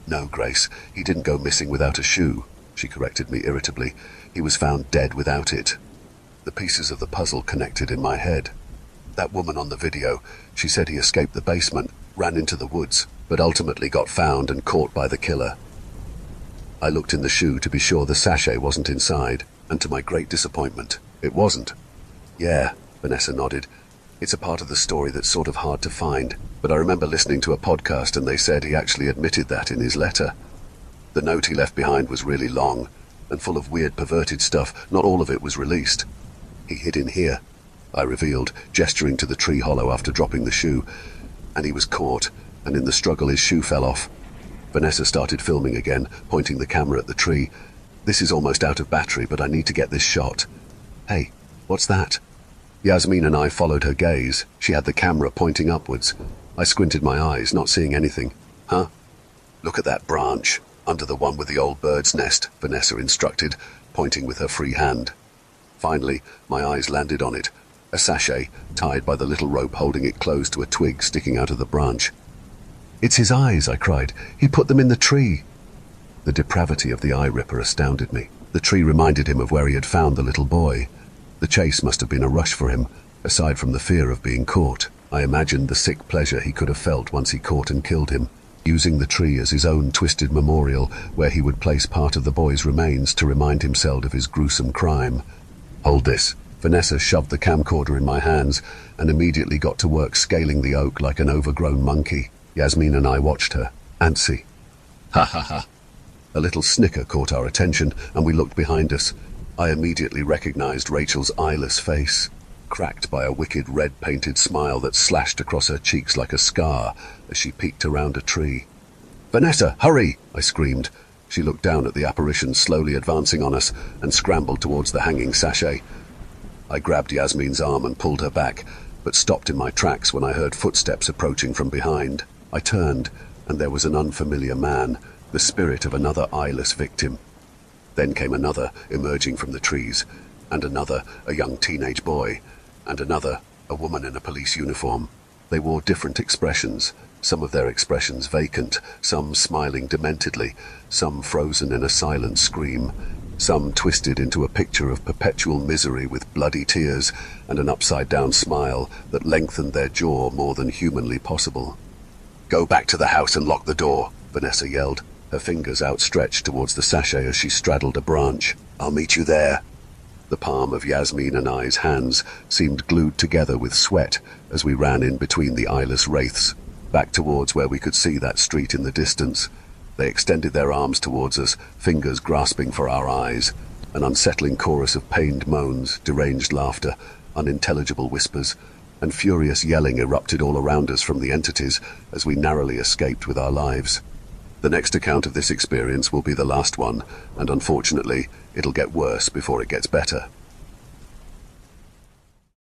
No, Grace, he didn't go missing without a shoe, she corrected me irritably. He was found dead without it. The pieces of the puzzle connected in my head. That woman on the video, she said he escaped the basement, ran into the woods, but ultimately got found and caught by the killer. I looked in the shoe to be sure the sachet wasn't inside, and to my great disappointment, it wasn't. Yeah, Vanessa nodded. It's a part of the story that's sort of hard to find, but I remember listening to a podcast and they said he actually admitted that in his letter. The note he left behind was really long and full of weird perverted stuff. Not all of it was released. He hid in here, I revealed, gesturing to the tree hollow after dropping the shoe, and he was caught, and in the struggle his shoe fell off. Vanessa started filming again, pointing the camera at the tree. This is almost out of battery, but I need to get this shot. Hey, what's that? Yasmin and I followed her gaze. She had the camera pointing upwards. I squinted my eyes, not seeing anything. Huh? Look at that branch, under the one with the old bird's nest, Vanessa instructed, pointing with her free hand. Finally, my eyes landed on it, a sachet tied by the little rope holding it closed to a twig sticking out of the branch. It's his eyes, I cried. He put them in the tree. The depravity of the eye ripper astounded me. The tree reminded him of where he had found the little boy. The chase must have been a rush for him, aside from the fear of being caught. I imagined the sick pleasure he could have felt once he caught and killed him, using the tree as his own twisted memorial where he would place part of the boy's remains to remind himself of his gruesome crime. Hold this. Vanessa shoved the camcorder in my hands and immediately got to work scaling the oak like an overgrown monkey. Yasmin and I watched her. Antsy. Ha ha ha. A little snicker caught our attention and we looked behind us. I immediately recognized Rachel's eyeless face, cracked by a wicked red-painted smile that slashed across her cheeks like a scar as she peeked around a tree. Vanessa, hurry! I screamed. She looked down at the apparition slowly advancing on us and scrambled towards the hanging sachet. I grabbed Yasmin's arm and pulled her back, but stopped in my tracks when I heard footsteps approaching from behind. I turned, and there was an unfamiliar man, the spirit of another eyeless victim. Then came another, emerging from the trees, and another, a young teenage boy, and another, a woman in a police uniform. They wore different expressions, some of their expressions vacant, some smiling dementedly, some frozen in a silent scream, some twisted into a picture of perpetual misery with bloody tears and an upside-down smile that lengthened their jaw more than humanly possible. Go back to the house and lock the door, Vanessa yelled, her fingers outstretched towards the sachet as she straddled a branch. I'll meet you there. The palm of Yasmin and I's hands seemed glued together with sweat as we ran in between the eyeless wraiths, back towards where we could see that street in the distance. They extended their arms towards us, fingers grasping for our eyes. An unsettling chorus of pained moans, deranged laughter, unintelligible whispers, and furious yelling erupted all around us from the entities as we narrowly escaped with our lives. The next account of this experience will be the last one, and unfortunately, it'll get worse before it gets better.